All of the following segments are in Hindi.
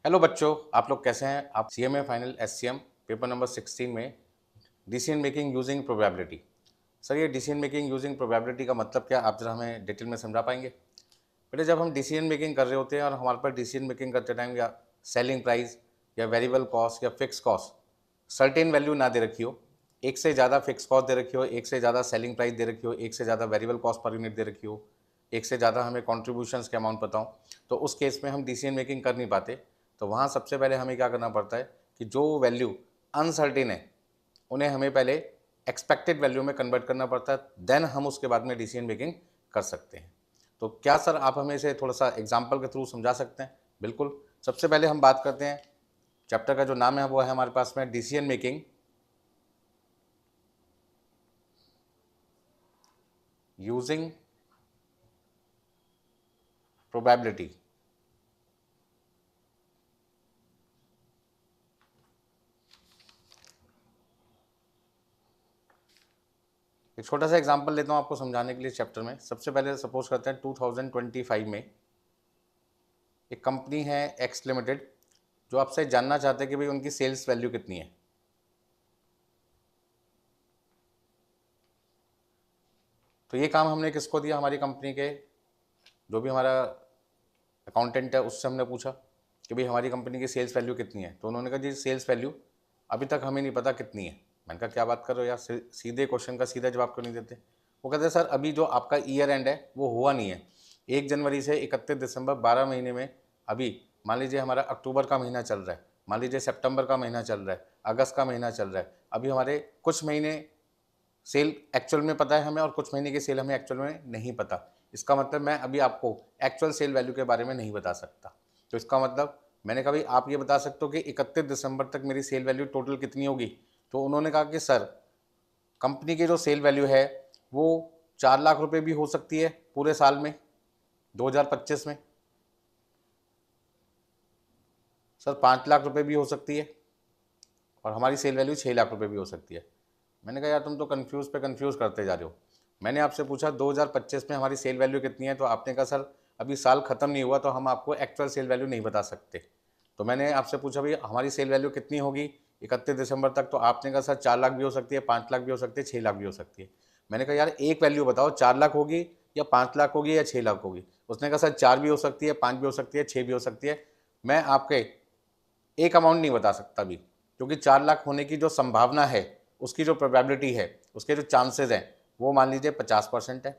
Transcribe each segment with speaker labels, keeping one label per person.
Speaker 1: हेलो बच्चों, आप लोग कैसे हैं। आप CMA final SCM paper number 16 में decision making using probability. Sir, ये डिसीजन मेकिंग यूजिंग प्रोबेबिलिटी का मतलब क्या, आप जरा हमें डिटेल में समझा पाएंगे। बेटे, जब हम डिसीजन मेकिंग कर रहे होते हैं और हमारे पास डिसीजन मेकिंग करते टाइम या सेलिंग प्राइस या वेरिएबल कॉस्ट या फिक्स कॉस्ट सर्टेन वैल्यू ना दे रखी हो, एक से ज़्यादा फिक्स कॉस्ट दे रखी हो, एक से ज़्यादा सेलिंग प्राइस दे रखी हो, एक से ज़्यादा वेरिएबल कॉस्ट पर यूनिट दे रखी हो, एक से ज़्यादा हमें कॉन्ट्रीब्यूशंस के अमाउंट पता हो, तो उस केस में हम डिसीजन मेकिंग कर नहीं पाते। तो वहाँ सबसे पहले हमें क्या करना पड़ता है कि जो वैल्यू अनसर्टेन है उन्हें हमें पहले एक्सपेक्टेड वैल्यू में कन्वर्ट करना पड़ता है, देन हम उसके बाद में डिसीजन मेकिंग कर सकते हैं। तो क्या सर आप हमें इसे थोड़ा सा एग्जाम्पल के थ्रू समझा सकते हैं। बिल्कुल। सबसे पहले हम बात करते हैं, चैप्टर का जो नाम है वो है हमारे पास में डिसीजन मेकिंग यूजिंग प्रोबेबिलिटी। एक छोटा सा एग्जांपल लेता हूँ आपको समझाने के लिए। चैप्टर में सबसे पहले सपोज करते हैं 2025 में एक कंपनी है एक्स लिमिटेड, जो आपसे जानना चाहते हैं कि भाई उनकी सेल्स वैल्यू कितनी है। तो ये काम हमने किसको दिया, हमारी कंपनी के जो भी हमारा अकाउंटेंट है उससे हमने पूछा कि भाई हमारी कंपनी की सेल्स वैल्यू कितनी है। तो उन्होंने कहा जी सेल्स वैल्यू अभी तक हमें नहीं पता कितनी है। मैंने कहा क्या बात कर रहे हो यार, सीधे क्वेश्चन का सीधा जवाब क्यों नहीं देते। वो कहते हैं सर अभी जो आपका ईयर एंड है वो हुआ नहीं है, 1 जनवरी से 31 दिसंबर 12 महीने में। अभी मान लीजिए हमारा अक्टूबर का महीना चल रहा है, मान लीजिए सितंबर का महीना चल रहा है, अगस्त का महीना चल रहा है। अभी हमारे कुछ महीने सेल एक्चुअल में पता है हमें और कुछ महीने की सेल हमें एक्चुअल में नहीं पता। इसका मतलब मैं अभी आपको एक्चुअल सेल वैल्यू के बारे में नहीं बता सकता। तो इसका मतलब मैंने कहा भाई आप ये बता सकते हो कि 31 दिसंबर तक मेरी सेल वैल्यू टोटल कितनी होगी। तो उन्होंने कहा कि सर कंपनी की जो सेल वैल्यू है वो 4 लाख रुपए भी हो सकती है पूरे साल में 2025 में, सर 5 लाख रुपए भी हो सकती है, और हमारी सेल वैल्यू 6 लाख रुपए भी हो सकती है। मैंने कहा यार तुम तो कंफ्यूज पे कंफ्यूज करते जा रहे हो। मैंने आपसे पूछा 2025 में हमारी सेल वैल्यू कितनी है, तो आपने कहा सर अभी साल खत्म नहीं हुआ तो हम आपको एक्चुअल सेल वैल्यू नहीं बता सकते। तो मैंने आपसे पूछा भाई हमारी सेल वैल्यू कितनी होगी 31 दिसंबर तक, तो आपने कहा सर 4 लाख भी हो सकती है, 5 लाख भी हो सकती है, 6 लाख भी हो सकती है। मैंने कहा यार एक वैल्यू बताओ, 4 लाख होगी या 5 लाख होगी या 6 लाख होगी। उसने कहा सर 4 भी हो सकती है, 5 भी हो सकती है, 6 भी हो सकती है। मैं आपके एक अमाउंट नहीं बता सकता अभी, क्योंकि 4 लाख होने की जो संभावना है, उसकी जो प्रोबेबिलिटी है, उसके जो चांसेस हैं वो मान लीजिए 50% है।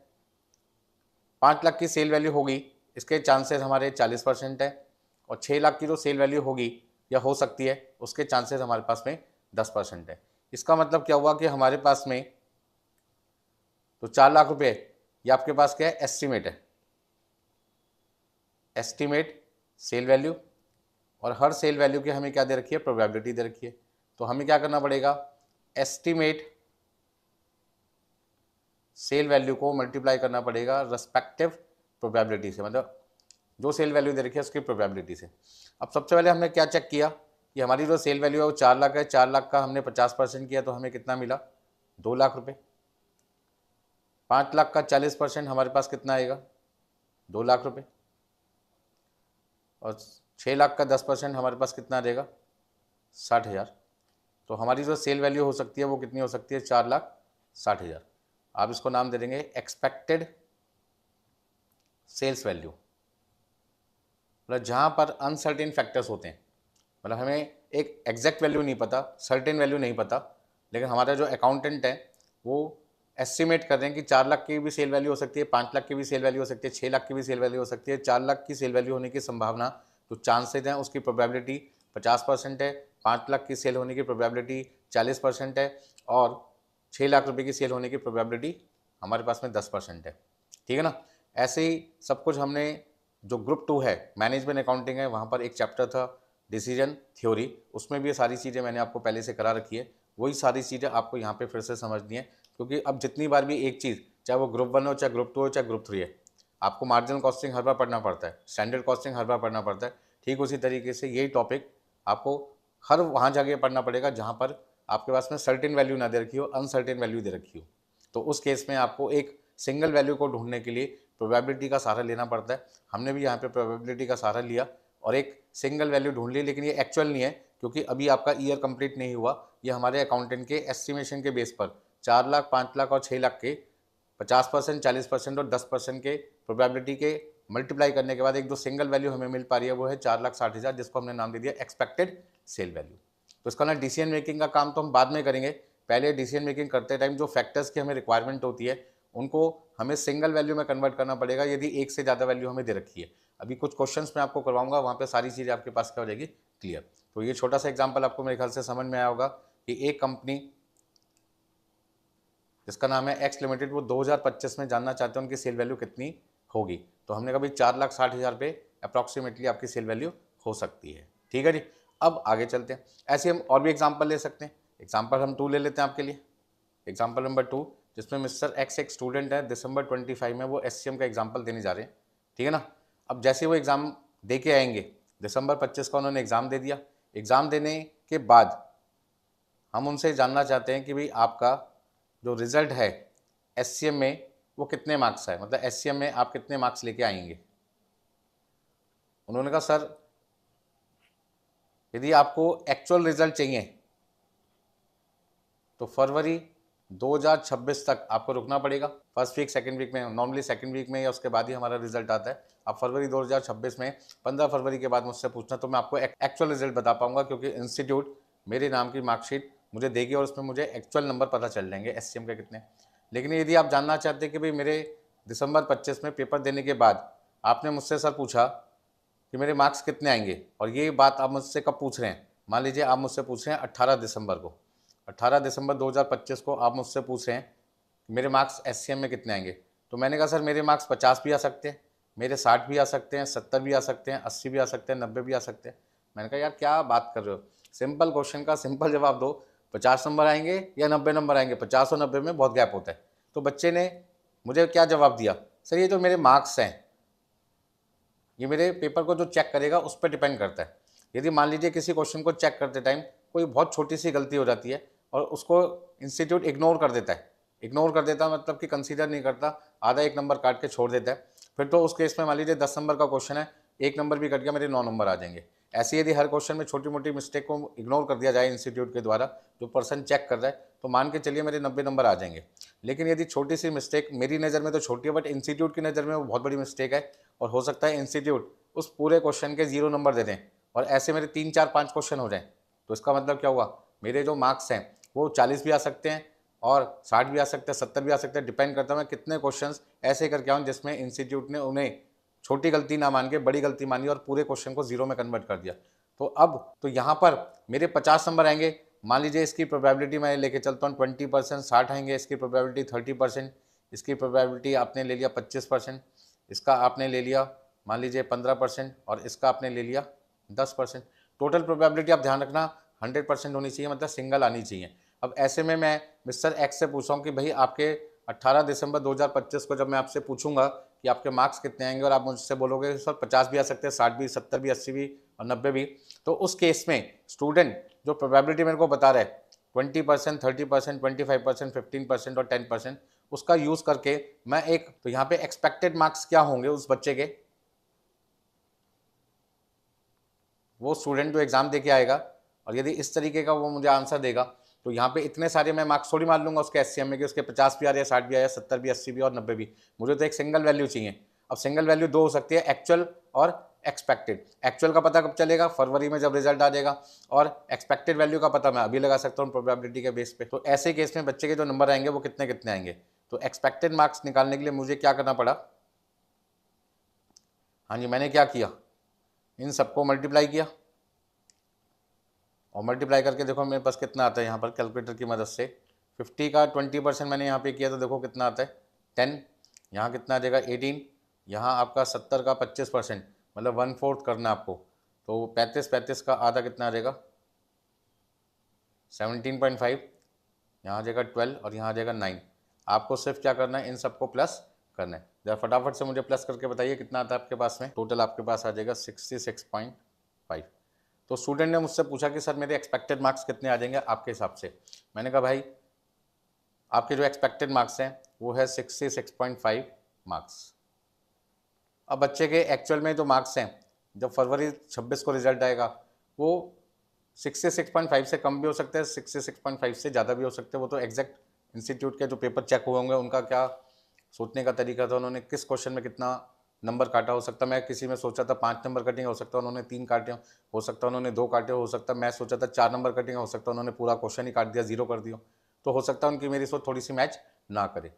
Speaker 1: 5 लाख की सेल वैल्यू होगी, इसके चांसेस हमारे 40% है। और 6 लाख की जो सेल वैल्यू होगी या हो सकती है, उसके चांसेस हमारे पास में 10% है। इसका मतलब क्या हुआ कि हमारे पास में तो 4 लाख रुपए, ये आपके पास क्या है, एस्टिमेट है, एस्टिमेट सेल वैल्यू। और हर सेल वैल्यू की हमें क्या दे रखी है, प्रोबेबिलिटी दे रखी है। तो हमें क्या करना पड़ेगा, एस्टिमेट सेल वैल्यू को मल्टीप्लाई करना पड़ेगा रेस्पेक्टिव प्रोबेबिलिटी से, मतलब जो सेल वैल्यू दे रखी है उसकी प्रोबेबिलिटी से। अब सबसे पहले हमने क्या चेक किया कि हमारी जो सेल वैल्यू है वो 4 लाख है, 4 लाख का हमने 50% किया तो हमें कितना मिला, 2 लाख रुपए। 5 लाख का 40% हमारे पास कितना आएगा, 2 लाख रुपए। और 6 लाख का 10% हमारे पास कितना आ जाएगा, 60,000। तो हमारी जो सेल वैल्यू हो सकती है वो कितनी हो सकती है, 4,60,000। आप इसको नाम दे देंगे एक्सपेक्टेड सेल्स वैल्यू। मतलब जहाँ पर अनसर्टेन फैक्टर्स होते हैं, मतलब हमें एक एग्जैक्ट वैल्यू नहीं पता, सर्टेन वैल्यू नहीं पता, लेकिन हमारा जो अकाउंटेंट है वो एस्टिमेट कर रहे हैं कि 4 लाख की भी सेल वैल्यू हो सकती है, 5 लाख की भी सेल वैल्यू हो सकती है, 6 लाख की भी सेल वैल्यू हो सकती है। 4 लाख की सेल वैल्यू होने की संभावना, जो चांसेज हैं उसकी प्रोबेबिलिटी 50% है, 5 लाख की सेल होने की प्रोबेबिलिटी 40% है, और 6 लाख रुपए की सेल होने की प्रोबेबिलिटी हमारे पास में 10% है। ठीक है ना। ऐसे ही सब कुछ हमने, जो ग्रुप 2 है मैनेजमेंट अकाउंटिंग है, वहाँ पर एक चैप्टर था डिसीजन थ्योरी, उसमें भी ये सारी चीज़ें मैंने आपको पहले से करा रखी है। वही सारी चीज़ें आपको यहाँ पे फिर से समझनी है, क्योंकि अब जितनी बार भी एक चीज़, चाहे वो ग्रुप 1 हो, चाहे ग्रुप 2 हो, चाहे ग्रुप 3 है, आपको मार्जिनल कॉस्टिंग हर बार पढ़ना पड़ता है, स्टैंडर्ड कॉस्टिंग हर बार पढ़ना पड़ता है। ठीक उसी तरीके से यही टॉपिक आपको हर वहाँ जाके पढ़ना पड़ेगा जहाँ पर आपके पास में सर्टेन वैल्यू ना दे रखी हो, अनसर्टेन वैल्यू दे रखी हो। तो उस केस में आपको एक सिंगल वैल्यू को ढूंढने के लिए प्रोबेबिलिटी का सहारा लेना पड़ता है। हमने भी यहाँ पे प्रोबेबिलिटी का सहारा लिया और एक सिंगल वैल्यू ढूंढ ली, लेकिन ये एक्चुअल नहीं है क्योंकि अभी आपका ईयर कंप्लीट नहीं हुआ। ये हमारे अकाउंटेंट के एस्टिमेशन के बेस पर 4 लाख, 5 लाख और 6 लाख के 50%, 40% और 10% के प्रोबेबिलिटी के मल्टीप्लाई करने के बाद एक जो सिंगल वैल्यू हमें मिल पा रही है वो है 4,60,000, जिसको हमने नाम दे दिया एक्सपेक्टेड सेल वैल्यू। तो इसका ना डिसीजन मेकिंग का काम तो हम बाद में करेंगे, पहले डिसीजन मेकिंग करते टाइम जो फैक्टर्स की हमें रिक्वायरमेंट होती है उनको हमें सिंगल वैल्यू में कन्वर्ट करना पड़ेगा यदि एक से ज़्यादा वैल्यू हमें दे रखी है। अभी कुछ क्वेश्चंस मैं आपको करवाऊंगा, वहाँ पे सारी चीज़ें आपके पास क्या हो जाएगी, क्लियर। तो ये छोटा सा एग्जाम्पल आपको मेरे ख्याल से समझ में आया होगा कि एक कंपनी जिसका नाम है एक्स लिमिटेड, वो 2025 में जानना चाहते हैं उनकी सेल वैल्यू कितनी होगी। तो हमने कहा भाई 4,60,000 पे अप्रॉक्सीमेटली आपकी सेल वैल्यू हो सकती है। ठीक है जी, अब आगे चलते हैं। ऐसे हम और भी एग्जाम्पल ले सकते हैं। एग्जाम्पल हम 2 ले लेते हैं आपके लिए। एग्जाम्पल नंबर 2, जिसमें मिस्टर एक्स एक स्टूडेंट है, दिसंबर 25 में वो SCM का एग्जाम्पल देने जा रहे हैं। ठीक है ना। अब जैसे वो एग्ज़ाम दे के आएंगे, दिसंबर 25 का उन्होंने एग्ज़ाम दे दिया। एग्ज़ाम देने के बाद हम उनसे जानना चाहते हैं कि भाई आपका जो रिज़ल्ट है SCM में वो कितने मार्क्स है, मतलब SCM में आप कितने मार्क्स लेके आएंगे। उन्होंने कहा सर यदि आपको एक्चुअल रिजल्ट चाहिए तो फरवरी 2026 तक आपको रुकना पड़ेगा। फर्स्ट वीक, सेकंड वीक में, नॉर्मली सेकंड वीक में या उसके बाद ही हमारा रिजल्ट आता है। आप फरवरी 2026 में 15 फरवरी के बाद मुझसे पूछना तो मैं आपको एक्चुअल रिजल्ट बता पाऊंगा, क्योंकि इंस्टीट्यूट मेरे नाम की मार्कशीट मुझे देगी और उसमें मुझे एक्चुअल नंबर पता चल जाएंगे SCM के कितने। लेकिन यदि आप जानना चाहते हैं कि भाई मेरे दिसंबर 25 में पेपर देने के बाद आपने मुझसे सर पूछा कि मेरे मार्क्स कितने आएंगे, और ये बात आप मुझसे कब पूछ रहे हैं, मान लीजिए आप मुझसे पूछ रहे हैं 18 दिसंबर को, 18 दिसंबर 2025 को आप मुझसे पूछ रहे हैं कि मेरे मार्क्स SCM में कितने आएंगे। तो मैंने कहा सर मेरे मार्क्स 50 भी आ सकते हैं, मेरे 60 भी आ सकते हैं, 70 भी आ सकते हैं, 80 भी आ सकते हैं, 90 भी आ सकते हैं। मैंने कहा यार क्या बात कर रहे हो, सिंपल क्वेश्चन का सिंपल जवाब दो, 50 नंबर आएंगे या 90 नंबर आएंगे, 50 और 90 में बहुत गैप होता है। तो बच्चे ने मुझे क्या जवाब दिया, सर ये जो मेरे मार्क्स हैं ये मेरे पेपर को जो चेक करेगा उस पर डिपेंड करता है। यदि मान लीजिए किसी क्वेश्चन को चेक करते टाइम कोई बहुत छोटी सी गलती हो जाती है और उसको इंस्टीट्यूट इग्नोर कर देता है, इग्नोर कर देता मतलब कि कंसीडर नहीं करता, आधा एक नंबर काट के छोड़ देता है, फिर तो उस केस में मान लीजिए 10 नंबर का क्वेश्चन है, एक नंबर भी कट गया, मेरे 9 नंबर आ जाएंगे। ऐसे यदि हर क्वेश्चन में छोटी मोटी मिस्टेक को इग्नोर कर दिया जाए इंस्टीट्यूट के द्वारा, जो पर्सन चेक कर रहा है, तो मान के चलिए मेरे 90 नंबर आ जाएंगे। लेकिन यदि छोटी सी मिस्टेक, मेरी नज़र में तो छोटी है बट इंस्टीट्यूट की नज़र में वो बहुत बड़ी मिस्टेक है, और हो सकता है इंस्टीट्यूट उस पूरे क्वेश्चन के 0 नंबर दे दें और ऐसे मेरे 3, 4, 5 क्वेश्चन हो जाएं, तो इसका मतलब क्या हुआ, मेरे जो मार्क्स हैं वो 40 भी आ सकते हैं और 60 भी आ सकते हैं, 70 भी आ सकते हैं, डिपेंड करता है मैं कितने क्वेश्चंस ऐसे करके आऊँ जिसमें इंस्टीट्यूट ने उन्हें छोटी गलती ना मान के बड़ी गलती मानी और पूरे क्वेश्चन को 0 में कन्वर्ट कर दिया। तो अब तो यहाँ पर मेरे 50 नंबर आएंगे, मान लीजिए इसकी प्रोबेबिलिटी मैं लेके चलता हूँ 20%, 60 आएंगे, इसकी प्रोबेबिलिटी 30%, इसकी प्रोबेबिलिटी आपने ले लिया 25%, इसका आपने ले लिया मान लीजिए 15% और इसका आपने ले लिया 10%। टोटल प्रोबेबिलिटी आप ध्यान रखना 100% होनी चाहिए, मतलब सिंगल आनी चाहिए। अब ऐसे में मैं मिस्टर एक्स से पूछा हूँ कि भाई आपके 18 दिसंबर 2025 को जब मैं आपसे पूछूंगा कि आपके मार्क्स कितने आएंगे और आप मुझसे बोलोगे सर 50 भी आ सकते हैं, 60 भी, 70 भी, 80 भी और 90 भी, तो उस केस में स्टूडेंट जो प्रोबेबिलिटी मेरे को बता रहा है 20%, 30%, 25%, 15% और 10%, उसका यूज़ करके मैं एक, तो यहाँ पे एक्सपेक्टेड मार्क्स क्या होंगे उस बच्चे के, वो स्टूडेंट जो एग्जाम दे के आएगा और यदि इस तरीके का वो मुझे आंसर देगा, तो यहाँ पे इतने सारे मैं मार्क्स थोड़ी मान लूंगा उसके SCM में कि उसके 50 भी आ रहे हैं, 60 भी आया, 70 भी, 80 भी और 90 भी। मुझे तो एक सिंगल वैल्यू चाहिए। अब सिंगल वैल्यू दो हो सकती है, एक्चुअल और एक्सपेक्टेड। एक्चुअल का पता कब चलेगा, फरवरी में जब रिजल्ट आ जाएगा, और एक्सपेक्टेड वैल्यू का पता मैं अभी लगा सकता हूँ प्रोबेबिलिटी के बेस पे। तो ऐसे केस में बच्चे के जो नंबर आएंगे वो कितने कितने आएंगे। तो एक्सपेक्टेड मार्क्स निकालने के लिए मुझे क्या करना पड़ा, हाँ जी मैंने क्या किया, इन सबको मल्टीप्लाई किया और मल्टीप्लाई करके देखो मेरे पास कितना आता है यहाँ पर कैलकुलेटर की मदद से। 50 का 20% मैंने यहाँ पे किया तो देखो कितना आता है 10, यहाँ कितना आ जाएगा 18, यहाँ आपका 70 का 25% मतलब 1/4 करना आपको, तो 35 का आधा कितना आ जाएगा 17.5, यहाँ आ जाएगा 12 और यहाँ आ जाएगा 9। आपको सिर्फ क्या करना है, इन सबको प्लस करना है। जरा फटाफट से मुझे प्लस करके बताइए कितना आता है आपके पास में। टोटल आपके पास आ जाएगा 66.5। तो स्टूडेंट ने मुझसे पूछा कि सर मेरे एक्सपेक्टेड मार्क्स कितने आ जाएंगे आपके हिसाब से। मैंने कहा भाई आपके जो एक्सपेक्टेड मार्क्स हैं वो है 66.5 मार्क्स। अब बच्चे के एक्चुअल में जो मार्क्स हैं जब फरवरी 26 को रिजल्ट आएगा वो 66.5 से कम भी हो सकते हैं, 66.5 से ज़्यादा भी हो सकते हैं। वो तो एग्जैक्ट इंस्टीट्यूट के जो पेपर चेक हुए होंगे उनका क्या सोचने का तरीका था, उन्होंने किस क्वेश्चन में कितना नंबर काटा। हो सकता मैं किसी में सोचा था 5 नंबर कटिंग, हो सकता उन्होंने 3 काटे, हो सकता उन्होंने 2 काटे, हो सकता मैं सोचा था 4 नंबर कटिंग, हो सकता उन्होंने पूरा क्वेश्चन ही काट दिया, 0 कर दिया। तो हो सकता है उनकी मेरी सोच थोड़ी सी मैच ना करे।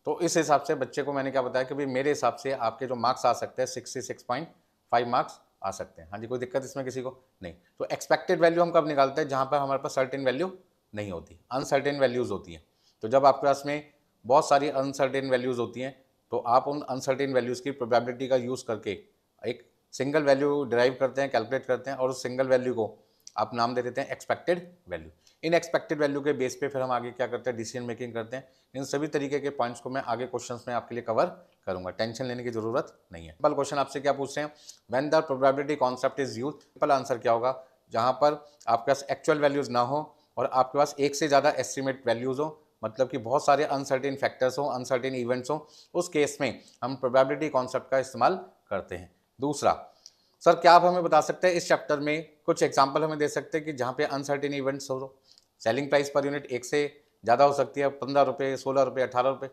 Speaker 1: तो इस हिसाब से बच्चे को मैंने क्या बताया कि भाई मेरे हिसाब से आपके जो मार्क्स आ सकते हैं 66.5 मार्क्स आ सकते हैं। हाँ जी, कोई दिक्कत इसमें किसी को नहीं। तो एक्सपेक्टेड वैल्यू हम कब निकालते हैं? जहाँ पर हमारे पास सर्टेन वैल्यू नहीं होती, अनसर्टेन वैल्यूज होती हैं। तो जब आपके पास में बहुत सारी अनसर्टेन वैल्यूज होती हैं तो आप उन अनसर्टेन वैल्यूज की प्रोबेबिलिटी का यूज़ करके एक सिंगल वैल्यू डिराइव करते हैं, कैलकुलेट करते हैं, और उस सिंगल वैल्यू को आप नाम दे देते हैं एक्सपेक्टेड वैल्यू। इन एक्सपेक्टेड वैल्यू के बेस पे फिर हम आगे क्या करते हैं, डिसीजन मेकिंग करते हैं। इन सभी तरीके के पॉइंट्स को मैं आगे क्वेश्चंस में आपके लिए कवर करूंगा, टेंशन लेने की जरूरत नहीं है। सिंपल क्वेश्चन आपसे क्या पूछते हैं, when the probability concept is used, simple answer क्या होगा, जहां पर आपके पास एक्चुअल वैल्यूज ना हो और आपके पास एक से ज़्यादा एस्टिमेट वैल्यूज हो, मतलब कि बहुत सारे अनसर्टेन फैक्टर्स हो, अनसर्टेन इवेंट्स हो, उस केस में हम प्रोबेबिलिटी कॉन्सेप्ट का इस्तेमाल करते हैं। दूसरा, सर क्या आप हमें बता सकते हैं इस चैप्टर में कुछ एग्जांपल हमें दे सकते हैं कि जहाँ पे अनसर्टेन इवेंट्स हो, सेलिंग प्राइस पर यूनिट एक से ज़्यादा हो सकती है, 15 रुपये, 16 रुपये, 18 रुपये,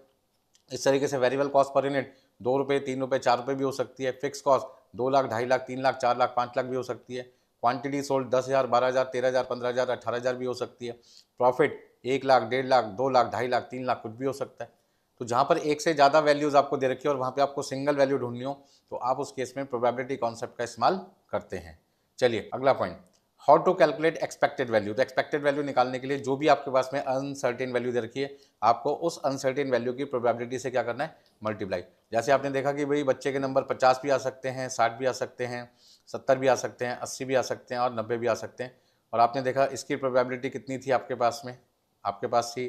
Speaker 1: इस तरीके से वेरिएबल कॉस्ट पर यूनिट 2 रुपये, 3 रुपये, 4 रुपये भी हो सकती है, फिक्स कॉस्ट 2 लाख, 2.5 लाख, 3 लाख, 4 लाख, 5 लाख भी हो सकती है, क्वांटिटी सोल्ड 10,000, 12,000, 13,000, 15,000, 18,000 भी हो सकती है, प्रॉफिट 1 लाख, 1.5 लाख, 2 लाख, 2.5 लाख, 3 लाख, कुछ भी हो सकता है। तो जहाँ पर एक से ज़्यादा वैल्यूज़ आपको दे रखी है और वहाँ पे आपको सिंगल वैल्यू ढूंढनी हो तो आप उस केस में प्रोबेबिलिटी कॉन्सेप्ट का इस्तेमाल करते हैं। चलिए अगला point, how to calculate expected value. तो एक्सपेक्टेड वैल्यू निकालने के लिए जो भी आपके पास में अनसर्टेन वैल्यू दे रखी है आपको उस अनसर्टेन वैल्यू की प्रोबेबिलिटी से क्या करना है, मल्टीप्लाई। जैसे आपने देखा कि भाई बच्चे के नंबर 50 भी आ सकते हैं, 60 भी आ सकते हैं, 70 भी आ सकते हैं, 80 भी आ सकते हैं और 90 भी आ सकते हैं। और आपने देखा इसकी प्रोबेबिलिटी कितनी थी आपके पास में, आपके पास थी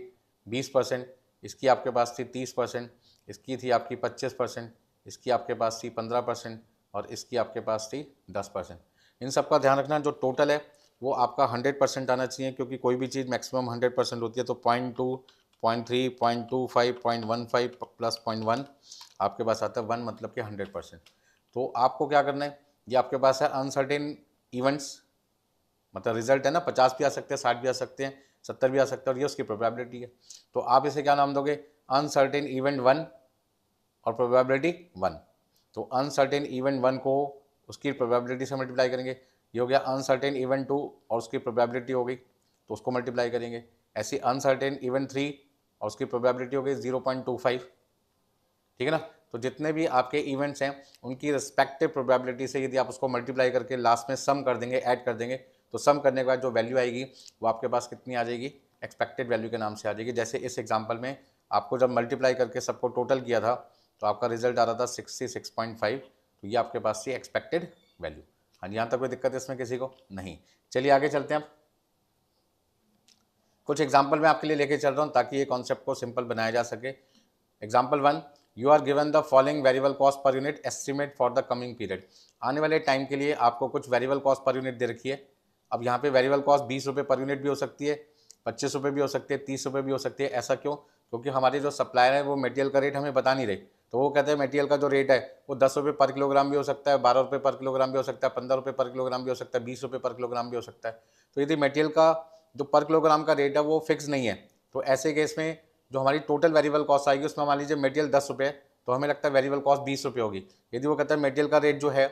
Speaker 1: 20%, इसकी आपके पास थी 30%, इसकी थी आपकी 25%, इसकी आपके पास थी 15% और इसकी आपके पास थी 10%। इन सब का ध्यान रखना, जो टोटल है वो आपका 100% आना चाहिए, क्योंकि कोई भी चीज़ मैक्सिमम 100% होती है। तो 0.2, 0.3, 0.25, 0.15 प्लस 0.1 आपके पास आता है 1, मतलब कि 100%। तो आपको क्या करना है, ये आपके पास है अनसर्टेन इवेंट्स, मतलब रिजल्ट है ना, 50 भी आ सकते हैं, 60 भी आ सकते हैं, 70 भी आ सकते हैं और ये उसकी प्रोबेबिलिटी है। तो आप इसे क्या नाम दोगे, अनसर्टेन इवेंट 1 और प्रोबेबिलिटी 1। तो अनसर्टेन इवेंट 1 को उसकी प्रोबेबिलिटी से मल्टीप्लाई करेंगे, ये हो गया अनसर्टेन इवेंट 2 और उसकी प्रोबेबिलिटी हो गई तो उसको मल्टीप्लाई करेंगे। ऐसी अनसर्टेन इवेंट 3 और उसकी प्रोबेबिलिटी हो गई 0.25, ठीक है ना। तो जितने भी आपके इवेंट्स हैं उनकी रिस्पेक्टिव प्रोबेबिलिटी से यदि आप उसको मल्टीप्लाई करके लास्ट में सम कर देंगे, ऐड कर देंगे, तो सम करने के बाद जो वैल्यू आएगी वो आपके पास कितनी आ जाएगी, एक्सपेक्टेड वैल्यू के नाम से आ जाएगी। जैसे इस एग्जांपल में आपको जब मल्टीप्लाई करके सबको टोटल किया था तो आपका रिजल्ट आ रहा था 66.5, तो ये आपके पास थी एक्सपेक्टेड वैल्यू। हाँ जी, यहाँ तक कोई दिक्कत इसमें किसी को नहीं। चलिए आगे चलते हैं। कुछ एग्जाम्पल मैं आपके लिए लेके चल रहा हूँ ताकि ये कॉन्सेप्ट को सिंपल बनाया जा सके। Example 1, you are given the following variable cost per unit estimate for the coming period. आने वाले टाइम के लिए आपको कुछ वेरिएबल कॉस्ट पर यूनिट दे रखी है। अब यहाँ पे वेरिएबल कॉस्ट 20 रुपये पर यूनिट भी हो सकती है, 25 रुपये भी हो सकती है, 30 रुपये भी हो सकती है। ऐसा क्यों? क्योंकि हमारे जो सप्लायर है वो मटेरियल का रेट हमें बता नहीं रहे, तो वो कहते हैं मटेरियल का जो रेट है वो 10 रुपये पर किलोग्राम भी हो सकता है, 12 रुपये पर किलोग्राम भी हो सकता है, 15 रुपये पर किलोग्राम भी हो सकता है, 20 रुपये पर किलोग्राम भी हो सकता है। तो यदि मटेरियल का जो पर किलोग्राम का रेट है वो फिक्स नहीं है, तो ऐसे केस में जो हमारी टोटल वेरिएबल कॉस्ट आएगी उसमें मान लीजिए मटेरियल 10 रुपये, तो हमें लगता है वेरिएबल कॉस्ट 20 रुपये होगी। यदि वो कहता है मटेरियल का रेट जो है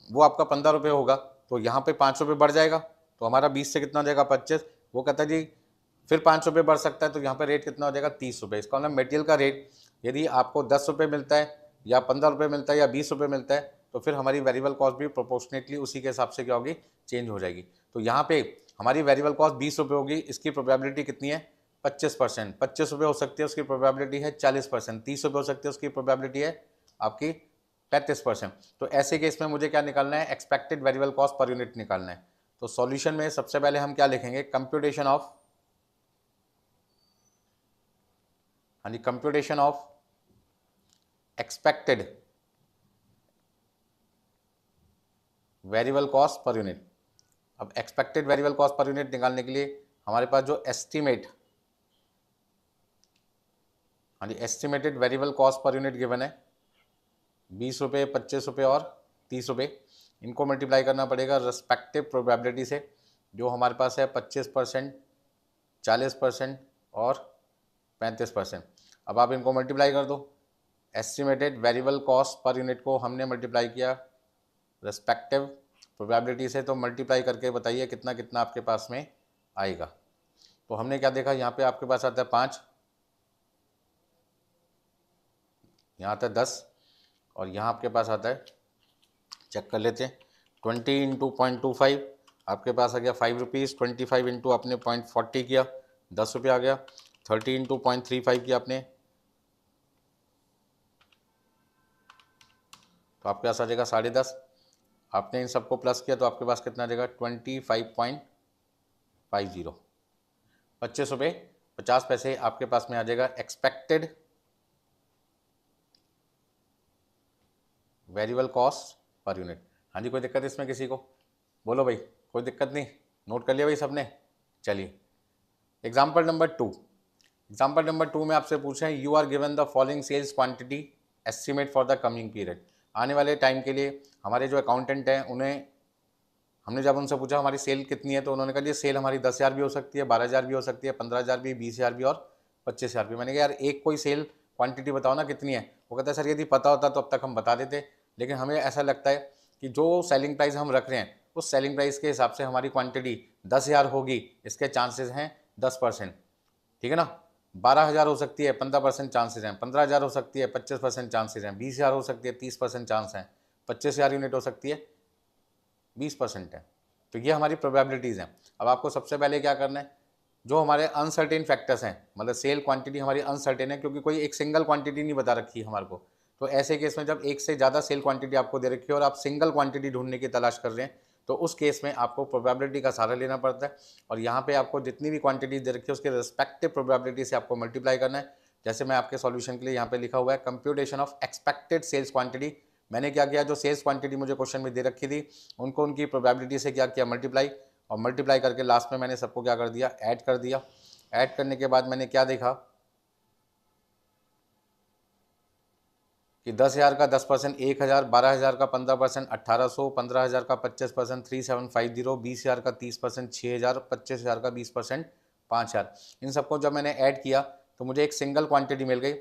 Speaker 1: वो आपका 15 रुपये होगा, तो यहाँ पे 5 रुपये बढ़ जाएगा, तो हमारा 20 से कितना हो जाएगा 25। वो कहता है जी फिर 5 रुपये बढ़ सकता है, तो यहाँ पे रेट कितना हो जाएगा 30 रुपये। इसका मतलब मटेरियल का रेट यदि आपको 10 रुपये मिलता है या 15 रुपये मिलता है या 20 रुपये मिलता है, तो फिर हमारी वेरिएबल कॉस्ट भी प्रोपोर्शनेटली उसी के हिसाब से क्या होगी, चेंज हो जाएगी। तो यहाँ पे हमारी वेरिएबल कॉस्ट 20 रुपये होगी, इसकी प्रोबेबिलिटी कितनी है 25%। 25 रुपये हो सकती है, उसकी प्रोबेबिलिटी है 40%। 30 रुपये हो सकती है, उसकी प्रोबेबिलिटी है आपकी 35%। तो ऐसे केस में मुझे क्या निकालना है, expected variable cost per unit निकालना है। तो सॉल्यूशन में सबसे पहले हम क्या लिखेंगे, कंप्यूटेशन ऑफ, हाँ जी, computation of expected variable cost per unit. अब expected variable cost per unit निकालने के लिए हमारे पास जो एस्टीमेट, हाँ जी, estimated variable cost per unit given है 20 रुपये, 25 रुपये और 30 रुपये। इनको मल्टीप्लाई करना पड़ेगा रेस्पेक्टिव प्रोबेबिलिटी से, जो हमारे पास है 25%, 40% और 35%। अब आप इनको मल्टीप्लाई कर दो। Estimated variable cost per unit को हमने मल्टीप्लाई किया रेस्पेक्टिव प्रोबेबिलिटी से, तो मल्टीप्लाई करके बताइए कितना कितना आपके पास में आएगा। तो हमने क्या देखा, यहाँ पे आपके पास आता है 5, यहाँ आता है 10 और यहाँ आपके पास आता है, चेक कर लेते हैं, 20 इंटू 0.25 आपके पास आ गया 5 रुपीज़। 25 इंटू आपने 0.40 किया 10 रुपये आ गया। 30 इंटू 0.35 किया आपने, तो आपके पास आ जाएगा 10.5। आपने इन सबको प्लस किया तो आपके पास कितना आ जाएगा 25.50, 25 रुपये 50 पैसे आपके पास में आ जाएगा expected variable cost per unit. हाँ जी, कोई दिक्कत इसमें किसी को? बोलो भाई, कोई दिक्कत नहीं? नोट कर लिया भाई सबने? चलिए एग्जाम्पल नंबर 2। एग्जाम्पल नंबर 2 में आपसे पूछे हैं, you are given the following sales quantity estimate for the coming period. आने वाले टाइम के लिए हमारे जो अकाउंटेंट हैं उन्हें हमने जब उनसे पूछा हमारी सेल कितनी है, तो उन्होंने कहा ये सेल हमारी 10,000 भी हो सकती है, 12,000 भी हो सकती है, 15,000 भी, 20,000 भी और 25,000 भी। मैंने कहा यार एक कोई सेल क्वांटिटी बताओ ना कितनी है। वो कहता है सर यदि पता होता तो अब तक हम बता देते, लेकिन हमें ऐसा लगता है कि जो सेलिंग प्राइस हम रख रहे हैं उस सेलिंग प्राइस के हिसाब से हमारी क्वांटिटी 10,000 होगी, इसके चांसेस हैं 10%, ठीक है ना। 12,000 हो सकती है, 15% चांसेस हैं। 15,000 हो सकती है, 25% चांसेस हैं। 20,000 हो सकती है, 30% चांस हैं। 25,000 यूनिट हो सकती है, 20% है। तो ये हमारी प्रोबेबिलिटीज़ हैं। अब आपको सबसे पहले क्या करना है, जो हमारे अनसर्टेन फैक्टर्स हैं, मतलब सेल क्वांटिटी हमारी अनसर्टेन है क्योंकि कोई एक सिंगल क्वांटिटी नहीं बता रखी है हमारे को। तो ऐसे केस में जब एक से ज़्यादा सेल क्वांटिटी आपको दे रखी है और आप सिंगल क्वांटिटी ढूंढने की तलाश कर रहे हैं, तो उस केस में आपको प्रोबेबिलिटी का सहारा लेना पड़ता है। और यहाँ पे आपको जितनी भी क्वांटिटी दे रखी है उसके रिस्पेक्टिव प्रोबेबिलिटी से आपको मल्टीप्लाई करना है। जैसे मैं आपके सॉल्यूशन के लिए यहाँ पे लिखा हुआ है computation of expected sales quantity. मैंने क्या किया, जो सेल्स क्वांटिटी मुझे क्वेश्चन में दे रखी थी उनको उनकी प्रोबेबिलिटी से क्या किया, मल्टीप्लाई। और मल्टीप्लाई करके लास्ट में मैंने सबको क्या कर दिया, ऐड कर दिया। ऐड करने के बाद मैंने क्या देखा कि 10,000 का 10%, 1,000, 12,000 का 15%, 1,800, 15,000 का 25%, 3,750, 20,000 का 30%, 6,000, 25,000 का 20%, 5,000। इन सबको जब मैंने ऐड किया तो मुझे एक सिंगल क्वांटिटी मिल गई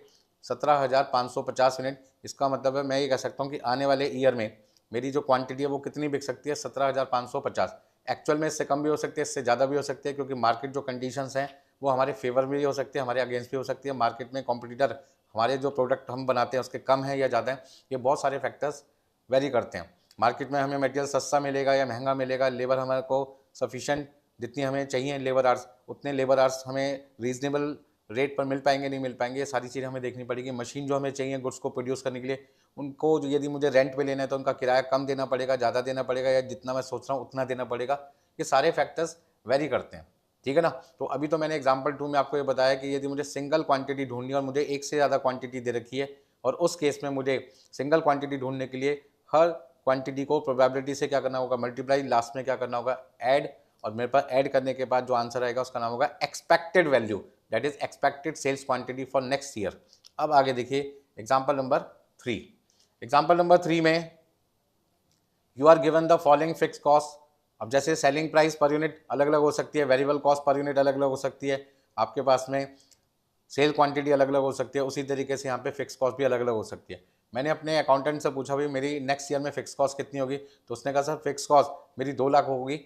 Speaker 1: 17,550 यूनिट। इसका मतलब है मैं ये कह सकता हूँ कि आने वाले ईयर में मेरी जो क्वांटिटी है वो कितनी बिक सकती है, 17,550। एक्चुअल में इससे कम भी हो सकती है, इससे ज़्यादा भी हो सकती है, क्योंकि मार्केट जो कंडीशंस हैं वो हमारे फेवर में भी हो सकती है, हमारे अगेंस्ट भी हो सकती है। मार्केट में कॉम्पिटिटर हमारे जो प्रोडक्ट हम बनाते हैं उसके कम है या ज़्यादा है, ये बहुत सारे फैक्टर्स वेरी करते हैं। मार्केट में हमें मटेरियल सस्ता मिलेगा या महंगा मिलेगा, लेबर हमारे को सफिशेंट जितनी हमें चाहिए लेबर आर्स, उतने लेबर आर्स हमें रीजनेबल रेट पर मिल पाएंगे नहीं मिल पाएंगे, ये सारी चीज़ें हमें देखनी पड़ेगी। मशीन जो हमें चाहिए गुड्स को प्रोड्यूस करने के लिए, उनको जो यदि मुझे रेंट पे लेना है तो उनका किराया कम देना पड़ेगा, ज़्यादा देना पड़ेगा, या जितना मैं सोच रहा हूँ उतना देना पड़ेगा। ये सारे फैक्टर्स वेरी करते हैं, ठीक है ना। तो अभी तो मैंने एग्जाम्पल 2 में आपको ये बताया कि यदि मुझे सिंगल क्वांटिटी ढूंढनी है और मुझे एक से ज़्यादा क्वांटिटी दे रखी है, और उस केस में मुझे सिंगल क्वांटिटी ढूंढने के लिए हर क्वांटिटी को प्रोबेबिलिटी से क्या करना होगा, मल्टीप्लाई, लास्ट में क्या करना होगा, ऐड। और मेरे पास ऐड करने के बाद जो आंसर आएगा उसका नाम होगा expected value, that is expected sales quantity for next year. अब आगे देखिए एग्जाम्पल नंबर 3। एग्जाम्पल नंबर 3 में you are given the following fix cost. अब जैसे सेलिंग प्राइस पर यूनिट अलग अलग हो सकती है, वेरिएबल कॉस्ट पर यूनिट अलग अलग हो सकती है, आपके पास में सेल क्वांटिटी अलग अलग हो सकती है, उसी तरीके से यहाँ पे फिक्स कॉस्ट भी अलग अलग हो सकती है। मैंने अपने अकाउंटेंट से पूछा भाई मेरी नेक्स्ट ईयर में फिक्स कॉस्ट कितनी होगी, तो उसने कहा सर फिक्स कॉस्ट मेरी 2 लाख होगी,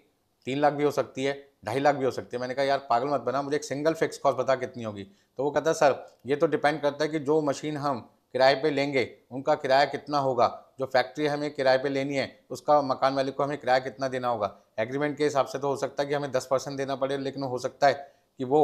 Speaker 1: 3 लाख भी हो सकती है, 2.5 लाख भी हो सकती है। मैंने कहा यार पागल मत बना, मुझे एक सिंगल फिक्स कॉस्ट बता कितनी होगी। तो वो कहता है सर ये तो डिपेंड करता है कि जो मशीन हम किराए पे लेंगे उनका किराया कितना होगा, जो फैक्ट्री हमें किराए पे लेनी है उसका मकान मालिक को हमें किराया कितना देना होगा। एग्रीमेंट के हिसाब से तो हो सकता है कि हमें 10% देना पड़े, लेकिन हो सकता है कि वो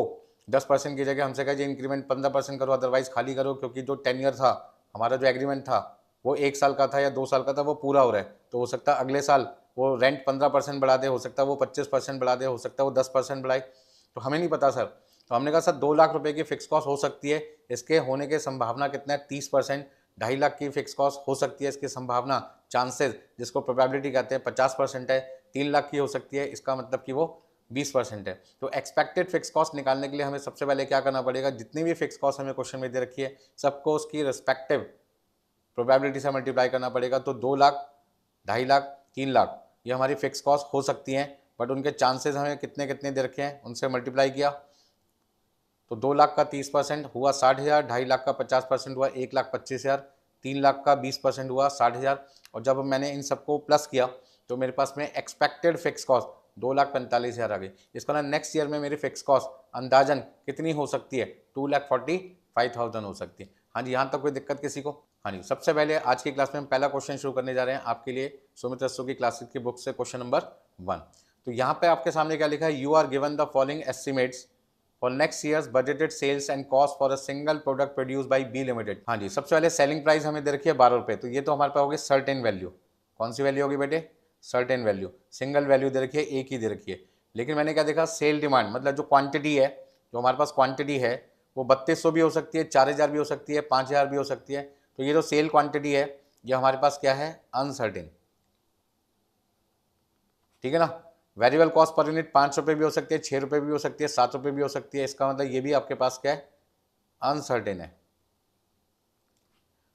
Speaker 1: 10% की जगह हमसे कहे इंक्रीमेंट 15% करो, अदरवाइज खाली करो, क्योंकि जो टेन्योर था हमारा, जो एग्रीमेंट था वो 1 साल का था या 2 साल का था, वो पूरा हो रहा है। तो हो सकता है अगले साल वो रेंट 15% बढ़ा दे, हो सकता है वो 25% बढ़ा दे, हो सकता है वो 10% बढ़ाए, तो हमें नहीं पता सर। तो हमने कहा सर 2 लाख रुपए की फिक्स कॉस्ट हो सकती है, इसके होने की संभावना कितना है, 30%। 2.5 लाख की फिक्स कॉस्ट हो सकती है, इसकी संभावना, चांसेस जिसको प्रोबेबिलिटी कहते हैं, 50% है। 3 लाख की हो सकती है, इसका मतलब कि वो 20% है। तो एक्सपेक्टेड फिक्स कॉस्ट निकालने के लिए हमें सबसे पहले क्या करना पड़ेगा, जितनी भी फिक्स कॉस्ट हमें क्वेश्चन में दे रखी है सबको उसकी रिस्पेक्टिव प्रोबेबिलिटी से मल्टीप्लाई करना पड़ेगा। तो 2 लाख, 2.5 लाख, 3 लाख, ये हमारी फिक्स कॉस्ट हो सकती हैं, बट उनके चांसेस हमें कितने कितने दे रखे हैं, उनसे मल्टीप्लाई किया तो 2 लाख का 30% हुआ 60,000, 2.5 लाख का 50% हुआ 1,25,000, 3 लाख का 20% हुआ 60,000, और जब मैंने इन सबको प्लस किया तो मेरे पास में एक्सपेक्टेड फिक्स कॉस्ट 2,45,000 आ गई। इसका ना नेक्स्ट ईयर में मेरी फिक्स कॉस्ट अंदाजन कितनी हो सकती है, 2,45,000 हो सकती है। हाँ जी, यहाँ तक कोई दिक्कत किसी को? हाँ जी, सबसे पहले आज की क्लास में हम पहला क्वेश्चन शुरू करने जा रहे हैं आपके लिए सुमित रस्सू की क्लासेस की बुक से, क्वेश्चन नंबर 1। तो यहाँ पे आपके सामने क्या लिखा है, you are given the following estimates for next years budgeted sales and cost for a single product produce by B limited. हाँ जी, सबसे पहले सेलिंग प्राइस हमें दे रखी है 12 रुपये, तो ये तो हमारे पास होगी सर्टेन वैल्यू। कौन सी वैल्यू होगी बेटे? Certain value. सिंगल वैल्यू दे रखी है, एक ही दे रखी है। लेकिन मैंने क्या देखा, सेल डिमांड मतलब जो क्वांटिटी है, जो हमारे पास क्वांटिटी है वो 3200 भी हो सकती है, 4000 भी हो सकती है, 5000 भी हो सकती है। तो ये जो सेल क्वांटिटी है ये हमारे पास क्या है, अनसर्टेन। ठीक है ना। वेरिएबल कॉस्ट पर यूनिट 5 रुपये भी हो सकती है, 6 रुपये भी हो सकती है, 7 रुपये भी हो सकती है। इसका मतलब ये भी आपके पास क्या है, अनसर्टेन है।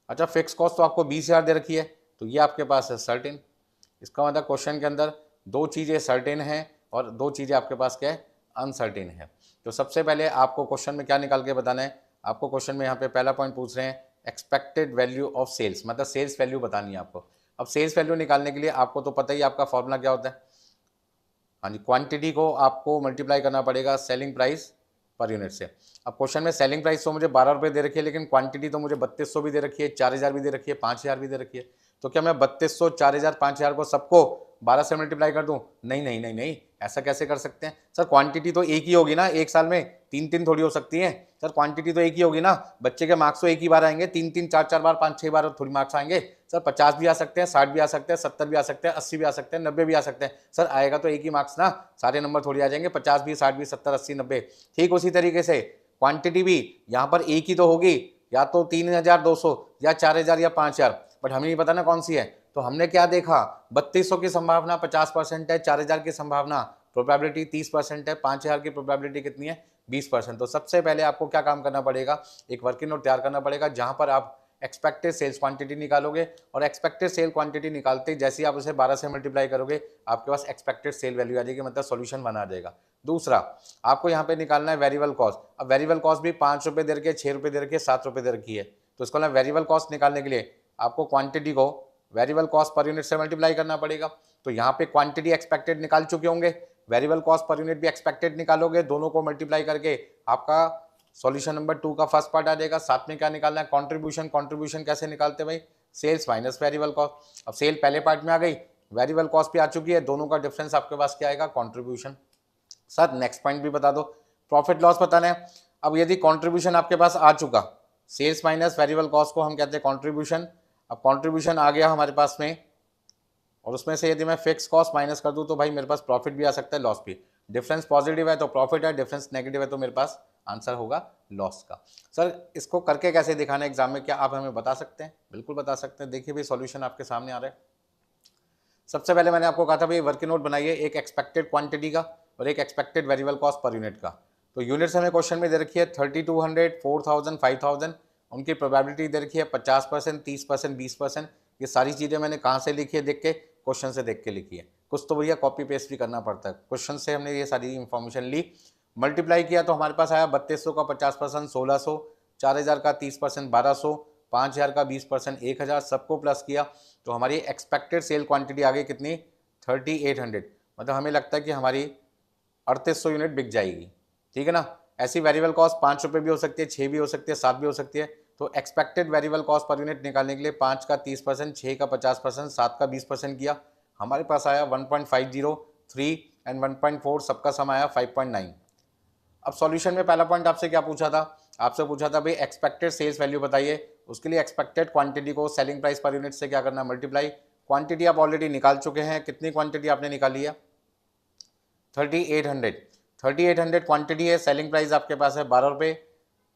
Speaker 1: अच्छा, फिक्स कॉस्ट तो आपको 20,000 दे रखी है, तो ये आपके पास है सर्टेन। इसका मतलब क्वेश्चन के अंदर 2 चीज़ें सर्टेन हैं और 2 चीज़ें आपके पास क्या है, अनसर्टेन है। तो सबसे पहले आपको क्वेश्चन में क्या निकाल के बताना है, आपको क्वेश्चन में यहाँ पे पहला पॉइंट पूछ रहे हैं एक्सपेक्टेड वैल्यू ऑफ सेल्स, मतलब सेल्स वैल्यू बतानी है आपको। अब सेल्स वैल्यू निकालने के लिए आपको तो पता ही आपका फॉर्मूला क्या होता है। हाँ जी, क्वांटिटी को आपको मल्टीप्लाई करना पड़ेगा सेलिंग प्राइस पर यूनिट से। अब क्वेश्चन में सेलिंग प्राइस तो मुझे 12 रुपये दे रखी है, लेकिन क्वांटिटी तो मुझे 3200 भी दे रखी है, 4000 भी दे रखी है, 5000 भी दे रखी है। तो क्या मैं 3200, 4000, 5000 को सबको 12 से मल्टीप्लाई कर दूं? नहीं नहीं नहीं नहीं, ऐसा कैसे कर सकते हैं सर? क्वांटिटी तो एक ही होगी ना, एक साल में 3 थोड़ी हो सकती है सर। क्वांटिटी तो एक ही होगी ना, बच्चे के मार्क्स तो एक ही बार आएंगे, 3 4 बार, 5 6 बार थोड़ी मार्क्स आएंगे सर। 50 भी आ सकते हैं, 60 भी आ सकते हैं, 70 भी आ सकते हैं, 80 भी आ सकते हैं, 90 भी आ सकते हैं सर। आएगा तो एक ही मार्क्स ना, सारे नंबर थोड़ी आ जाएंगे, 50 भी, 60 भी, 70, 80, 90। ठीक उसी तरीके से क्वांटिटी भी यहाँ पर एक ही तो होगी, या तो 3200 या 4000 या 5000, बट हमें नहीं पता ना कौन सी है। तो हमने क्या देखा, 3200 की संभावना 50% है, 4000 की संभावना प्रोबेबिलिटी 30% है, 5000 की प्रोबेबिलिटी कितनी है, 20%। तो सबसे पहले आपको क्या काम करना पड़ेगा, एक वर्किंग नोट तैयार करना पड़ेगा जहां पर आप एक्सपेक्टेड सेल्स क्वांटिटी निकालोगे, और एक्सपेक्टेड सेल क्वांटिटी निकालते ही जैसे ही आप उसे 12 से मल्टीप्लाई करोगे आपके पास एक्सपेक्टेड सेल वैल्यू आ जाएगी, मतलब सॉल्यूशन बना जाएगा। दूसरा, आपको यहाँ पे निकालना है वेरिएबल कॉस्ट। अब वेरिएबल कॉस्ट भी 5 रुपये दे रखी है, 6 रुपये दे रखी है, 7 रुपये दे रखी है। तो इसको ना वेरिएबल कॉस्ट निकालने के लिए आपको क्वांटिटी को वेरिएबल कॉस्ट पर यूनिट से मल्टीप्लाई करना पड़ेगा। तो यहाँ पे क्वांटिटी एक्सपेक्टेड निकाल चुके होंगे, वेरिएबल कॉस्ट पर यूनिट भी एक्सपेक्टेड निकालोगे, दोनों को मल्टीप्लाई करके आपका सॉल्यूशन नंबर 2 का फर्स्ट पार्ट आ जाएगा। साथ में क्या निकालना है, कंट्रीब्यूशन। कंट्रीब्यूशन कैसे निकालते हैं भाई, सेल्स माइनस वेरिएबल कॉस्ट। अब सेल पहले पार्ट में आ गई, वेरिएबल कॉस्ट भी आ चुकी है, दोनों का डिफरेंस आपके पास क्या आएगा, कंट्रीब्यूशन। सर नेक्स्ट पॉइंट भी बता दो, प्रॉफिट लॉस बताना है। अब यदि कंट्रीब्यूशन आपके पास आ चुका, सेल्स माइनस वेरिएबल कॉस्ट को हम कहते हैं कंट्रीब्यूशन। अब कंट्रीब्यूशन आ गया हमारे पास में, और उसमें से यदि मैं फिक्स कॉस्ट माइनस कर दूं तो भाई मेरे पास प्रॉफिट भी आ सकता है, लॉस भी। डिफरेंस पॉजिटिव है तो प्रॉफिट है, डिफरेंस नेगेटिव है तो मेरे पास आंसर होगा लॉस का। सर इसको करके कैसे दिखाना है एग्जाम में, क्या आप हमें बता सकते हैं? बिल्कुल बता सकते हैं। देखिए भाई सॉल्यूशन आपके सामने आ रहा है। सबसे पहले मैंने आपको कहा था भाई वर्किंग नोट बनाइए, एक एक्सपेक्टेड क्वांटिटी का और एक expected variable cost per unit का। तो यूनिट्स हमें क्वेश्चन में दे रखी है 3200, 4000, 5000। उनकी प्रोबेबिलिटी दे रखी है 50%, 30%, 20%। ये सारी चीज़ें मैंने कहाँ से लिखी है, देख के, क्वेश्चन से देख के लिखी है। कुछ तो भैया कॉपी पेस्ट भी करना पड़ता है, क्वेश्चन से हमने ये सारी इंफॉर्मेशन ली, मल्टीप्लाई किया तो हमारे पास आया 3200 का 50% 1600, 4000 का 30% 1200, 5000 का 20% 1000, सबको प्लस किया तो हमारी एक्सपेक्टेड सेल क्वांटिटी आ गई कितनी, 3800। मतलब हमें लगता है कि हमारी 3800 यूनिट बिक जाएगी। ठीक है ना। ऐसी वेरिएबल कॉस्ट 5 रुपये भी हो सकती है, 6 भी हो सकती है, 7 भी हो सकती है। तो expected variable cost per unit निकालने के लिए 5 का 30%, 6 का 50%, 7 का 20% किया, हमारे पास आया 1.50, 3 एंड 1.4, सबका सम आया 5.9। अब सॉल्यूशन में पहला पॉइंट आपसे क्या पूछा था, आपसे पूछा था भाई एक्सपेक्टेड सेल्स वैल्यू बताइए। उसके लिए एक्सपेक्टेड क्वांटिटी को सेलिंग प्राइस पर यूनिट से क्या करना, मल्टीप्लाई। क्वांटिटी आप ऑलरेडी निकाल चुके हैं, कितनी क्वांटिटी आपने निकाली है, 3800। 3800 क्वांटिटी है, सेलिंग प्राइस आपके पास है 12 रुपये।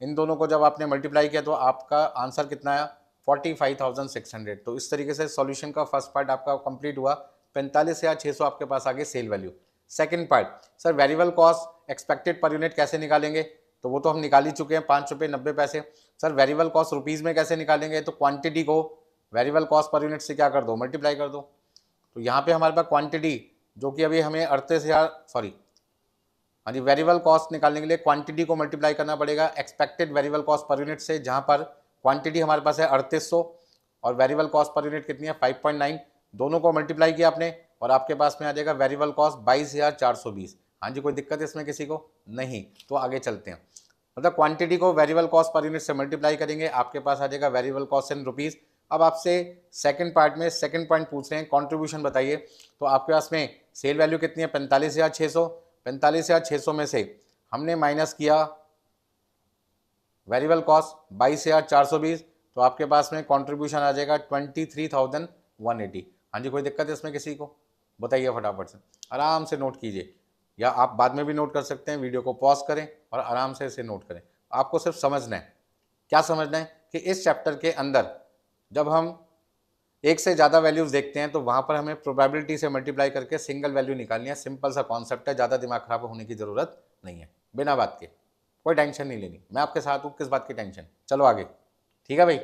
Speaker 1: इन दोनों को जब आपने मल्टीप्लाई किया तो आपका आंसर कितना आया, 45,600। तो इस तरीके से सॉल्यूशन का फर्स्ट पार्ट आपका कंप्लीट हुआ। 45,600 आपके पास आ गई sale value. Second part, sir variable cost expected per unit कैसे निकालेंगे, तो वो तो हम निकाल ही चुके हैं, 5 रुपये 90 पैसे। सर वेरिएबल कॉस्ट रुपीज़ में कैसे निकालेंगे, तो क्वांटिटी को वेरिएबल कॉस्ट पर यूनिट से क्या कर दो, मल्टीप्लाई कर दो। तो यहाँ पे हमारे पास क्वांटिटी जो कि अभी हमें 38,000 सॉरी हाँ जी, वेरिएबल कॉस्ट निकालने के लिए क्वांटिटी को मल्टीप्लाई करना पड़ेगा expected variable cost per unit से, जहाँ पर क्वांटिटी हमारे पास है 3800 और वेरिएबल कॉस्ट पर यूनिट कितनी है 5.9। दोनों को मल्टीप्लाई किया आपने और आपके पास में आ जाएगा वेरिएबल कॉस्ट 22,420। हाँ जी, कोई दिक्कत है इसमें किसी को? नहीं। तो आगे चलते हैं, मतलब क्वांटिटी को वेरिएबल कॉस्ट पर यूनिट से मल्टीप्लाई करेंगे, आपके पास आ जाएगा वेरिएबल कॉस्ट इन रुपीज़। अब आपसे सेकंड पार्ट में सेकंड पॉइंट पूछ रहे हैं कंट्रीब्यूशन बताइए। तो आपके पास में सेल वैल्यू कितनी है 45,600। 45,600 में से हमने माइनस किया वेरिएबल कॉस्ट 22,420, तो आपके पास में कंट्रीब्यूशन आ जाएगा 23,180। हाँ जी, कोई दिक्कत है इसमें किसी को? बताइए फटाफट से, आराम से नोट कीजिए, या आप बाद में भी नोट कर सकते हैं। वीडियो को पॉज करें और आराम से इसे नोट करें। आपको सिर्फ समझना है, क्या समझना है कि इस चैप्टर के अंदर जब हम एक से ज़्यादा वैल्यूज देखते हैं तो वहाँ पर हमें प्रोबेबिलिटी से मल्टीप्लाई करके सिंगल वैल्यू निकालनी है। सिंपल सा कॉन्सेप्ट है, ज़्यादा दिमाग खराब होने की ज़रूरत नहीं है, बिना बात के, कोई टेंशन नहीं लेनी। मैं आपके साथ हूँ, किस बात की टेंशन। चलो आगे, ठीक है भाई।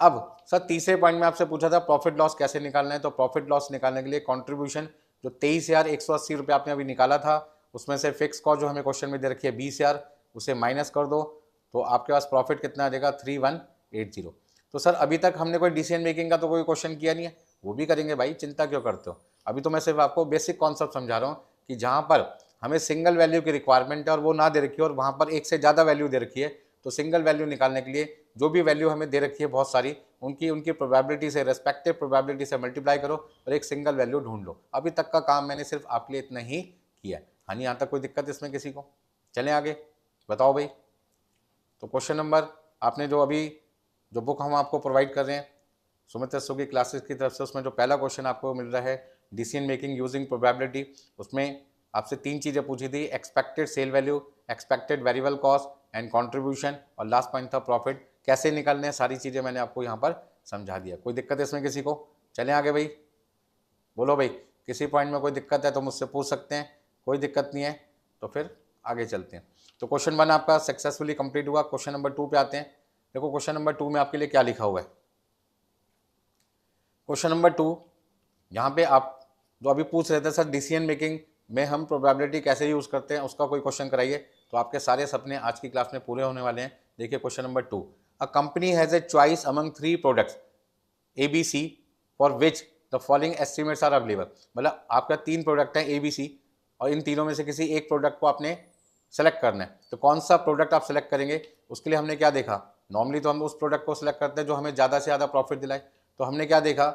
Speaker 1: अब सर तीसरे पॉइंट में आपसे पूछा था प्रॉफिट लॉस कैसे निकालना है। तो प्रॉफिट लॉस निकालने के लिए कॉन्ट्रीब्यूशन जो 23,180 रुपये आपने अभी निकाला था, उसमें से फिक्स कॉस्ट जो हमें क्वेश्चन में दे रखी है 20,000, उसे माइनस कर दो तो आपके पास प्रॉफिट कितना आ जाएगा 3180। तो सर अभी तक हमने कोई डिसीजन मेकिंग का तो कोई क्वेश्चन किया नहीं है, वो भी करेंगे भाई, चिंता क्यों करते हो। अभी तो मैं सिर्फ आपको बेसिक कॉन्सेप्ट समझा रहा हूँ कि जहाँ पर हमें सिंगल वैल्यू की रिक्वायरमेंट है और वो ना दे रखी है और वहाँ पर एक से ज़्यादा वैल्यू दे रखी है, तो सिंगल वैल्यू निकालने के लिए जो भी वैल्यू हमें दे रखी है बहुत सारी, उनकी प्रोबेबिलिटी से, रेस्पेक्टिव प्रोबेबिलिटी से मल्टीप्लाई करो और एक सिंगल वैल्यू ढूंढ लो। अभी तक का काम मैंने सिर्फ आपके लिए इतना ही किया है। हाँ, यहाँ तक कोई दिक्कत इसमें किसी को? चलें आगे, बताओ भाई। तो क्वेश्चन नंबर आपने जो बुक हम आपको प्रोवाइड कर रहे हैं सुमित एसओ की क्लासेस की तरफ से, उसमें जो पहला क्वेश्चन आपको मिल रहा है डिसीजन मेकिंग यूजिंग प्रोबेबिलिटी, उसमें आपसे 3 चीज़ें पूछी थी, expected sale value, expected variable cost and contribution, और लास्ट पॉइंट था प्रॉफिट। कैसे निकालने हैं सारी चीज़ें मैंने आपको यहाँ पर समझा दिया। कोई दिक्कत है इसमें किसी को? चलें आगे भाई, बोलो भाई, किसी पॉइंट में कोई दिक्कत है तो मुझसे पूछ सकते हैं, कोई दिक्कत नहीं है तो फिर आगे चलते हैं। तो क्वेश्चन 1 आपका सक्सेसफुली कंप्लीट हुआ। क्वेश्चन नंबर 2 पे आते हैं। देखो क्वेश्चन नंबर 2 में आपके लिए क्या लिखा हुआ है। क्वेश्चन नंबर 2, यहाँ पे आप जो अभी पूछ रहे थे सर डिसीजन मेकिंग में हम प्रोबेबिलिटी कैसे यूज़ करते हैं, उसका कोई क्वेश्चन कराइए, तो आपके सारे सपने आज की क्लास में पूरे होने वाले हैं। देखिए question number 2, a company has a choice among 3 products ABC for which the following estimates are available. मतलब आपका 3 प्रोडक्ट है ABC और इन तीनों में से किसी एक प्रोडक्ट को आपने सेलेक्ट करना है। तो कौन सा प्रोडक्ट आप सेलेक्ट करेंगे, उसके लिए हमने क्या देखा, नॉर्मली तो हम उस प्रोडक्ट को सिलेक्ट करते हैं जो हमें ज़्यादा से ज़्यादा प्रॉफिट दिलाए। तो हमने क्या देखा,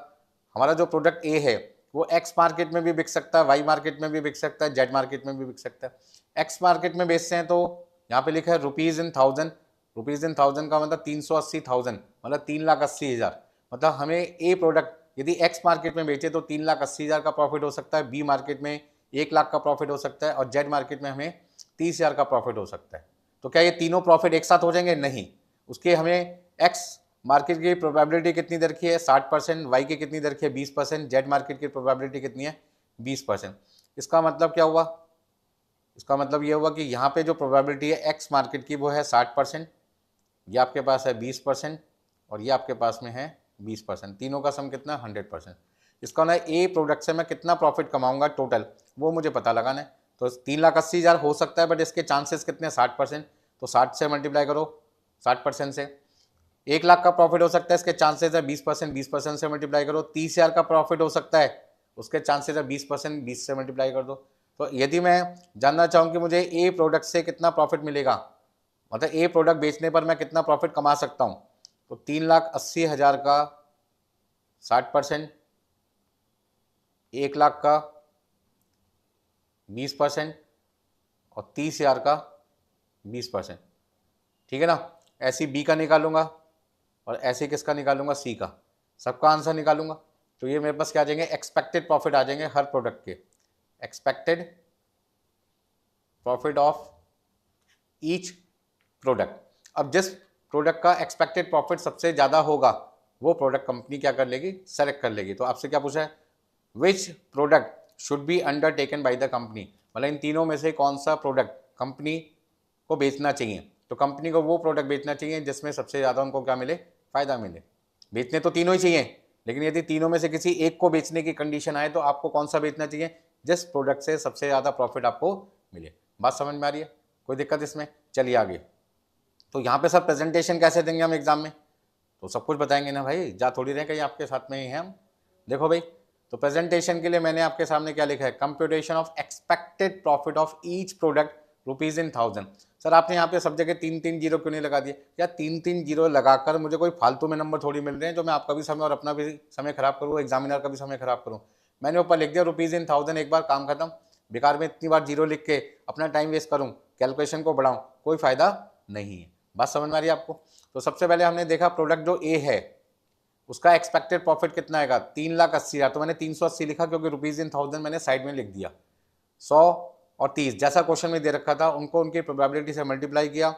Speaker 1: हमारा जो प्रोडक्ट ए है वो एक्स मार्केट में भी बिक सकता है, वाई मार्केट में भी बिक सकता है, जेड मार्केट में भी बिक सकता है। एक्स मार्केट में बेचते हैं तो यहाँ पे लिखा है rupees in thousand. Rupees in thousand का मतलब 380,000, मतलब 3,80,000। मतलब हमें ए प्रोडक्ट यदि एक्स मार्केट में बेचे तो 3,80,000 का प्रॉफिट हो सकता है, बी मार्केट में 1,00,000 का प्रॉफिट हो सकता है और जेड मार्केट में हमें 30,000 का प्रॉफिट हो सकता है। तो क्या ये तीनों प्रॉफिट एक साथ हो जाएंगे? नहीं, उसके हमें एक्स मार्केट की प्रोबेबिलिटी कितनी दर की है 60%, वाई की कितनी दर की है 20%, जेड मार्केट की प्रोबेबिलिटी कितनी है 20%। इसका मतलब क्या हुआ, इसका मतलब ये हुआ कि यहाँ पे जो प्रोबेबिलिटी है एक्स मार्केट की वो है 60%, ये आपके पास है 20% और ये आपके पास में है 20%, तीनों का सम कितना 100%। इसका ना ए प्रोडक्ट से मैं कितना प्रॉफिट कमाऊंगा टोटल, वो मुझे पता लगाना है। तो 3,80,000 हो सकता है बट इसके चांसेस कितने 60%, तो 60 से मल्टीप्लाई करो 60% से। 1,00,000 का प्रॉफिट हो सकता है, इसके चांसेस है 20%, 20% से मल्टीप्लाई करो। 30,000 का प्रॉफिट हो सकता है, उसके चांसेस है 20%, 20 से मल्टीप्लाई कर दो। तो यदि मैं जानना चाहूँ कि मुझे ए प्रोडक्ट से कितना प्रॉफिट मिलेगा, मतलब ए प्रोडक्ट बेचने पर मैं कितना प्रॉफिट कमा सकता हूँ, तो 3,80,000 का 60%, 1,00,000 का 20% और 30,000 का 20%, ठीक है ना। ऐसी बी का निकालूंगा और ऐसे किसका निकालूंगा, सी का, सबका आंसर निकालूंगा। तो ये मेरे पास क्या आ जाएंगे, एक्सपेक्टेड प्रॉफिट आ जाएंगे हर प्रोडक्ट के, expected profit of each product. अब जिस प्रोडक्ट का एक्सपेक्टेड प्रॉफिट सबसे ज़्यादा होगा वो प्रोडक्ट कंपनी क्या कर लेगी, सेलेक्ट कर लेगी। तो आपसे क्या पूछा है, which product should be undertaken by the company, मतलब इन तीनों में से कौन सा प्रोडक्ट कंपनी को बेचना चाहिए। तो कंपनी को वो प्रोडक्ट बेचना चाहिए जिसमें सबसे ज़्यादा उनको क्या मिले, फ़ायदा मिले। बेचने तो तीनों ही चाहिए लेकिन यदि तीनों में से किसी एक को बेचने की कंडीशन आए तो आपको कौन सा बेचना चाहिए, जिस प्रोडक्ट से सबसे ज़्यादा प्रॉफिट आपको मिले। बात समझ में आ रही है, कोई दिक्कत इसमें? चलिए आगे। तो यहाँ पे सर प्रेजेंटेशन कैसे देंगे हम एग्जाम में, तो सब कुछ बताएंगे ना भाई, जा थोड़ी रहे कहीं आपके साथ में ही हैं हम। देखो भाई, तो प्रेजेंटेशन के लिए मैंने आपके सामने क्या लिखा है, computation of expected profit of each product rupees in 1000। Sir आपने यहाँ पे सब जगह 3-3 जीरो क्यों नहीं लगा दिए? या 3-3 जीरो लगाकर मुझे कोई फालतू में नंबर थोड़ी मिल रहे हैं जो मैं आपका भी समय और अपना भी समय खराब करूँ, एग्जामिनर का भी समय खराब करूँ। मैंने ऊपर लिख दिया रुपीज इन 1000, एक बार काम खत्म। बेकार में इतनी बार जीरो लिख के अपना टाइम वेस्ट करूँ, कैलकुलेशन को बढ़ाऊँ, कोई फायदा नहीं है। बात समझ में आ रही है आपको? तो सबसे पहले हमने देखा प्रोडक्ट जो ए है उसका एक्सपेक्टेड प्रॉफिट कितना आएगा, 3,80,000। तो मैंने 380 लिखा क्योंकि रुपीज इन 1000 मैंने साइड में लिख दिया। 100 और 30 जैसा क्वेश्चन में दे रखा था उनको उनकी प्रोबेबिलिटी से मल्टीप्लाई किया,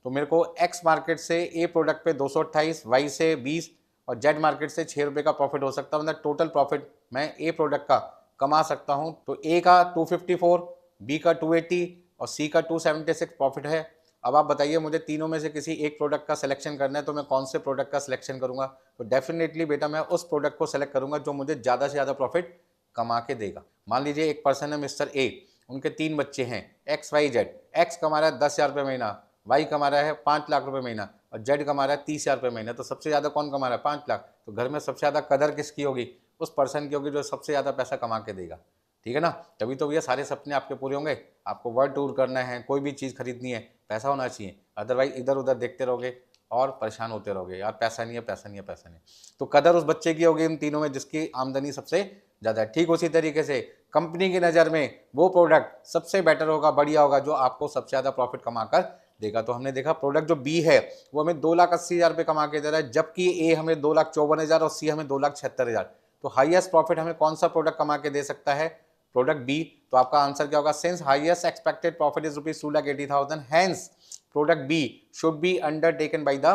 Speaker 1: तो मेरे को एक्स मार्केट से ए प्रोडक्ट पे 228, वाई से 20 और जेड मार्केट से 6 रुपये का प्रॉफिट हो सकता है। मतलब टोटल प्रॉफिट मैं ए प्रोडक्ट का कमा सकता हूँ। तो ए का 254, बी का 280 और सी का 276 प्रॉफिट है। अब आप बताइए मुझे तीनों में से किसी एक प्रोडक्ट का सिलेक्शन करना है, तो मैं कौन से प्रोडक्ट का सिलेक्शन करूंगा? तो डेफिनेटली बेटा मैं उस प्रोडक्ट को सिलेक्ट करूंगा जो मुझे ज़्यादा से ज़्यादा प्रॉफिट कमा के देगा। मान लीजिए एक पर्सन है मिस्टर ए, उनके 3 बच्चे हैं एक्स वाई जेड। एक्स कमा रहा है 10,000 रुपये महीना, वाई कमा रहा है 5 लाख रुपये महीना और जेड कमा रहा है 30,000 रुपये महीना। तो सबसे ज़्यादा कौन कमा रहा है? 5 लाख। तो घर में सबसे ज़्यादा कदर किसकी होगी? उस पर्सन की होगी जो सबसे ज़्यादा पैसा कमा के देगा। ठीक है ना? तभी तो भैया सारे सपने आपके पूरे होंगे। आपको वर्ल्ड टूर करना है, कोई भी चीज़ खरीदनी है, पैसा होना चाहिए। अदरवाइज इधर उधर देखते रहोगे और परेशान होते रहोगे, यार पैसा नहीं है, पैसा नहीं है, पैसा नहीं। तो कदर उस बच्चे की होगी इन तीनों में जिसकी आमदनी सबसे ज़्यादा है। ठीक उसी तरीके से कंपनी की नज़र में वो प्रोडक्ट सबसे बेटर होगा, बढ़िया होगा, जो आपको सबसे ज़्यादा प्रॉफिट कमा कर देगा। तो हमने देखा प्रोडक्ट जो बी है वो हमें 2,80,000 रुपये कमा के दे रहा है, जबकि ए हमें 2,54,000 और सी हमें 2,76,000। तो हाईएस्ट प्रॉफिट हमें कौन सा प्रोडक्ट कमा के दे सकता है? Product B. तो आपका आंसर क्या होगा? Since highest expected profit is rupees 2,80,000, hence product B should be undertaken by the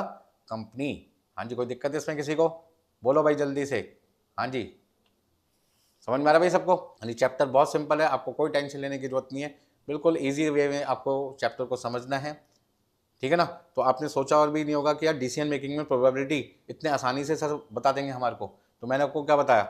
Speaker 1: company. हाँ जी, कोई दिक्कत है इसमें किसी को? बोलो भाई जल्दी से। हाँ जी, समझ में आ रहा भाई सबको? हाँ जी, चैप्टर बहुत सिंपल है, आपको कोई टेंशन लेने की जरूरत नहीं है, बिल्कुल इजी वे में आपको चैप्टर को समझना है। ठीक है ना? तो आपने सोचा और भी नहीं होगा कि यार डिसीजन मेकिंग में प्रोबेबिलिटी इतने आसानी से सर बता देंगे हमारे को। तो मैंने आपको क्या बताया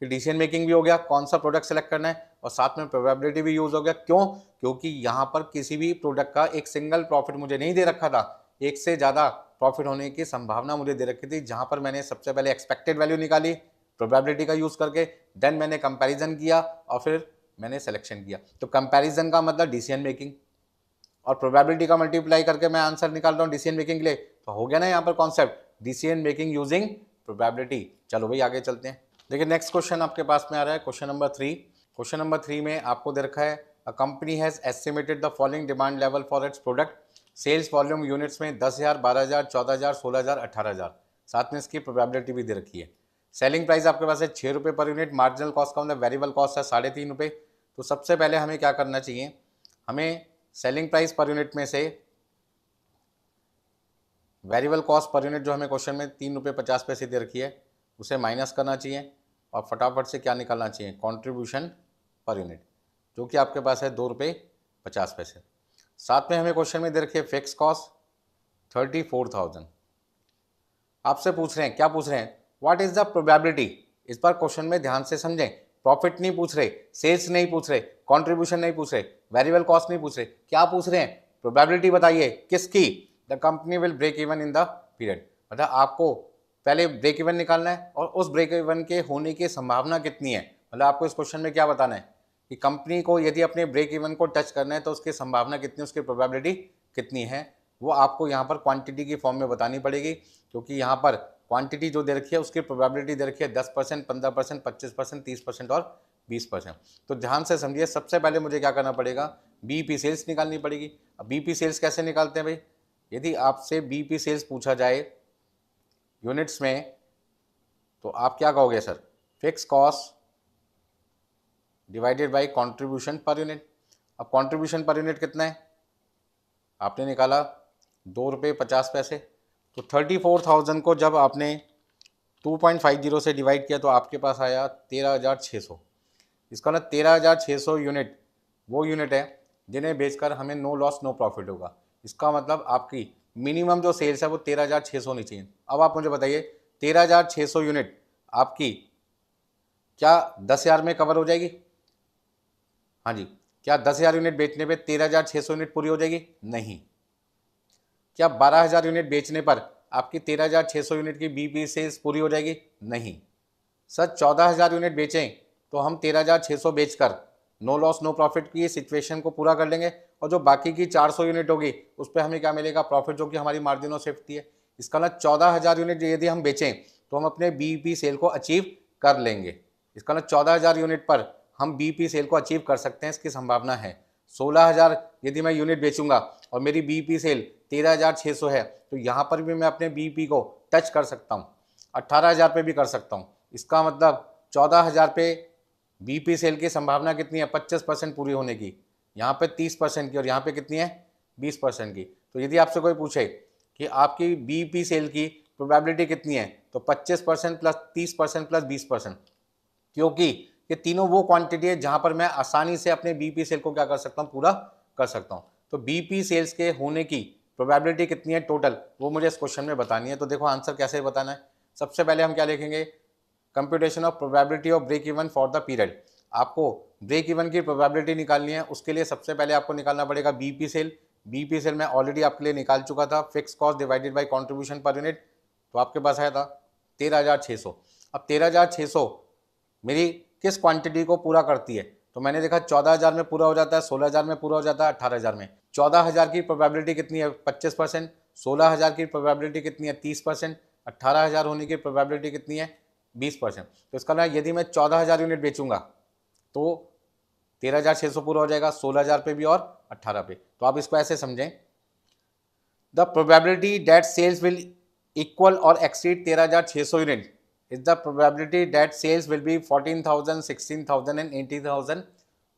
Speaker 1: कि डिसीजन मेकिंग भी हो गया, कौन सा प्रोडक्ट सेलेक्ट करना है, और साथ में प्रोबेबिलिटी भी यूज हो गया। क्यों? क्योंकि यहाँ पर किसी भी प्रोडक्ट का एक सिंगल प्रॉफिट मुझे नहीं दे रखा था, एक से ज़्यादा प्रॉफिट होने की संभावना मुझे दे रखी थी, जहाँ पर मैंने सबसे पहले एक्सपेक्टेड वैल्यू निकाली प्रोबेबिलिटी का यूज़ करके, देन मैंने कंपैरिजन किया और फिर मैंने सिलेक्शन किया। तो कंपैरिजन का मतलब डिसीजन मेकिंग और प्रोबेबिलिटी का मल्टीप्लाई करके मैं आंसर निकाल रहा हूँ डिसीजन मेकिंग के लिए। तो हो गया ना यहाँ पर concept, decision making using probability. चलो भाई आगे चलते हैं। देखिए नेक्स्ट क्वेश्चन आपके पास में आ रहा है, क्वेश्चन नंबर 3। क्वेश्चन नंबर 3 में आपको दे रखा है a company has estimated the following demand level for its product, sales volume units में 10,000, 12,000, 14,000, 16,000, 18,000। साथ में इसकी प्रोबेबिलिटी भी दे रखी है। सेलिंग प्राइस आपके पास है 6 रुपये पर यूनिट, मार्जिनल कॉस्ट का मतलब वेरिएबल कॉस्ट है 3.5 रुपये। तो सबसे पहले हमें क्या करना चाहिए, हमें सेलिंग प्राइस पर यूनिट में से वेरिएबल कॉस्ट पर यूनिट जो हमें क्वेश्चन में 3 रुपये 50 पैसे दे रखी है उसे माइनस करना चाहिए और फटाफट से क्या निकालना चाहिए, कंट्रीब्यूशन पर यूनिट, जो कि आपके पास है 2 रुपये 50 पैसे। साथ में हमें क्वेश्चन में दे रखी है फिक्स कॉस्ट 34,000। आपसे पूछ रहे हैं, क्या पूछ रहे हैं, व्हाट इज द प्रोबेबिलिटी। इस बार क्वेश्चन में ध्यान से समझें, प्रॉफिट नहीं पूछ रहे, सेल्स नहीं पूछ रहे, कंट्रीब्यूशन नहीं पूछ रहे, वेरिएबल कॉस्ट नहीं पूछ रहे, क्या पूछ रहे हैं, प्रोबेबिलिटी बताइए किसकी, the company will break even in the period. मतलब आपको पहले ब्रेक इवन निकालना है और उस ब्रेक इवन के होने की संभावना कितनी है। मतलब आपको इस क्वेश्चन में क्या बताना है कि कंपनी को यदि अपने ब्रेक इवन को टच करना है तो उसकी संभावना कितनी, उसकी प्रोबेबिलिटी कितनी है, वो आपको यहाँ पर क्वांटिटी की फॉर्म में बतानी पड़ेगी। क्योंकि यहाँ पर क्वांटिटी जो दे रखी है उसकी प्रोबेबिलिटी दे रखी है 10%, 15%, 25%, 30% और 20%। तो ध्यान से समझिए, सबसे पहले मुझे क्या करना पड़ेगा, बीईपी सेल्स निकालनी पड़ेगी। अब बीईपी सेल्स कैसे निकालते हैं भाई, यदि आपसे बीईपी सेल्स पूछा जाए यूनिट्स में तो आप क्या कहोगे sir, fix cost divided by contribution पर यूनिट। अब कंट्रीब्यूशन पर यूनिट कितना है, आपने निकाला 2 रुपये 50 पैसे। तो 34,000 को जब आपने 2.50 से डिवाइड किया तो आपके पास आया 13,600। इसका मतलब 13,600 यूनिट वो यूनिट है जिन्हें बेचकर हमें नो लॉस नो प्रॉफिट होगा। इसका मतलब आपकी मिनिमम जो सेल्स है वो 13,600 होनी चाहिए। अब आप मुझे बताइए 13,600 यूनिट आपकी क्या 10,000 में कवर हो जाएगी? हाँ जी। क्या 10,000 यूनिट बेचने पे 13,600 यूनिट पूरी हो जाएगी? नहीं। क्या 12,000 यूनिट बेचने पर आपकी 13,600 यूनिट की बीपी सेल्स पूरी हो जाएगी? नहीं सर। 14,000 यूनिट बेचें तो हम 13,600 बेचकर नो लॉस नो प्रॉफिट की सिचुएशन को पूरा कर लेंगे, और जो बाकी की 400 यूनिट होगी उस पर हमें क्या मिलेगा? प्रॉफिट, जो कि हमारी मार्जिन ऑफ सेफ्टी है। इसका मतलब 14,000 यूनिट यदि हम बेचें तो हम अपने बीपी सेल को अचीव कर लेंगे। इसका मतलब 14,000 यूनिट पर हम बीपी सेल को अचीव कर सकते हैं, इसकी संभावना है। 16,000 यदि मैं यूनिट बेचूंगा और मेरी बीपी सेल 13,600 है तो यहाँ पर भी मैं अपने बीपी को टच कर सकता हूँ, 18,000 पे भी कर सकता हूँ। इसका मतलब 14,000 पे बीपी सेल की संभावना कितनी है? 25% पूरी होने की। यहाँ पे 30% की, और यहाँ पे कितनी है? 20% की। तो यदि आपसे कोई पूछे कि आपकी बीपी सेल की प्रोबेबिलिटी कितनी है, तो 25% प्लस 30% प्लस 20%, क्योंकि ये तीनों वो क्वांटिटी है जहां पर मैं आसानी से अपने बीपी सेल को क्या कर सकता हूँ? पूरा कर सकता हूँ। तो बीपी सेल्स के होने की प्रोबेबिलिटी कितनी है टोटल, वो मुझे इस क्वेश्चन में बतानी है। तो देखो आंसर कैसे बताना है। सबसे पहले हम क्या लिखेंगे? Computation of probability of break even for the period. आपको ब्रेक इवन की प्रोबेबिलिटी निकालनी है। उसके लिए सबसे पहले आपको निकालना पड़ेगा बीपी सेल। बीपी सेल मैं ऑलरेडी आपके लिए निकाल चुका था, fix cost divided by contribution per unit. तो आपके पास आया था 13,600। अब 13,600 मेरी किस क्वांटिटी को पूरा करती है? तो मैंने देखा 14,000 में पूरा हो जाता है, 16,000 में पूरा हो जाता है, 18,000 में। 14,000 की प्रोबेबिलिटी कितनी है? 25%। 16,000 की प्रोबेबिलिटी कितनी है? 30%। 18,000 होने की प्रोबेबिलिटी कितनी है? 20%। तो इसका मतलब यदि मैं 14,000 यूनिट बेचूंगा तो 13,600 पूरा हो जाएगा, 16,000 पे भी और 18 पे। तो आप इसको ऐसे समझें, the probability that sales will equal और exceed 13,600 unit is the probability that sales will be 14,000, 16,000 and 80,000,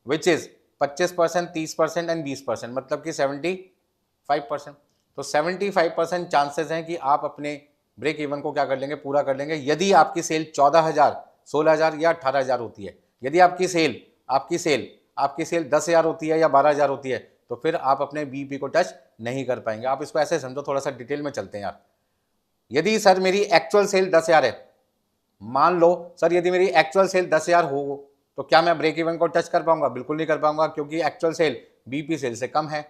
Speaker 1: which is 25%, 30% and 20%, मतलब कि 75%। तो 75% चांसेस हैं कि आप अपने ब्रेक इवन को क्या कर लेंगे? पूरा कर लेंगे, यदि आपकी सेल 14,000, 16,000 या 18,000 होती है। यदि आपकी सेल 10,000 होती है या 12,000 होती है तो फिर आप अपने बीपी को टच नहीं कर पाएंगे। आप इसको ऐसे समझो, थोड़ा सा डिटेल में चलते हैं यार। यदि सर मेरी एक्चुअल सेल 10,000 है, मान लो सर यदि मेरी एक्चुअल सेल 10,000 हो तो क्या मैं ब्रेक इवन को टच कर पाऊंगा? बिल्कुल नहीं कर पाऊंगा, क्योंकि एक्चुअल सेल बीपी सेल से कम है,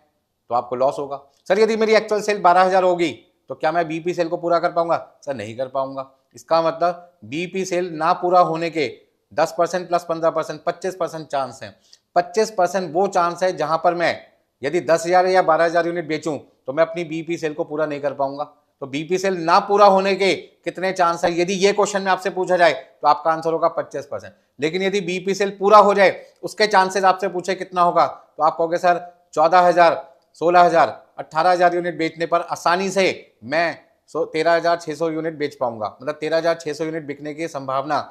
Speaker 1: तो आपको लॉस होगा। सर यदि मेरी एक्चुअल सेल 12,000 होगी तो क्या मैं बीपी सेल को पूरा कर पाऊंगा? सर नहीं कर पाऊंगा। इसका मतलब बीपी सेल ना पूरा होने के 10% प्लस 15%, 25% चांस है। 25% वो चांस है जहां पर मैं यदि 10,000 या 12,000 यूनिट बेचूं तो मैं अपनी बीपी सेल को पूरा नहीं कर पाऊंगा। तो बीपी सेल ना पूरा होने के कितने चांस है? यदि ये क्वेश्चन में आपसे पूछा जाए तो आपका आंसर होगा 25%। लेकिन यदि बीपी सेल पूरा हो जाए उसके चांसेस आपसे पूछे कितना होगा, तो आप कहोगे सर 14,000, 16,000, 18,000 यूनिट बेचने पर आसानी से मैं 13,600 यूनिट बेच पाऊंगा। मतलब 13,600 यूनिट बिकने की संभावना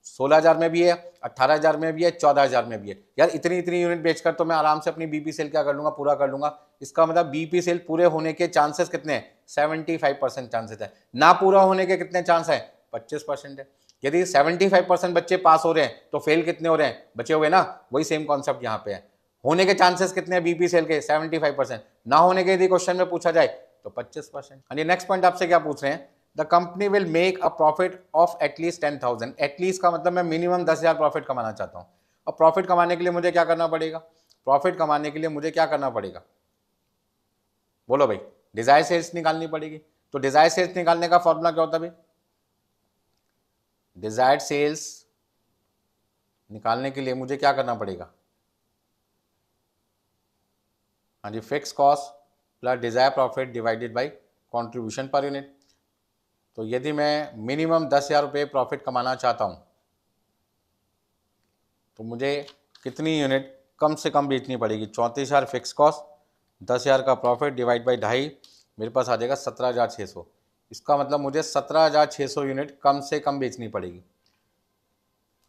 Speaker 1: 16,000 में भी है, 18,000 में भी है, 14,000 में भी है। यार इतनी इतनी यूनिट बेचकर तो मैं आराम से अपनी बीपी सेल क्या कर लूंगा? पूरा कर लूंगा। इसका मतलब बीपी सेल पूरे होने के चांसेस कितने हैं? 75% चांसेस है। ना पूरा होने के कितने चांस है? 25% है। यदि 75% बच्चे पास हो रहे हैं तो फेल कितने हो रहे हैं? बचे हुए ना। वही सेम कॉन्सेप्ट यहाँ पे है। होने के चांसेस कितने हैं बीपी सेल के? 75%। ना होने के यदि क्वेश्चन में पूछा जाए तो 25%। नेक्स्ट पॉइंट आपसे क्या पूछ रहे हैं? The company will make a profit of at least 10,000। At least का मतलब मैं मिनिमम 10,000 प्रॉफिट कमाना चाहता हूं। और प्रॉफिट कमाने के लिए मुझे क्या करना पड़ेगा? प्रॉफिट कमाने के लिए मुझे क्या करना पड़ेगा? बोलो भाई। डिजायर सेल्स निकालनी पड़ेगी। तो डिजायर सेल्स निकालने का फॉर्मूला क्या होता है भाई? डिजायर्ड सेल्स निकालने के लिए मुझे क्या करना पड़ेगा? हाँ जी, fix cost plus desire profit divided by contribution per unit. तो यदि मैं मिनिमम 10,000 रुपये प्रॉफिट कमाना चाहता हूं तो मुझे कितनी यूनिट कम से कम बेचनी पड़ेगी? 34,000 फिक्स कॉस्ट, 10,000 का प्रॉफिट डिवाइड बाई 2.5, मेरे पास आ जाएगा 17,600। इसका मतलब मुझे 17,600 यूनिट कम से कम बेचनी पड़ेगी।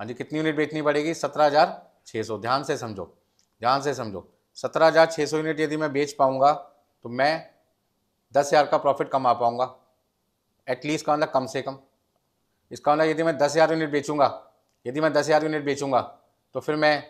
Speaker 1: हाँ जी, कितनी यूनिट बेचनी पड़ेगी? 17,600। ध्यान से समझो, ध्यान से समझो। 17,600 यूनिट यदि मैं बेच पाऊंगा तो मैं 10,000 का प्रॉफिट कमा पाऊंगा। एटलीस्ट का मतलब कम से कम। इसका मतलब यदि मैं 10,000 यूनिट बेचूंगा, यदि मैं 10,000 यूनिट बेचूंगा तो फिर मैं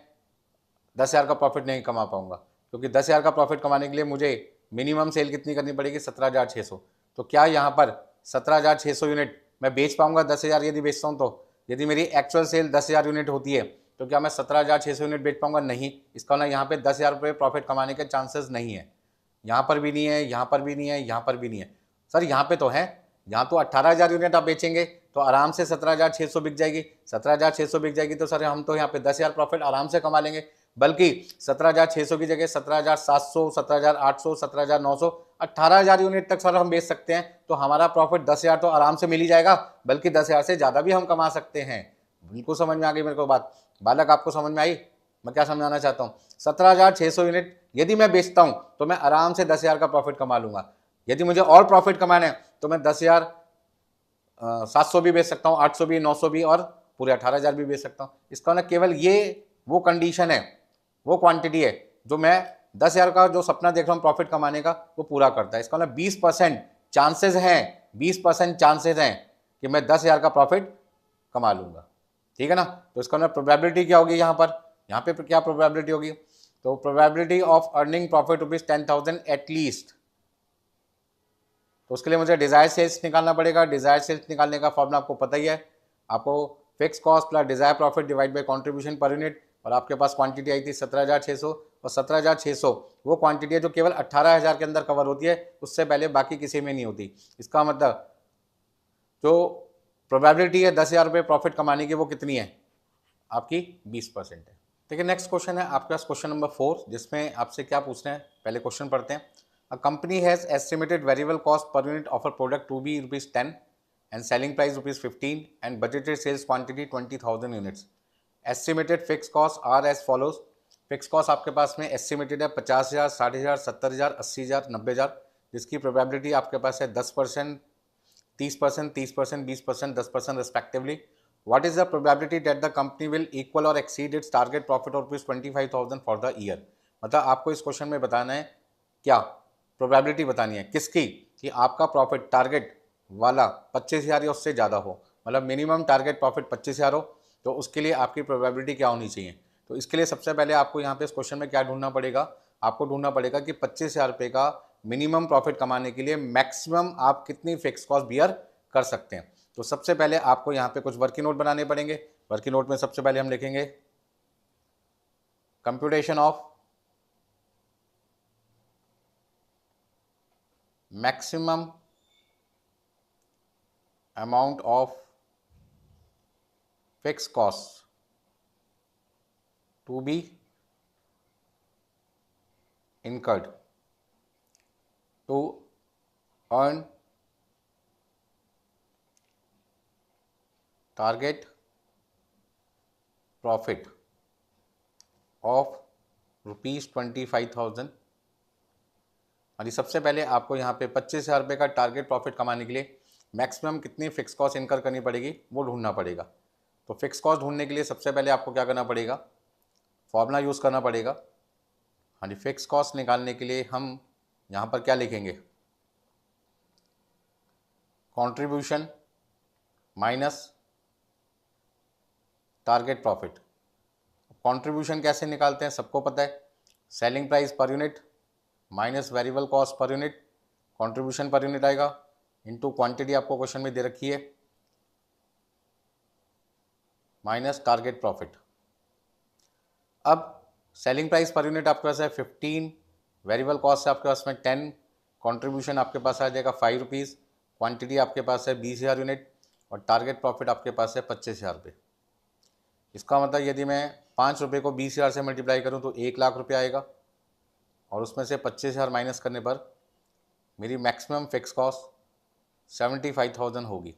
Speaker 1: 10,000 का प्रॉफिट नहीं कमा पाऊंगा, क्योंकि 10,000 का प्रॉफिट कमाने के लिए मुझे मिनिमम सेल कितनी करनी पड़ेगी? 17,600। तो क्या यहाँ पर 17,600 यूनिट मैं बेच पाऊंगा 10,000 यदि बेचता हूँ तो? यदि मेरी एक्चुअल सेल 10,000 यूनिट होती है तो क्या मैं 17,600 यूनिट बेच पाऊंगा? नहीं। इसका मतलब यहाँ पे 10,000 रुपये प्रॉफिट कमाने के चांसेस नहीं है। यहाँ पर भी नहीं है, यहाँ पर भी नहीं है, यहाँ पर भी नहीं है। सर यहाँ पे तो है, यहाँ तो 18,000 यूनिट आप बेचेंगे तो आराम से 17,600 बिक जाएगी। 17,600 बिक जाएगी तो सर हम तो यहाँ पे 10,000 प्रॉफिट आराम से कमा लेंगे। बल्कि 17,600 की जगह 17,700, 17,800, 17,900, 18,000 यूनिट तक सर हम बेच सकते हैं तो हमारा प्रॉफिट 10,000 तो आराम से मिल ही जाएगा, बल्कि 10,000 से ज़्यादा भी हम कमा सकते हैं। बिल्कुल समझ में आ गई मेरे को बात? बालक आपको समझ में आई मैं क्या समझाना चाहता हूँ? 17,600 यूनिट यदि मैं बेचता हूँ तो मैं आराम से 10,000 का प्रॉफिट कमा लूंगा। यदि मुझे और प्रॉफिट कमाना है तो मैं 10,700 भी बेच सकता हूँ, 800 भी, 900 भी और पूरे 18,000 भी बेच सकता हूँ। इसका मतलब केवल ये वो कंडीशन है, वो क्वांटिटी है जो मैं 10,000 का जो सपना देख रहा हूँ प्रॉफिट कमाने का वो पूरा करता है। इसका मतलब 20% चांसेस हैं, 20% चांसेस हैं कि मैं 10,000 का प्रॉफिट कमा लूंगा। ठीक है ना? तो इसका मतलब प्रोबेबिलिटी क्या होगी यहाँ पे क्या प्रोबेबिलिटी होगी? तो probability of earning profit rupees 10,000 at least. तो उसके लिए मुझे डिजायर सेल्स निकालना पड़ेगा। डिजायर सेल्स निकालने का फॉर्मूला आपको पता ही है, आपको fix cost plus desire profit divide by contribution per unit, और आपके पास क्वांटिटी आई थी 17,600, और 17,600 वो क्वांटिटी है जो केवल 18,000 के अंदर कवर होती है, उससे पहले बाकी किसी में नहीं होती। इसका मतलब जो प्रोबेबिलिटी है 10,000 रुपये प्रॉफिट कमाने की वो कितनी है? आपकी 20% है। ठीक है, नेक्स्ट क्वेश्चन है आपके पास क्वेश्चन नंबर 4, जिसमें आपसे क्या पूछना है पहले क्वेश्चन पढ़ते हैं। A company has estimated variable cost per unit of a product to be ₹10 and selling price ₹15 and budgeted sales quantity 20,000 units. Estimated fix cost are as follows. Fix cost आपके पास में एस्टिमेटेड है 50,000, 60,000, 70,000, 80,000, 90,000, जिसकी प्रोबेबिलिटी आपके पास है 10%, 30%, 30%, 20%, 10% respectively. What is the probability that the company will equal or exceed its target profit of ₹25,000 for the year? मतलब आपको इस क्वेश्चन में बताना है क्या प्रोबेबिलिटी बतानी है किसकी, कि आपका प्रॉफिट टारगेट वाला 25,000 या उससे ज़्यादा हो, मतलब मिनिमम टारगेट प्रॉफिट 25,000 हो, तो उसके लिए आपकी प्रोबेबिलिटी क्या होनी चाहिए। तो इसके लिए सबसे पहले आपको यहाँ पे इस क्वेश्चन में क्या ढूंढना पड़ेगा? आपको ढूंढना पड़ेगा कि 25,000 रुपये का मिनिमम प्रॉफिट कमाने के लिए मैक्सिमम आप कितनी फिक्स कॉस्ट बियर कर सकते हैं। तो सबसे पहले आपको यहाँ पे कुछ वर्किंग नोट बनाने पड़ेंगे। वर्किंग नोट में सबसे पहले हम लिखेंगे computation of maximum amount of fix cost to be incurred to earn target profit of ₹25,000। और सबसे पहले आपको यहाँ पे 25,000 रुपये का टारगेट प्रॉफिट कमाने के लिए मैक्सिमम कितनी फिक्स कॉस्ट इनकर करनी पड़ेगी वो ढूंढना पड़ेगा। तो फिक्स कॉस्ट ढूंढने के लिए सबसे पहले आपको क्या करना पड़ेगा? फॉर्मूला यूज़ करना पड़ेगा। हाँ जी, फिक्स कॉस्ट निकालने के लिए हम यहाँ पर क्या लिखेंगे? Contribution minus target profit. Contribution कैसे निकालते हैं सबको पता है, selling price per unit minus variable cost per unit, contribution per unit आएगा, इनटू क्वांटिटी आपको क्वेश्चन में दे रखी है, माइनस टारगेट प्रॉफिट। अब सेलिंग प्राइस पर यूनिट आपके पास है 15, वेरिएबल कॉस्ट है आपके पास में 10, कंट्रीब्यूशन आपके पास आ जाएगा ₹5, क्वांटिटी आपके पास है 20,000 यूनिट, और टारगेट प्रॉफिट आपके पास है 25,000 रुपये। इसका मतलब यदि मैं 5 रुपये को 20,000 से मल्टीप्लाई करूं तो 1,00,000 रुपये आएगा, और उसमें से 25,000 माइनस करने पर मेरी मैक्सिमम फिक्स कॉस्ट 75,000 होगी।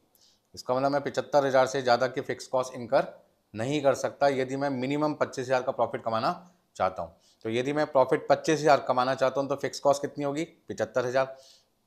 Speaker 1: इसका मतलब मैं 75,000 से ज़्यादा की फिक्स कॉस्ट इनकर नहीं कर सकता यदि मैं मिनिमम 25,000 का प्रॉफिट कमाना चाहता हूँ। तो यदि मैं प्रॉफिट 25,000 कमाना चाहता हूँ तो फिक्स कॉस्ट कितनी होगी? 75,000।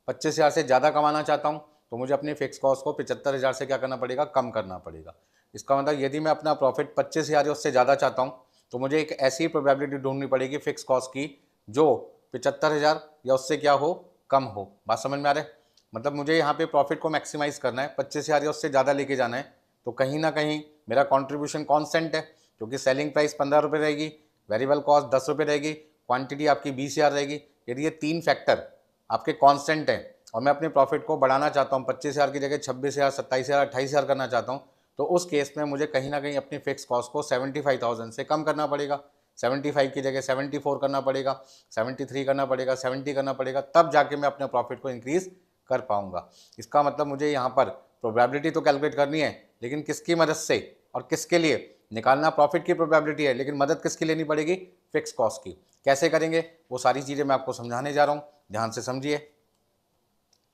Speaker 1: 25,000 से ज़्यादा कमाना चाहता हूँ तो मुझे अपनी फिक्स कॉस्ट को 75,000 से क्या करना पड़ेगा? कम करना पड़ेगा। इसका मतलब यदि मैं अपना प्रॉफिट 25,000 या उससे ज़्यादा चाहता हूँ तो मुझे एक ऐसी प्रोबेबिलिटी ढूंढनी पड़ेगी फिक्स कॉस्ट की जो 75,000 या उससे क्या हो? कम हो। बात समझ में आ रहा है? मतलब मुझे यहाँ पे प्रॉफिट को मैक्सिमाइज़ करना है, 25,000 या उससे ज़्यादा लेके जाना है, तो कहीं ना कहीं मेरा कॉन्ट्रीब्यूशन कॉन्स्टेंट है, क्योंकि सेलिंग प्राइस 15 रुपये रहेगी, वेरिएबल कॉस्ट 10 रुपये रहेगी, क्वांटिटी आपकी 20,000 रहेगी। यदि ये 3 फैक्टर आपके कांस्टेंट हैं और मैं अपने प्रॉफिट को बढ़ाना चाहता हूँ, 25,000 की जगह 26,000, 27,000, 28,000 करना चाहता हूँ, तो उस केस में मुझे कहीं ना कहीं अपनी फिक्स कॉस्ट को 75,000 से कम करना पड़ेगा। 75 की जगह 74 करना पड़ेगा, 73 करना पड़ेगा, 70 करना पड़ेगा, तब जाके मैं अपने प्रॉफिट को इंक्रीज कर पाऊंगा। इसका मतलब मुझे यहाँ पर प्रोबेबिलिटी तो कैलकुलेट करनी है, लेकिन किसकी मदद से और किसके लिए? निकालना प्रॉफिट की प्रोबेबिलिटी है, लेकिन मदद किसकी लेनी पड़ेगी? फिक्स कॉस्ट की। कैसे करेंगे वो सारी चीज़ें मैं आपको समझाने जा रहा हूँ, ध्यान से समझिए।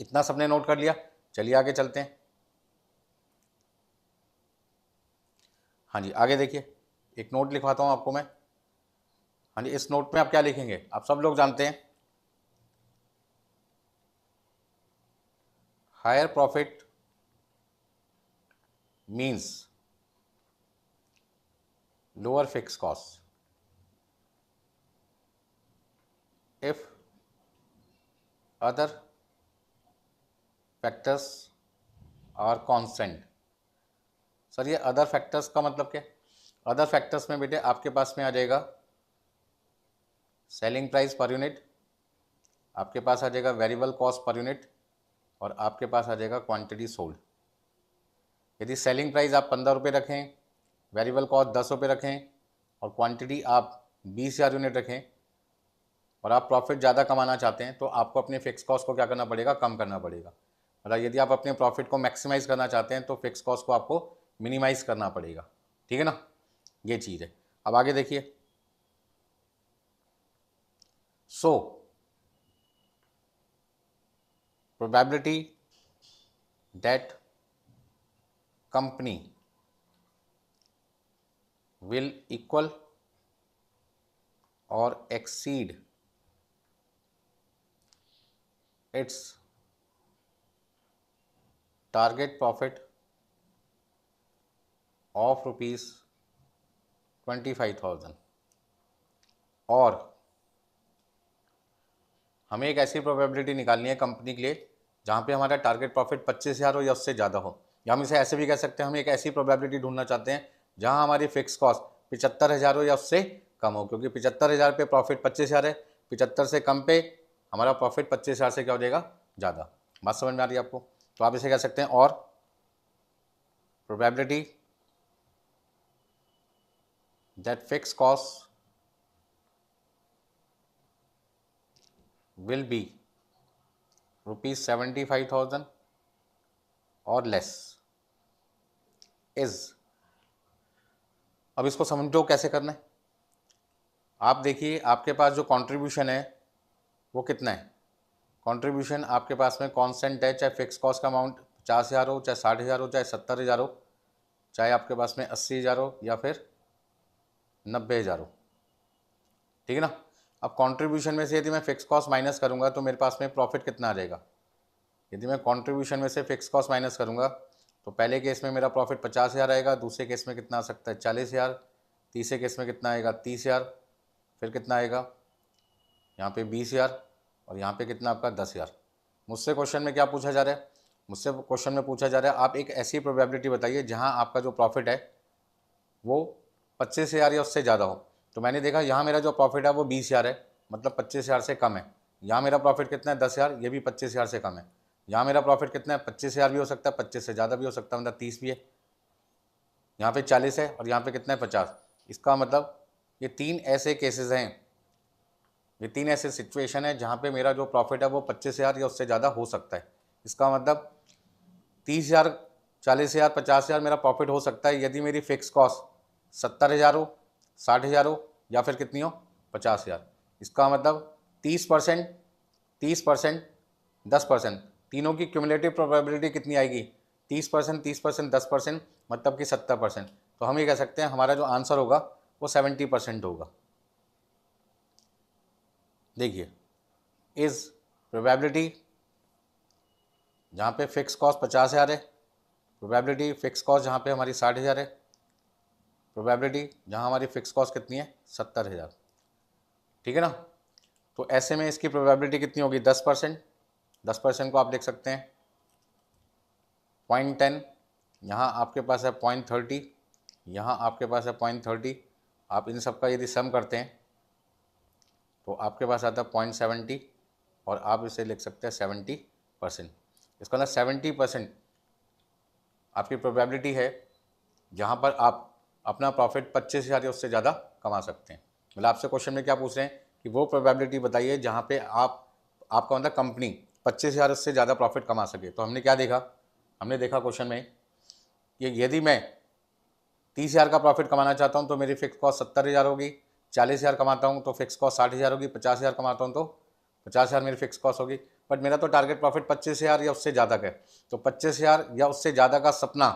Speaker 1: इतना सबने नोट कर लिया? चलिए आगे चलते हैं। हाँ जी, आगे देखिए, एक नोट लिखवाता हूँ आपको मैं। हाँ जी, इस नोट में आप क्या लिखेंगे? आप सब लोग जानते हैं, higher profit means lower fix cost if other factors are constant। Sir ये अदर फैक्टर्स का मतलब क्या? अदर फैक्टर्स में बेटे आपके पास में आ जाएगा सेलिंग प्राइस पर यूनिट, आपके पास आ जाएगा वेरिएबल कॉस्ट पर यूनिट, और आपके पास आ जाएगा क्वांटिटी सोल्ड। यदि सेलिंग प्राइस आप 15 रुपये रखें, वेरिएबल कॉस्ट 10 रुपये रखें और क्वांटिटी आप 20,000 यूनिट रखें और आप प्रॉफिट ज़्यादा कमाना चाहते हैं, तो आपको अपने फिक्स कॉस्ट को क्या करना पड़ेगा? कम करना पड़ेगा। मतलब यदि आप अपने प्रॉफिट को मैक्सिमाइज़ करना चाहते हैं तो फिक्स कॉस्ट को आपको मिनिमाइज़ करना पड़ेगा। ठीक है ना, ये चीज़ है। अब आगे देखिए, so probability that company will equal or exceed its target profit of ₹25,000। और हमें एक ऐसी प्रोबेबिलिटी निकालनी है कंपनी के लिए जहाँ पे हमारा टारगेट प्रॉफिट 25,000 हो या उससे ज़्यादा हो, या हम इसे ऐसे भी कह सकते हैं, हम एक ऐसी प्रोबेबिलिटी ढूंढना चाहते हैं जहाँ हमारी फिक्स कॉस्ट 75,000 हो या उससे कम हो, क्योंकि 75,000 पे प्रॉफिट 25,000 है, 75 से कम पे हमारा प्रॉफिट 25,000 से क्या हो जाएगा? ज़्यादा। बात समझ में आ रही है आपको? तो आप इसे कह सकते हैं, और probability that fix cost will be ₹75,000 और लेस इज। अब इसको समझो कैसे करना है। आप देखिए, आपके पास जो कंट्रीब्यूशन है वो कितना है? कंट्रीब्यूशन आपके पास में कांस्टेंट है, चाहे फिक्स कॉस्ट का अमाउंट 50,000 हो, चाहे 60,000 हो, चाहे 70,000 हो, चाहे आपके पास में 80,000 हो या फिर 90,000 हो। ठीक है ना। अब कंट्रीब्यूशन में से यदि मैं फिक्स कॉस्ट माइनस करूंगा तो मेरे पास में प्रॉफिट कितना आ जाएगा? यदि मैं कंट्रीब्यूशन में से फिक्स कॉस्ट माइनस करूंगा तो पहले केस में मेरा प्रॉफिट 50,000 आएगा, दूसरे केस में कितना आ सकता है? 40,000, तीसरे केस में कितना आएगा? 30,000, फिर कितना आएगा यहाँ पे? 20,000, और यहाँ पे कितना आपका? 10,000। मुझसे क्वेश्चन में क्या पूछा जा रहा है? मुझसे क्वेश्चन में पूछा जा रहा है आप एक ऐसी प्रोबेबिलिटी बताइए जहाँ आपका जो प्रॉफिट है वो 25,000 या उससे ज़्यादा हो। तो मैंने देखा यहाँ मेरा जो प्रॉफिट है वो 20,000 है, मतलब 25,000 से कम है। यहाँ मेरा प्रॉफिट कितना है? 10,000, ये भी 25,000 से कम है। यहाँ मेरा प्रॉफिट कितना है? 25,000 भी हो सकता है, 25 से ज़्यादा भी हो सकता है, मतलब 30 भी है। यहाँ पे 40 है और यहाँ पे कितना है? 50। इसका मतलब ये तीन ऐसे केसेस हैं, ये तीन ऐसे सिचुएशन है जहाँ पे मेरा जो प्रॉफिट है वो 25,000 या उससे ज़्यादा हो सकता है। इसका मतलब 30,000, 40,000, 50,000 मेरा प्रॉफिट हो सकता है यदि मेरी फिक्स कॉस्ट 70,000 हो, 60,000 हो या फिर कितनी हो? 50,000। इसका मतलब 30%, 30%, 10%, तीनों की क्यूमुलेटिव प्रोबेबिलिटी कितनी आएगी? 30%, 30%, 10%, मतलब कि 70%। तो हम ये कह सकते हैं हमारा जो आंसर होगा वो 70% होगा। देखिए, इज प्रोबेबिलिटी जहाँ पे फिक्स कॉस्ट 50,000 है, प्रोबेबिलिटी फिक्स कॉस्ट जहाँ पे हमारी 60,000 है, प्रोबेबिलिटी जहाँ हमारी फिक्स कॉस्ट कितनी है? 70,000। ठीक है ना। तो ऐसे में इसकी प्रोबेबिलिटी कितनी होगी? 10%। 10% को आप देख सकते हैं 0.10, यहाँ आपके पास है 0.30, यहाँ आपके पास है 0.30। आप इन सब का यदि सम करते हैं तो आपके पास आता है 0.70, और आप इसे लिख सकते हैं 70%। इसका मतलब 70% आपकी प्रोबेबिलिटी है जहाँ पर आप अपना प्रॉफिट 25,000 या उससे ज़्यादा कमा सकते हैं। मतलब आपसे क्वेश्चन में क्या पूछ रहे हैं कि वो प्रोबेबिलिटी बताइए जहाँ पे आपका मतलब कंपनी 25,000 उससे ज़्यादा प्रॉफिट कमा सके। तो हमने क्या देखा, हमने देखा क्वेश्चन में कि यदि मैं 30,000 का प्रॉफिट कमाना चाहता हूँ तो मेरी फिक्स कॉस्ट 70,000 होगी, 40,000 कमाता हूँ तो फिक्स कॉस्ट 60,000 होगी, 50,000 कमाता हूँ तो 50,000 मेरी फिक्स कॉस्ट होगी। बट मेरा तो टारगेट प्रॉफिट 25,000 या उससे ज़्यादा का है। तो 25,000 या उससे ज़्यादा का सपना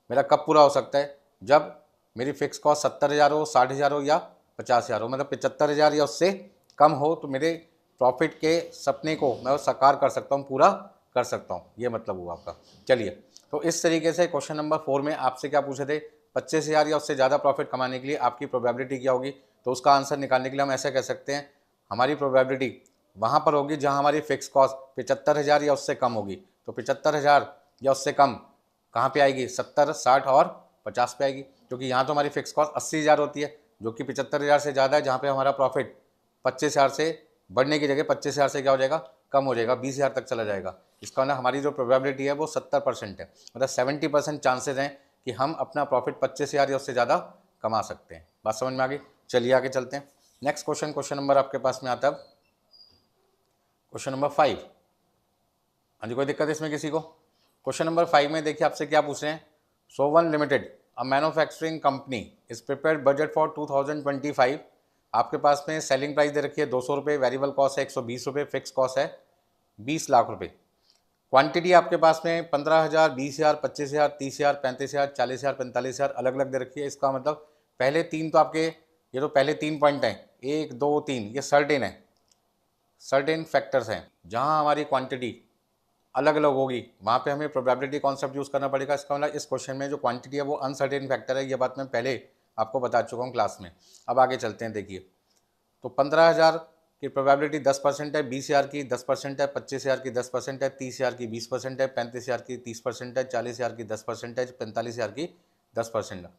Speaker 1: मेरा कब पूरा हो सकता है, जब मेरी फिक्स कॉस्ट 70,000 हो, 60,000 हो या 50,000 हो, मतलब 75,000 या उससे कम हो, तो मेरे प्रॉफिट के सपने को मैं साकार कर सकता हूँ, पूरा कर सकता हूँ। ये मतलब हुआ आपका। चलिए, तो इस तरीके से क्वेश्चन नंबर 4 में आपसे क्या पूछे थे, 25,000 या उससे ज़्यादा प्रॉफिट कमाने के लिए आपकी प्रोबेबिलिटी क्या होगी। तो उसका आंसर निकालने के लिए हम ऐसा कह सकते हैं, हमारी प्रोबेबिलिटी वहाँ पर होगी जहाँ हमारी फिक्स कॉस्ट 75,000 या उससे कम होगी। तो 75,000 या उससे कम कहाँ पे आएगी, 70, 60 और 50 पे आएगी। क्योंकि यहाँ तो हमारी फिक्स कॉस्ट 80,000 होती है, जो कि 75,000 से ज़्यादा है, जहाँ पे हमारा प्रॉफिट 25,000 से बढ़ने की जगह 25,000 से क्या हो जाएगा, कम हो जाएगा, 20,000 तक चला जाएगा। इसका मतलब हमारी जो प्रोबेबिलिटी है वो 70% है, मतलब 70% चांसेस हैं कि हम अपना प्रॉफिट 25,000 या उससे ज़्यादा कमा सकते हैं। बात समझ में आ गई। चलिए आगे चलते हैं। नेक्स्ट क्वेश्चन नंबर आपके पास में आता है क्वेश्चन नंबर 5। हाँ जी, कोई दिक्कत है इसमें किसी को। क्वेश्चन नंबर 5 में देखिए आपसे क्या पूछ रहे हैं, Sovan limited a manufacturing company is prepared budget for 2025। आपके पास में सेलिंग प्राइस दे रखी है 200 रुपये, वेरिएबल कॉस्ट है 120 रुपये, फिक्स कॉस्ट है 20 लाख रुपये। क्वांटिटी आपके पास में 15,000, 20,000, 25,000, 30,000, 35,000, 40,000, 45,000 अलग अलग दे रखी है। इसका मतलब पहले तीन तो आपके, ये तो पहले 3 पॉइंट हैं, 1, 2, 3, ये सर्टेन है, सर्टेन फैक्टर्स हैं। जहां हमारी क्वांटिटी अलग अलग होगी वहाँ पे हमें प्रोबेबिलिटी कॉन्सेप्ट यूज़ करना पड़ेगा। इसका मतलब इस क्वेश्चन में जो क्वांटिटी है वो अनसर्टेन फैक्टर है, ये बात मैं पहले आपको बता चुका हूँ क्लास में। अब आगे चलते हैं। देखिए, तो 15,000 की प्रोबेबिलिटी 10% है, 20,000 की 10% है, 25,000 की 10% है, 30,000 की 20% है, 35,000 की 30% है, 40,000 की 10% है, 45,000 की 10% है।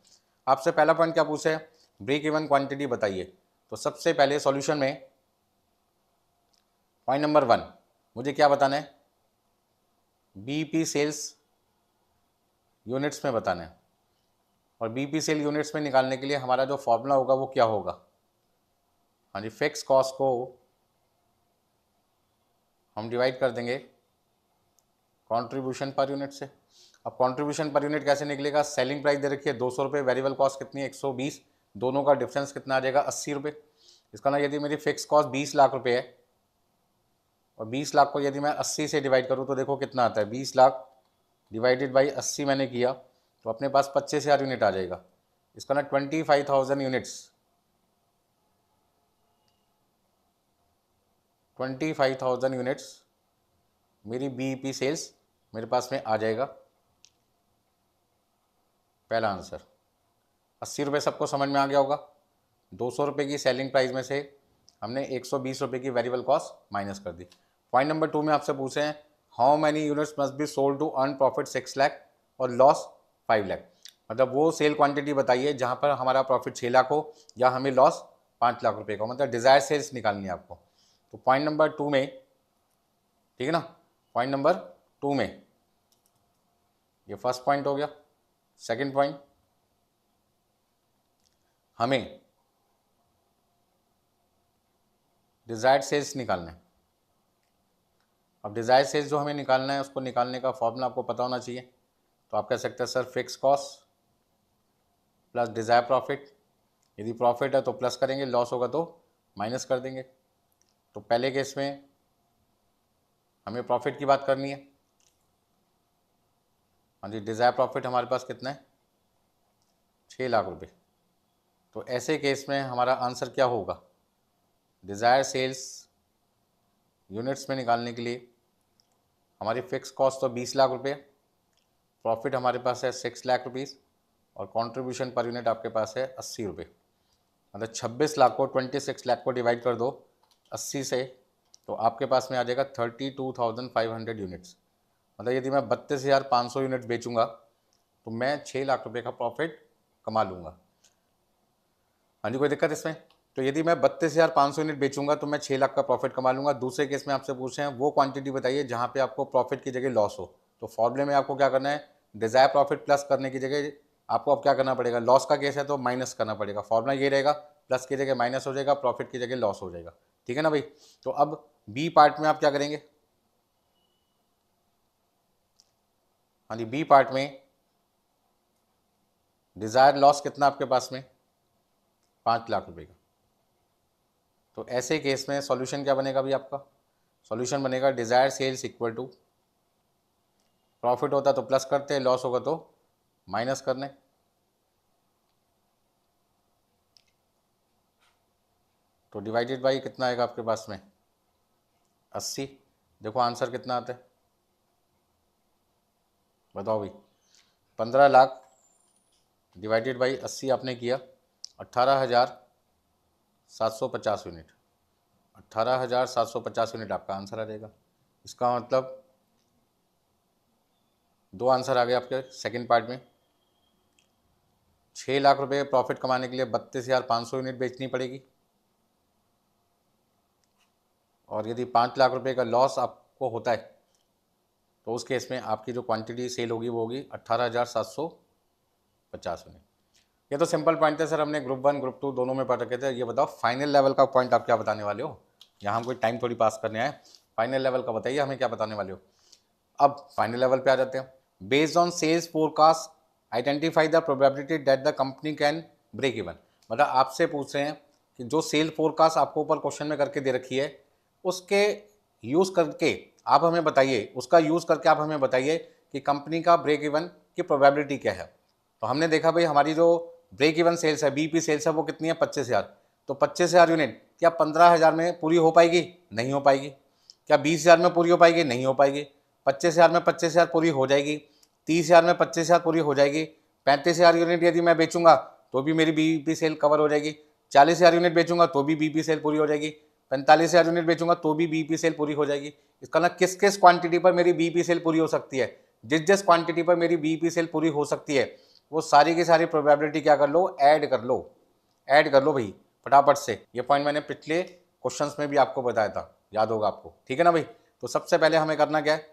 Speaker 1: आपसे पहला पॉइंट क्या पूछे, ब्रेक इवन क्वांटिटी बताइए। तो सबसे पहले सॉल्यूशन में पॉइंट नंबर 1 मुझे क्या बताना है, बीईपी सेल्स यूनिट्स में बताना है। और बीईपी सेल यूनिट्स में निकालने के लिए हमारा जो फॉर्मूला होगा वो क्या होगा, हाँ जी, फिक्स कॉस्ट को हम डिवाइड कर देंगे कंट्रीब्यूशन पर यूनिट से। अब कंट्रीब्यूशन पर यूनिट कैसे निकलेगा, सेलिंग प्राइस दे रखी है 200 रुपये, वेरिएबल कॉस्ट कितनी है 120, दोनों का डिफरेंस कितना आ जाएगा 80 रुपये। इसका ना यदि मेरी फिक्स कॉस्ट 20 लाख रुपये है और 20 लाख को यदि मैं 80 से डिवाइड करूँ तो देखो कितना आता है, 20 लाख डिवाइडेड बाई 80 मैंने किया तो अपने पास 25,000 यूनिट आ जाएगा। इसका ना 25,000 यूनिट्स, 25,000 यूनिट्स मेरी बीईपी सेल्स मेरे पास में आ जाएगा। पहला आंसर 80 रुपये सबको समझ में आ गया होगा। 200 रुपये की सेलिंग प्राइस में से हमने 120 रुपये की वेरिएबल कॉस्ट माइनस कर दी। पॉइंट नंबर 2 में आपसे पूछे हैं, how many units must be sold to earn profit 6 lakh और लॉस 5 लाख। मतलब वो सेल क्वांटिटी बताइए जहाँ पर हमारा प्रॉफिट 6 लाख हो या हमें लॉस 5 लाख रुपये का, मतलब डिज़ायर सेल्स निकालनी है आपको। तो पॉइंट नंबर 2 में, ठीक है ना, पॉइंट नंबर 2 में ये फर्स्ट पॉइंट हो गया। सेकंड पॉइंट, हमें डिज़ायर्ड सेल्स निकालना है। अब डिज़ायर्ड सेल्स जो हमें निकालना है उसको निकालने का फॉर्मूला आपको पता होना चाहिए। तो आप कह सकते हैं sir fix cost plus desire profit, यदि प्रॉफिट है तो प्लस करेंगे, लॉस होगा तो माइनस कर देंगे। तो पहले केस में हमें प्रॉफिट की बात करनी है। हाँ जी, डिज़ायर प्रॉफिट हमारे पास कितना है 6 लाख रुपये। तो ऐसे केस में हमारा आंसर क्या होगा, डिज़ायर सेल्स यूनिट्स में निकालने के लिए हमारी फिक्स कॉस्ट तो 20 लाख रुपये, प्रॉफिट हमारे पास है 6 लाख रुपीज़ और कंट्रीब्यूशन पर यूनिट आपके पास है 80 रुपये। मतलब 26 लाख को 26 लाख को डिवाइड कर दो 80 से तो आपके पास में आ जाएगा 32,500 यूनिट्स। मतलब यदि मैं 32,500 यूनिट बेचूंगा तो मैं 6 लाख रुपए का प्रॉफिट कमा लूँगा। हाँ जी, कोई दिक्कत इसमें। तो यदि मैं 32,500 यूनिट बेचूंगा तो मैं 6 लाख का प्रॉफिट कमा लूँगा। दूसरे केस में आपसे पूछ रहे हैं वो क्वांटिटी बताइए जहाँ पे आपको प्रॉफिट की जगह लॉस हो। तो फॉर्मूले में आपको क्या करना है, डिज़ायर प्रॉफिट प्लस करने की जगह आपको अब क्या करना पड़ेगा, लॉस का केस है तो माइनस करना पड़ेगा, फॉर्मूला ये रहेगा, प्लस की जगह माइनस हो जाएगा, प्रॉफिट की जगह लॉस हो जाएगा, ठीक है ना भाई। तो अब बी पार्ट में आप क्या करेंगे, हाँ जी, बी पार्ट में डिजायर लॉस कितना आपके पास में, 5 लाख रुपए का। तो ऐसे केस में सॉल्यूशन क्या बनेगा भाई आपका, सॉल्यूशन बनेगा desire sales equal to, profit होता तो प्लस करते, लॉस होगा तो माइनस करने, तो डिवाइडेड बाई कितना आएगा आपके पास में 80। देखो आंसर कितना आता है, बताओ भाई, 15 लाख डिवाइडेड बाई 80 आपने किया, 18,750 यूनिट, 18,750 यूनिट आपका आंसर आ जाएगा। इसका मतलब 2 आंसर आ गए आपके सेकंड पार्ट में। 6 लाख रुपए प्रॉफिट कमाने के लिए 32,500 यूनिट बेचनी पड़ेगी, और यदि 5 लाख रुपए का लॉस आपको होता है तो उस केस में आपकी जो क्वांटिटी सेल होगी वो होगी 18,750 यूनिट। ये तो सिंपल पॉइंट है सर, हमने ग्रुप 1 ग्रुप 2 दोनों में पढ़ रखे थे। ये बताओ फाइनल लेवल का पॉइंट आप क्या बताने वाले हो, यहाँ हम कोई टाइम थोड़ी पास करने आए, फाइनल लेवल का बताइए हमें क्या बताने वाले हो। अब फाइनल लेवल पे आ जाते हैं। Based on sales forecast identify the probability that the company can break even. मतलब आपसे पूछ रहे हैं कि जो सेल फोरकास्ट आपको ऊपर क्वेश्चन में करके दे रखी है उसके यूज़ करके आप हमें बताइए, उसका यूज़ करके आप हमें बताइए कि कंपनी का ब्रेक इवन की प्रोबेबिलिटी क्या है। तो हमने देखा भाई हमारी जो ब्रेक इवन सेल्स है, बीपी सेल्स है, वो कितनी है 25,000। तो 25,000 यूनिट क्या 15,000 में पूरी हो पाएगी, नहीं हो पाएगी। क्या 20,000 में पूरी हो पाएगी, नहीं हो पाएगी। 25,000 में 25,000 पूरी हो जाएगी, 30,000 में 25,000 पूरी हो जाएगी, 35,000 यूनिट यदि मैं बेचूंगा तो भी मेरी बीपी सेल कवर हो जाएगी, 40,000 यूनिट बेचूंगा तो भी बीपी सेल पूरी हो जाएगी, 45,000 यूनिट बेचूंगा तो भी बीपी सेल पूरी हो जाएगी। इसका ना किस किस क्वांटिटी पर मेरी बीपी सेल पूरी हो सकती है, जिस जिस क्वांटिटी पर मेरी बीपी सेल पूरी हो सकती है वो सारी की सारी प्रोबेबिलिटी क्या कर लो, ऐड कर लो, ऐड कर लो भाई फटाफट से। ये पॉइंट मैंने पिछले क्वेश्चंस में भी आपको बताया था, याद होगा आपको, ठीक है ना भाई। तो सबसे पहले हमें करना क्या है,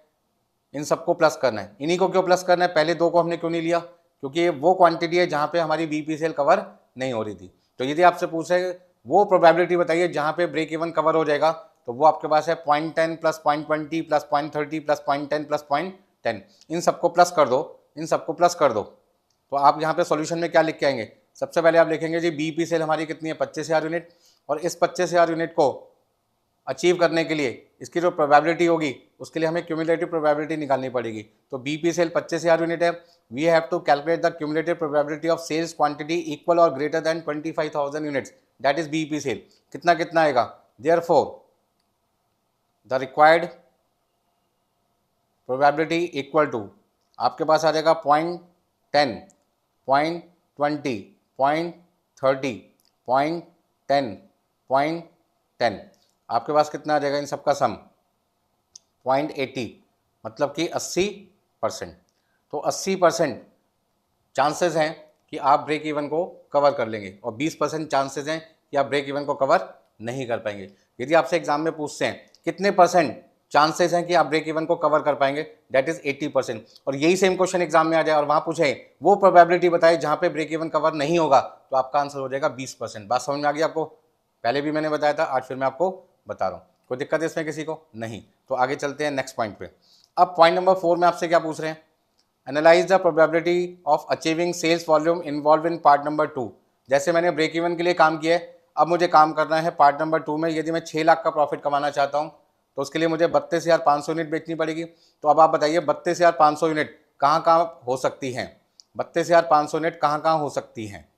Speaker 1: इन सबको प्लस करना है। इन्हीं को क्यों प्लस करना है, पहले दो को हमने क्यों नहीं लिया, क्योंकि ये वो क्वांटिटी है जहां पे हमारी बीपी सेल कवर नहीं हो रही थी। तो यदि आपसे पूछे वो प्रोबेबिलिटी बताइए जहां पे ब्रेक इवन कवर हो जाएगा, तो वो आपके पास है 0.10 प्लस 0.20 प्लस 0.30 प्लस 0.10 प्लस 0.10। इन सबको प्लस कर दो, इन सबको प्लस कर दो। तो आप यहाँ पे सॉल्यूशन में क्या लिख के आएंगे, सबसे पहले आप लिखेंगे जी बीपी सेल हमारी कितनी है 25,000 यूनिट, और इस 25,000 यूनिट को अचीव करने के लिए इसकी जो प्रोबेबिलिटी होगी उसके लिए हमें क्यूमुलेटिव प्रोबेबिलिटी निकालनी पड़ेगी। तो बीपी सेल 25,000 यूनिट है, we have to calculate the cumulative probability of sales quantity equal or greater than 25,000 units, that is BP sale. कितना कितना आएगा, therefore the required probability equal to आपके पास आ जाएगा 0.10, 0.20, 0.30, 0.10, 0.10। आपके पास कितना आ जाएगा इन सबका सम 0.80, मतलब कि 80%। तो 80% चांसेस हैं कि आप ब्रेक इवन को कवर कर लेंगे, और 20% चांसेस हैं कि आप ब्रेक इवन को कवर नहीं कर पाएंगे। यदि आपसे एग्जाम में पूछते हैं कितने परसेंट चांसेस हैं कि आप ब्रेक इवन को कवर कर पाएंगे, दैट इज 80%। और यही सेम क्वेश्चन एग्जाम में आ जाए और वहां पूछे वो प्रोबेबिलिटी बताए जहां पे ब्रेक इवन कवर नहीं होगा, तो आपका आंसर हो जाएगा 20%। बात समझ में आ गई आपको, पहले भी मैंने बताया था, आज फिर मैं आपको बता रहा हूँ। कोई दिक्कत है इसमें किसी को, नहीं। तो आगे चलते हैं नेक्स्ट पॉइंट पे। अब पॉइंट नंबर 4 में आपसे क्या पूछ रहे हैं, analyse the probability of achieving sales volume involve in part number 2। जैसे मैंने ब्रेक इवन के लिए काम किया है, अब मुझे काम करना है पार्ट नंबर 2 में। यदि मैं 6 लाख का प्रॉफिट कमाना चाहता हूँ तो उसके लिए मुझे 32,500 यूनिट बेचनी पड़ेगी। तो अब आप बताइए 32,500 यूनिट कहाँ कहाँ हो सकती हैं, 32,500 यूनिट कहाँ कहाँ हो सकती हैं।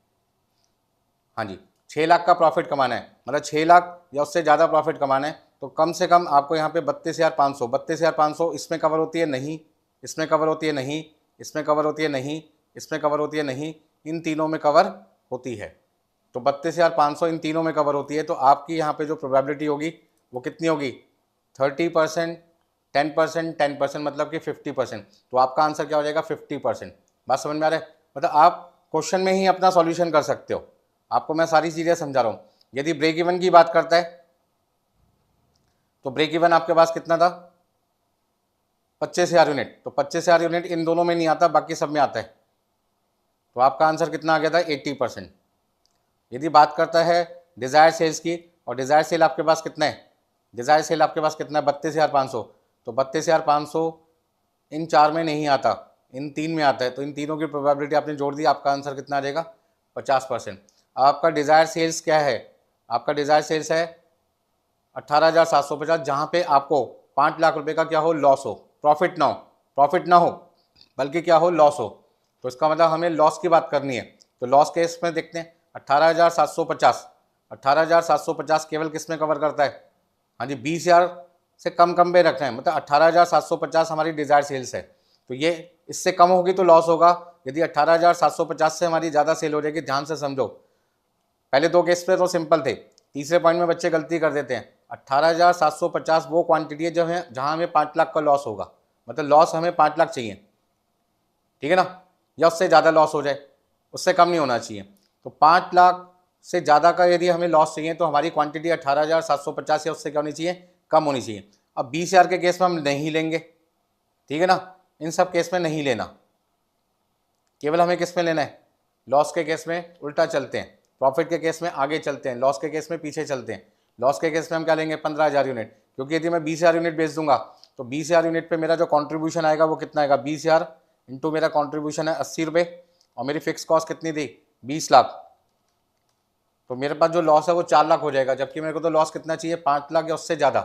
Speaker 1: हाँ जी, 6 लाख का प्रॉफिट कमाना है, मतलब 6 लाख या उससे ज़्यादा प्रॉफिट कमाना है, तो कम से कम आपको यहाँ पे 32,500 इसमें कवर होती है, नहीं इसमें कवर होती है, नहीं इसमें कवर होती है, नहीं इसमें कवर होती है, नहीं इन तीनों में कवर होती है। तो 32,500 इन तीनों में कवर होती है। तो आपकी यहाँ पे जो प्रोबेबिलिटी होगी वो कितनी होगी, 30%, 10%, 10%, मतलब कि 50%। तो आपका आंसर क्या हो जाएगा 50%। बात समझ में आ रहा है, मतलब आप क्वेश्चन में ही अपना सॉल्यूशन कर सकते हो। आपको मैं सारी चीज़ें समझा रहा हूँ। यदि ब्रेक इवन की बात करता है तो ब्रेक इवन आपके पास कितना था 25,000 यूनिट। तो 25,000 यूनिट इन दोनों में नहीं आता, बाकी सब में आता है। तो आपका आंसर कितना आ गया था 80%। यदि बात करता है डिज़ायर सेल्स की, और डिज़ायर सेल आपके पास कितना है, डिज़ायर सेल आपके पास कितना है 32,500, तो 32,500 इन 4 में नहीं आता, इन 3 में आता है, तो इन तीनों की प्रोबेबिलिटी आपने जोड़ दी, आपका आंसर कितना आ जाएगा 50%। आपका डिज़ायर सेल्स क्या है, आपका डिज़ायर सेल्स है 18,750, जहाँ पे आपको 5 लाख रुपए का क्या हो, लॉस हो, प्रॉफिट ना हो बल्कि क्या हो, लॉस हो। तो इसका मतलब हमें लॉस की बात करनी है, तो लॉस केस में देखते हैं 18,750 केवल किस में कवर करता है, हाँ जी 20,000 से कम पे रखना है, मतलब 18,750 हमारी डिज़ायर सेल्स है, तो ये इससे कम होगी तो लॉस होगा। यदि 18,750 से हमारी ज़्यादा सेल हो जाएगी, ध्यान से समझो, पहले 2 केस पे तो सिंपल थे, तीसरे पॉइंट में बच्चे गलती कर देते हैं। 18,750 वो क्वांटिटी है जब है जहाँ हमें 5 लाख का लॉस होगा, मतलब लॉस हमें 5 लाख चाहिए, ठीक है ना, या उससे ज़्यादा लॉस हो जाए, उससे कम नहीं होना चाहिए। तो 5 लाख से ज़्यादा का यदि हमें लॉस चाहिए तो हमारी क्वांटिटी 18,750 या उससे क्या होनी चाहिए, कम होनी चाहिए। अब 20,000 के केस में हम नहीं लेंगे, ठीक है ना, इन सब केस में नहीं लेना, केवल हमें किस में लेना है, लॉस के केस में उल्टा चलते हैं, प्रॉफिट के केस में आगे चलते हैं, लॉस के केस में पीछे चलते हैं। लॉस के केस में हम क्या लेंगे, 15,000 यूनिट, क्योंकि यदि मैं 20,000 यूनिट बेच दूंगा तो 20,000 यूनिट पे मेरा जो कॉन्ट्रीब्यूशन आएगा वो कितना आएगा, 20,000 इंटू मेरा कॉन्ट्रीब्यूशन है 80 रुपये, और मेरी फिक्स कॉस्ट कितनी थी 20 लाख, तो मेरे पास जो लॉस है वो 4 लाख हो जाएगा, जबकि मेरे को तो लॉस कितना चाहिए, 5 लाख या उससे ज़्यादा,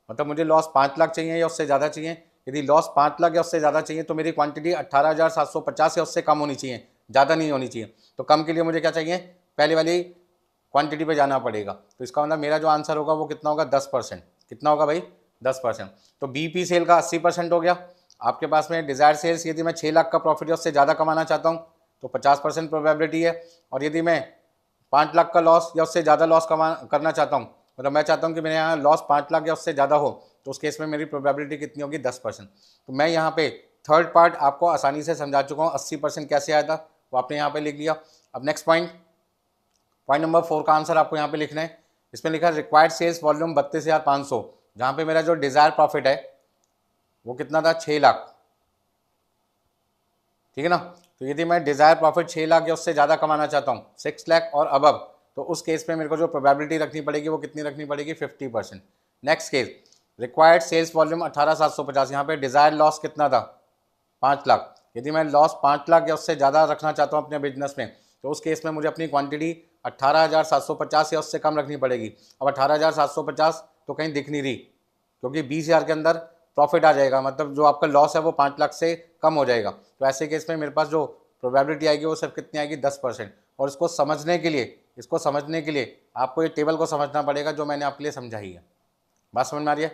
Speaker 1: मतलब मुझे लॉस 5 लाख चाहिए या उससे ज़्यादा चाहिए। यदि लॉस 5 लाख या उससे ज़्यादा चाहिए तो मेरी क्वांटिटी 18,750 या उससे कम होनी चाहिए, ज़्यादा नहीं होनी चाहिए। तो कम के लिए मुझे क्या चाहिए, पहले वाली क्वांटिटी पे जाना पड़ेगा। तो इसका मतलब मेरा जो आंसर होगा वो कितना होगा, 10%। कितना होगा भाई, 10%। तो बीपी सेल का 80% हो गया। आपके पास में डिज़ायर सेल्स, यदि मैं 6 लाख का प्रॉफिट या उससे ज़्यादा कमाना चाहता हूँ तो 50% प्रोबेबिलिटी है, और यदि मैं 5 लाख का लॉस या उससे ज़्यादा लॉस करना चाहता हूँ, मतलब मैं चाहता हूँ कि मेरे यहाँ लॉस 5 लाख या उससे ज़्यादा हो, तो उस केस में मेरी प्रोबेबिलिटी कितनी होगी, 10%। तो मैं यहाँ पे थर्ड पार्ट आपको आसानी से समझा चुका हूँ, 80% कैसे आया था वो आपने यहाँ पे लिख लिया। अब नेक्स्ट पॉइंट नंबर 4 का आंसर आपको यहाँ पे लिखना है। इसमें लिखा है रिक्वायर्ड सेल्स वॉल्यूम 32,500, जहाँ पे मेरा जो डिज़ायर प्रॉफिट है वो कितना था, 6 लाख, ठीक है ना। तो यदि मैं डिज़ायर प्रॉफिट 6 लाख या उससे ज़्यादा कमाना चाहता हूँ, 6 लाख और अबव, तो उस केस में मेरे को जो प्रोबेबिलिटी रखनी पड़ेगी वो कितनी रखनी पड़ेगी, 50%। Next case required sales volume 18,750, यहाँ पे डिज़ायर लॉस कितना था, 5 लाख। यदि मैं लॉस 5 लाख या उससे ज़्यादा रखना चाहता हूँ अपने बिजनेस में, तो उस केस में मुझे अपनी क्वांटिटी 18,750 या उससे कम रखनी पड़ेगी। अब 18,750 तो कहीं दिख नहीं रही, क्योंकि 20,000 के अंदर प्रॉफिट आ जाएगा, मतलब जो आपका लॉस है वो 5 लाख से कम हो जाएगा। तो ऐसे केस में मेरे पास जो प्रोबेबिलिटी आएगी वो सिर्फ कितनी आएगी, 10%। और इसको समझने के लिए आपको ये टेबल को समझना पड़ेगा जो मैंने आपके लिए समझाई है। बात समझ में आ रही है,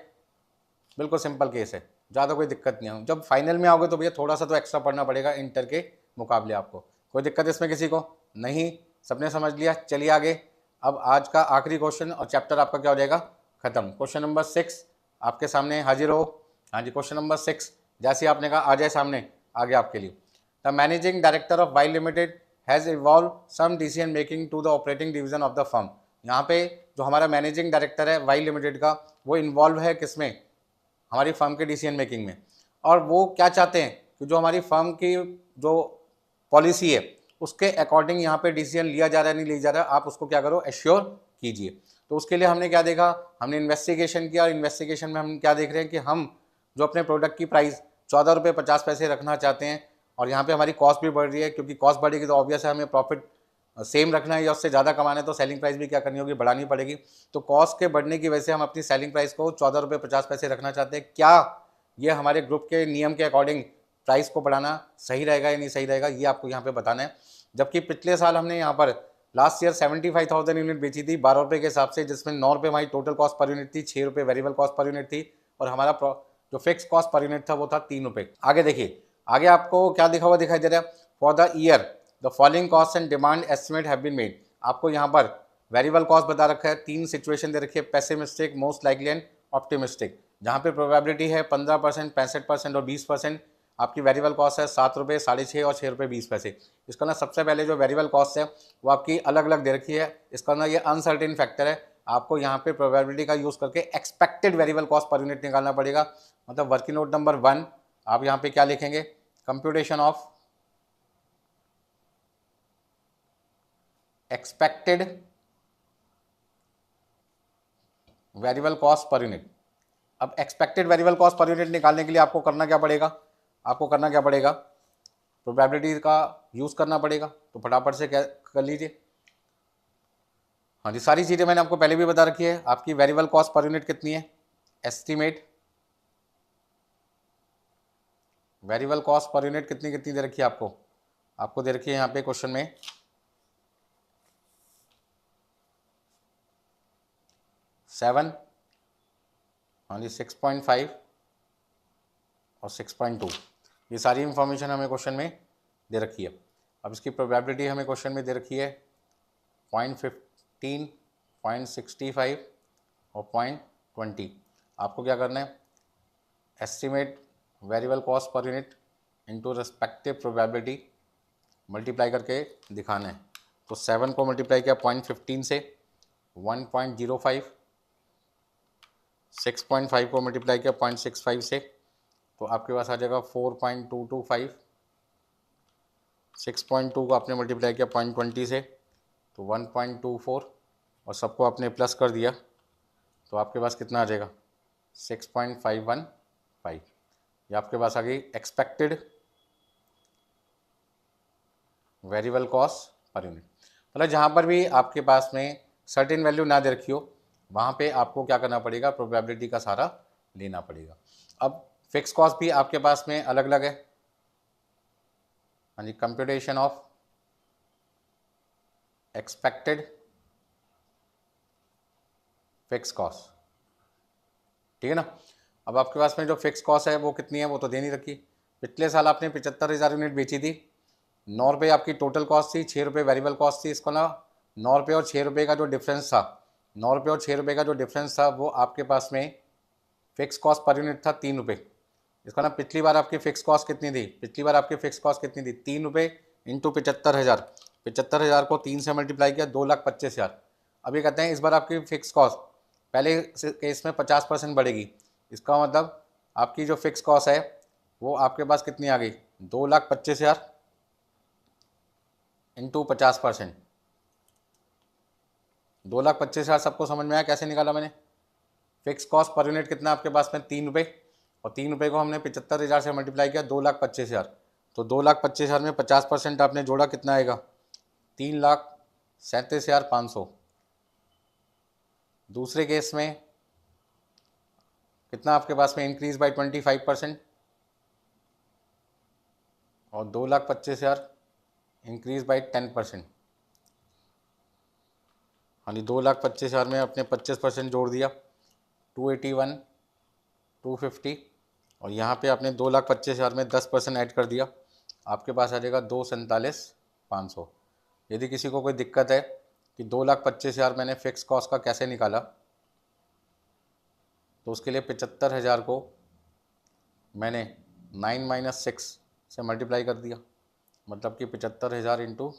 Speaker 1: बिल्कुल सिंपल केस है, ज़्यादा कोई दिक्कत नहीं है। जब फाइनल में आओगे तो भैया थोड़ा सा तो एक्स्ट्रा पढ़ना पड़ेगा इंटर के मुकाबले आपको। कोई दिक्कत इसमें किसी को नहीं, सबने समझ लिया। चलिए आगे, अब आज का आखिरी क्वेश्चन और चैप्टर आपका क्या हो जाएगा, खत्म। क्वेश्चन नंबर 6 आपके सामने हाजिर हो। हाँ जी, क्वेश्चन नंबर 6 जैसे आपने कहा आ जाए सामने, आ गया आपके लिए। The managing director of Vile Limited has evolve some decision making to the operating division of the firm. यहाँ पे जो हमारा मैनेजिंग डायरेक्टर है वाइल लिमिटेड का, वो इन्वॉल्व है किसमें, हमारी फर्म के डिसीजन मेकिंग में। और वो क्या चाहते हैं कि जो हमारी फर्म की जो पॉलिसी है उसके अकॉर्डिंग यहाँ पे डिसीजन लिया जा रहा है नहीं लिया जा रहा है, आप उसको क्या करो, एश्योर कीजिए। तो उसके लिए हमने क्या देखा, हमने इन्वेस्टिगेशन किया, और इन्वेस्टिगेशन में हम क्या देख रहे हैं कि हम जो अपने प्रोडक्ट की प्राइस 14 रुपये 50 पैसे रखना चाहते हैं, और यहाँ पे हमारी कॉस्ट भी बढ़ रही है, क्योंकि कॉस्ट बढ़ेगी तो ऑब्वियस है हमें प्रॉफिट सेम रखना है या उससे ज़्यादा कमाना है, तो सेलिंग प्राइस भी क्या करनी होगी, बढ़ानी पड़ेगी। तो कॉस्ट के बढ़ने की वजह से हम अपनी सेलिंग प्राइस को 14 रुपये 50 पैसे रखना चाहते हैं। क्या ये हमारे ग्रुप के नियम के अकॉर्डिंग प्राइस को बढ़ाना सही रहेगा या नहीं सही रहेगा, ये आपको यहाँ पे बताना है। जबकि पिछले साल हमने यहाँ पर लास्ट ईयर 75,000 यूनिट बेची थी 12 रुपये के हिसाब से, जिसमें 9 रुपये हमारी टोटल कॉस्ट पर यूनिट थी, 6 रुपये वेरिएबल कॉस्ट पर यूनिट थी, और हमारा जो फिक्स कॉस्ट पर यूनिट था वो था 3 रुपये। आगे देखिए, आगे आपको क्या लिखा हुआ दिखाई दे रहा है, for the year the following cost and demand estimate have been made. आपको यहाँ पर वेरिएबल कॉस्ट बता रखा है, 3 सिचुएशन दे रखी है, pessimistic, most likely and optimistic, जहाँ पे प्रोबेबिलिटी है 15%, 65% और 20%। आपकी वेरिएबल कॉस्ट है 7 रुपये, 6.5 और 6 रुपये 20 पैसे। इसका ना सबसे पहले जो वेरिएबल कॉस्ट है वो आपकी अलग अलग दे रखी है। इसका ना ये अनसर्टेन फैक्टर है, आपको यहाँ पे प्रोबेबिलिटी का यूज़ करके expected variable cost per unit निकालना पड़ेगा। मतलब वर्किंग नोट नंबर 1 आप यहाँ पे क्या लिखेंगे, computation of expected variable cost per unit. अब expected variable cost per unit निकालने के लिए आपको करना क्या पड़ेगा, आपको करना क्या पड़ेगा, प्रोबेबिलिटी का यूज़ करना पड़ेगा। तो फटाफट से क्या कर लीजिए। हाँ जी, सारी चीज़ें मैंने आपको पहले भी बता रखी है। आपकी वेरिएबल कॉस्ट पर यूनिट कितनी है, estimate variable cost per unit कितनी कितनी दे रखी है आपको दे रखी है यहाँ पे क्वेश्चन में 7, हाँ जी 6.5 और 6.2, ये सारी इंफॉर्मेशन हमें क्वेश्चन में दे रखी है। अब इसकी प्रोबेबिलिटी हमें क्वेश्चन में दे रखी है 0.15, 0.65 और 0.20। आपको क्या करना है, estimate variable cost per unit into respective probability multiply करके दिखाना है। तो 7 को मल्टीप्लाई किया 0.15 से 1.05, 6.5 को मल्टीप्लाई किया 0.65 से तो आपके पास आ जाएगा 4.225, 6.2 को आपने मल्टीप्लाई किया 0.20 से तो 1.24 और सबको आपने प्लस कर दिया तो आपके पास कितना आ जाएगा 6.515। ये आपके पास आ गई expected variable cost per unit. मतलब जहाँ पर भी आपके पास में सर्टेन वैल्यू ना दे रखी हो वहाँ पे आपको क्या करना पड़ेगा, प्रोबेबिलिटी का सहारा लेना पड़ेगा। अब फिक्स कॉस्ट भी आपके पास में अलग अलग है। हाँ जी, computation of expected fixed cost, ठीक है ना। अब आपके पास में जो फिक्स कॉस्ट है वो कितनी है, वो तो दे नहीं रखी। पिछले साल आपने 75,000 यूनिट बेची थी, 9 रुपये आपकी टोटल कॉस्ट थी, 6 रुपये वेरिएबल कॉस्ट थी। इसको ना 9 रुपये और 6 रुपये का जो डिफरेंस था, 9 रुपये और 6 रुपये का जो डिफरेंस था वो आपके पास में फिक्स कॉस्ट पर यूनिट था 3 रुपये। इसका ना पिछली बार आपकी फिक्स कॉस्ट कितनी थी, पिछली बार आपकी फिक्स कॉस्ट कितनी थी, 3 रुपये इंटू 75,000, 75,000 को 3 से मल्टीप्लाई किया 2,25,000। अब ये कहते हैं इस बार आपकी फिक्स कॉस्ट पहले केस में 50% बढ़ेगी। इसका मतलब आपकी जो फिक्स कॉस्ट है वो आपके पास कितनी आ गई, 2,25,000 इंटू 50%, 2,25,000। सबको समझ में आया कैसे निकाला मैंने। फिक्स कॉस्ट पर यूनिट कितना आपके पास में 3 रुपये और 3 रुपये को हमने 75,000 से मल्टीप्लाई किया 2,25,000। तो 2,25,000 में 50% आपने जोड़ा कितना आएगा, 3,37,500। दूसरे केस में कितना आपके पास में इंक्रीज बाय 25% और 2,25,000 इंक्रीज बाय 10%। हाँ जी, 2,25,000 में अपने 25% जोड़ दिया 281, 250 और यहाँ पे आपने 2,25,000 में 10% ऐड कर दिया, आपके पास आ जाएगा 2,47,500। यदि किसी को कोई दिक्कत है कि 2,25,000 मैंने फिक्स कॉस्ट का कैसे निकाला, तो उसके लिए 75,000 को मैंने 9 - 6 से मल्टीप्लाई कर दिया, मतलब कि 75,000 इंटू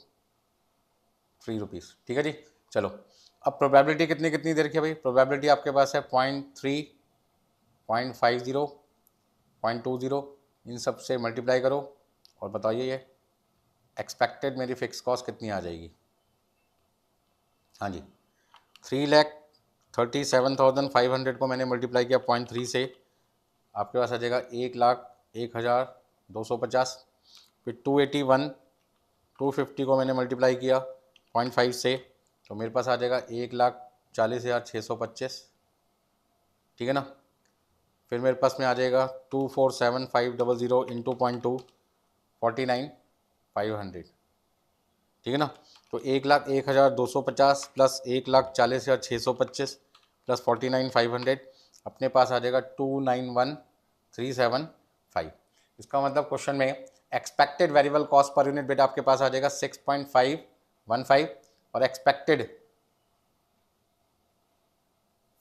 Speaker 1: 3 रुपीज़। ठीक है जी, चलो अब प्रोबेबिलिटी कितनी कितनी दे रखी है भाई। प्रोबेबिलिटी आपके पास है 0.3, 0.50, 0.20, इन सब से मल्टीप्लाई करो और बताइए ये एक्सपेक्टेड मेरी फिक्स कॉस्ट कितनी आ जाएगी। हाँ जी, 3,37,500 को मैंने मल्टीप्लाई किया 0.3 से, आपके पास आ जाएगा 1,01,250। फिर 281, 250 को मैंने मल्टीप्लाई किया 0.5 से, तो मेरे पास आ जाएगा 1,40,625। ठीक है ना। फिर मेरे पास में आ जाएगा 247,500 इंटू 0.2, 49,500। ठीक है ना। तो 1,01,250 प्लस 1,40,625 प्लस 49,500 अपने पास आ जाएगा 291,375। इसका मतलब क्वेश्चन में expected variable cost per unit बेटा आपके पास आ जाएगा 6.515 और एक्सपेक्टेड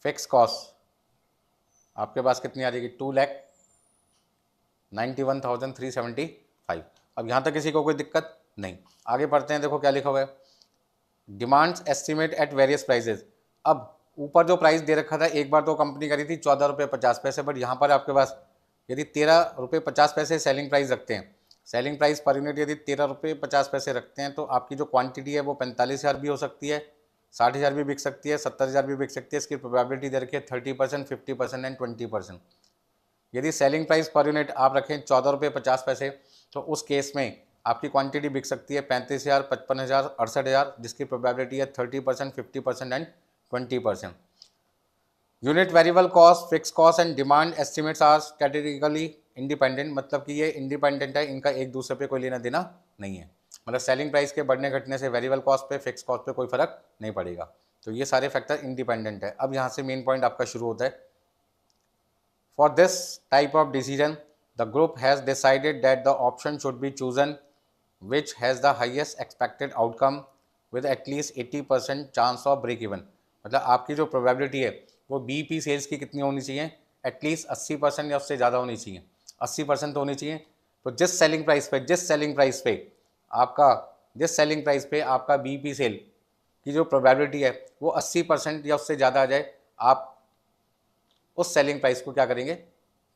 Speaker 1: फिक्स कॉस्ट आपके पास कितनी आ जाएगी 2,91,375। अब यहाँ तक किसी को कोई दिक्कत नहीं। आगे पढ़ते हैं, देखो क्या लिखा हुआ है, demands estimate at various prices. अब ऊपर जो प्राइस दे रखा था एक बार तो कंपनी करी थी 14 रुपये 50 पैसे, बट यहाँ पर आपके पास यदि 13 रुपये 50 पैसे सेलिंग प्राइस रखते हैं सेलिंग प्राइस पर यूनिट यदि 13 रुपये 50 पैसे रखते हैं तो आपकी जो क्वांटिटी है वो 45,000 भी हो सकती है, 60,000 भी बिक सकती है, 70,000 भी बिक सकती है। इसकी प्रोबेबिलिटी दे रखी है 30%, 50% एंड 20%। यदि सेलिंग प्राइस पर यूनिट आप रखें 14 रुपये 50 पैसे, तो उस केस में आपकी क्वांटिटी बिक सकती है 35,000, 55,000, 68,000, जिसकी प्रोबेबिलिटी है 30%, 50% and 20%। Unit variable cost, fix cost and demand estimates are categorically independent, मतलब कि ये इंडिपेंडेंट है, इनका एक दूसरे पे कोई लेना देना नहीं है। मतलब सेलिंग प्राइस के बढ़ने घटने से वेरिएबल कॉस्ट पे, फिक्स कॉस्ट पे कोई फर्क नहीं पड़ेगा। तो ये सारे फैक्टर इंडिपेंडेंट है। अब यहाँ से मेन पॉइंट आपका शुरू होता है। For this type of decision, the group has decided that the option should be chosen which has the highest expected outcome with at least 80% chance of break even। मतलब आपकी जो प्रोबेबिलिटी है वो बीपी सेल्स की कितनी होनी चाहिए, एटलीस्ट 80% या उससे ज़्यादा होनी चाहिए, 80% तो होनी चाहिए। तो जिस सेलिंग प्राइस पे आपका बीपी सेल की जो प्रोबेबिलिटी है वो 80% या उससे ज़्यादा आ जाए, आप उस सेलिंग प्राइस को क्या करेंगे,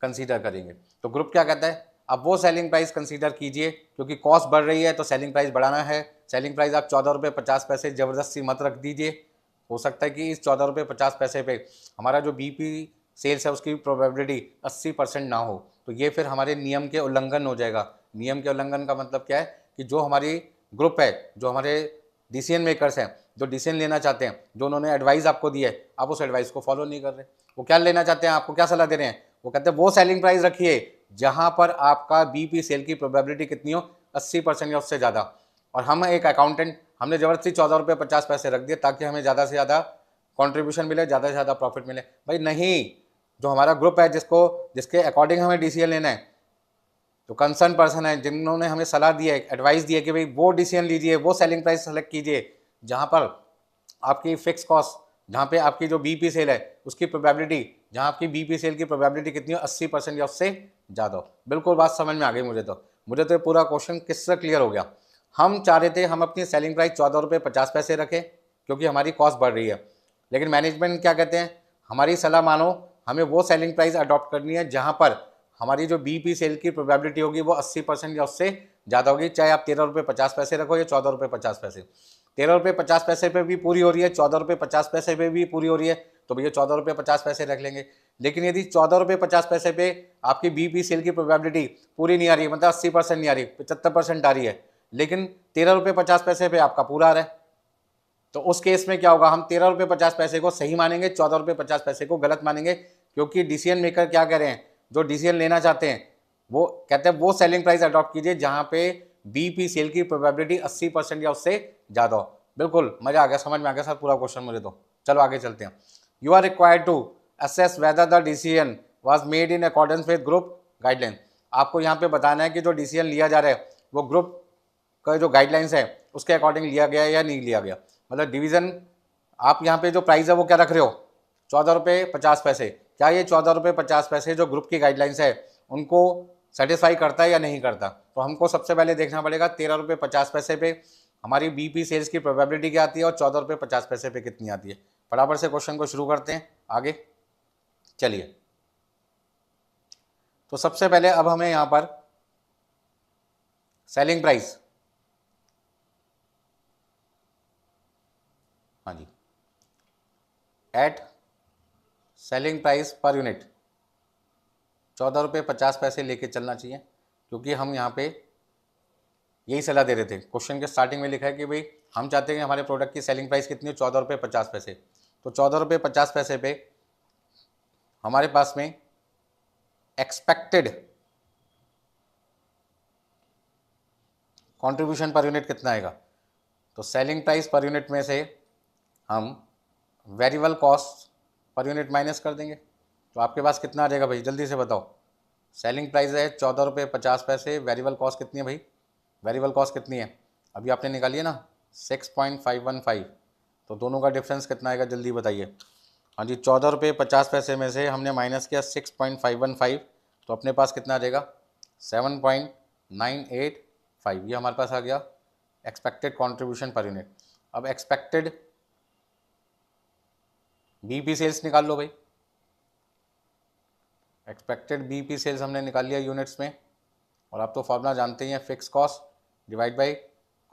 Speaker 1: कंसीडर करेंगे। तो ग्रुप क्या कहता है, अब वो सेलिंग प्राइस कंसीडर कीजिए, क्योंकि कॉस्ट बढ़ रही है तो सेलिंग प्राइस बढ़ाना है। सेलिंग प्राइस आप 14 रुपये 50 पैसे ज़बरदस्ती मत रख दीजिए। हो सकता है कि इस 14 रुपये 50 पैसे पे हमारा जो बीपी सेल्स है उसकी प्रोबेबिलिटी 80% ना हो, तो ये फिर हमारे नियम के उल्लंघन हो जाएगा। नियम के उल्लंघन का मतलब क्या है कि जो हमारी ग्रुप है, जो हमारे डिसीजन मेकर्स हैं, जो डिसीजन लेना चाहते हैं, जो उन्होंने एडवाइस आपको दी है, आप उस एडवाइस को फॉलो नहीं कर रहे। वो क्या लेना चाहते हैं, आपको क्या सलाह दे रहे हैं, वो कहते हैं वो सेलिंग प्राइस रखिए जहां पर आपका बीपी सेल की प्रोबेबिलिटी कितनी हो, 80% या उससे ज़्यादा। और हम एक अकाउंटेंट, हमने ज़बरदस्ती 14 रुपये 50 पैसे रख दिए ताकि हमें ज़्यादा से ज़्यादा कॉन्ट्रीब्यूशन मिले, ज़्यादा से ज़्यादा प्रॉफिट मिले। भाई नहीं, जो हमारा ग्रुप है जिसके अकॉर्डिंग हमें डिसीजन लेना है, तो कंसर्न पर्सन है, जिन्होंने हमें सलाह दी है, एडवाइस दी है कि भाई वो डिसीजन लीजिए, वो सेलिंग प्राइस सेलेक्ट कीजिए जहां पर आपकी फिक्स कॉस्ट, जहां पे आपकी जो बीपी सेल है उसकी प्रोबेबिलिटी, जहां आपकी बीपी सेल की प्रोबेबिलिटी कितनी हो, 80% या उससे ज़्यादा हो। बिल्कुल बात समझ में आ गई मुझे तो पूरा क्वेश्चन किससे क्लियर हो गया। हम चाह रहे थे हम अपनी सेलिंग प्राइस 14 रुपये 50 पैसे रखें क्योंकि हमारी कॉस्ट बढ़ रही है, लेकिन मैनेजमेंट क्या कहते हैं, हमारी सलाह मानो, हमें वो सेलिंग प्राइस अडॉप्ट करनी है जहां पर हमारी जो बीपी सेल की प्रोबेबिलिटी होगी वो 80% या उससे ज़्यादा होगी, चाहे आप 13 रुपये 50 पैसे रखो या 14 रुपये 50 पैसे। 13 रुपये 50 पैसे पे भी पूरी हो रही है, 14 रुपये 50 पैसे पे भी पूरी हो रही है, तो भैया 14 रुपये 50 पैसे रख लेंगे। लेकिन यदि 14 रुपये 50 पैसे पे आपकी बीपी सेल की प्रोबेबिलिटी पूरी नहीं आ रही है, मतलब 80% नहीं आ रही, 75% आ रही है, लेकिन 13 रुपये 50 पैसे पे आपका पूरा आ रहा है, तो उस केस में क्या होगा, हम 13 रुपये 50 पैसे को सही मानेंगे, 14 रुपये 50 पैसे को गलत मानेंगे, क्योंकि डिसीजन मेकर क्या कह रहे हैं, जो डिसीजन लेना चाहते हैं वो कहते हैं वो सेलिंग प्राइस अडॉप्ट कीजिए जहां पे बीपी सेल की प्रोबेबिलिटी 80% या उससे ज्यादा हो। बिल्कुल मजा आ गया, समझ में आ गया सर पूरा क्वेश्चन मुझे तो। चलो आगे चलते हैं। You are required to assess whether the decision was made in accordance with group guideline. आपको यहाँ पे बताना है कि जो डिसीजन लिया जा रहा है वो ग्रुप का जो गाइडलाइंस है उसके अकॉर्डिंग लिया गया या नहीं लिया गया। मतलब डिवीजन, आप यहाँ पे जो प्राइस है वो क्या रख रहे हो, 14 रुपये 50 पैसे। क्या ये 14 रुपये 50 पैसे जो ग्रुप की गाइडलाइंस है उनको सेटिस्फाई करता है या नहीं करता। तो हमको सबसे पहले देखना पड़ेगा 13 रुपये 50 पैसे पे हमारी बीपी सेल्स की प्रोबेबिलिटी क्या आती है और 14 रुपये 50 पैसे पे कितनी आती है। फटाफट से क्वेश्चन को शुरू करते हैं आगे चलिए। तो सबसे पहले अब हमें यहाँ पर सेलिंग प्राइस, हाँ जी, at selling price per unit 14 रुपये 50 पैसे लेके चलना चाहिए, क्योंकि हम यहाँ पे यही सलाह दे रहे थे। क्वेश्चन के स्टार्टिंग में लिखा है कि भाई हम चाहते हैं कि हमारे प्रोडक्ट की सेलिंग प्राइस कितनी हो, 14 रुपये 50 पैसे। तो 14 रुपये 50 पैसे पे हमारे पास में एक्सपेक्टेड कंट्रीब्यूशन पर यूनिट कितना आएगा। तो सेलिंग प्राइस पर यूनिट में से हम variable cost per unit minus कर देंगे, तो आपके पास कितना आ जाएगा भाई, जल्दी से बताओ। सेलिंग प्राइस है 14 रुपये 50 पैसे, वेरिएबल कॉस्ट कितनी है भाई, वेरिएबल कॉस्ट कितनी है, अभी आपने निकाली है ना 6.515। तो दोनों का डिफरेंस कितना आएगा जल्दी बताइए। हाँ जी, 14 रुपये 50 पैसे में से हमने माइनस किया 6.515, तो अपने पास कितना आ जाएगा 7.985। ये हमारे पास आ गया एक्सपेक्टेड कंट्रीब्यूशन पर यूनिट। अब एक्सपेक्टेड बीपी सेल्स निकाल लो भाई। एक्सपेक्टेड बीपी सेल्स हमने निकाल लिया यूनिट्स में, और आप तो फॉर्मूला जानते ही हैं, fix cost divide by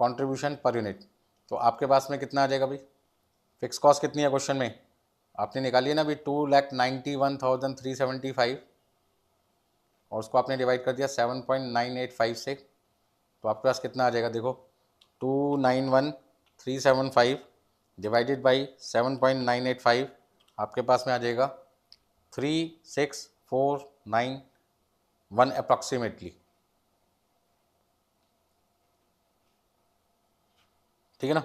Speaker 1: contribution पर यूनिट। तो आपके पास में कितना आ जाएगा भाई, फिक्स कॉस्ट कितनी है क्वेश्चन में आपने निकाली है ना अभी 2,91,375 और उसको आपने डिवाइड कर दिया 7.985 से, तो आपके पास कितना आ जाएगा देखो 291,375 डिवाइडेड बाई 7.985 आपके पास में आ जाएगा 36,491 अप्रॉक्सीमेटली। ठीक है ना।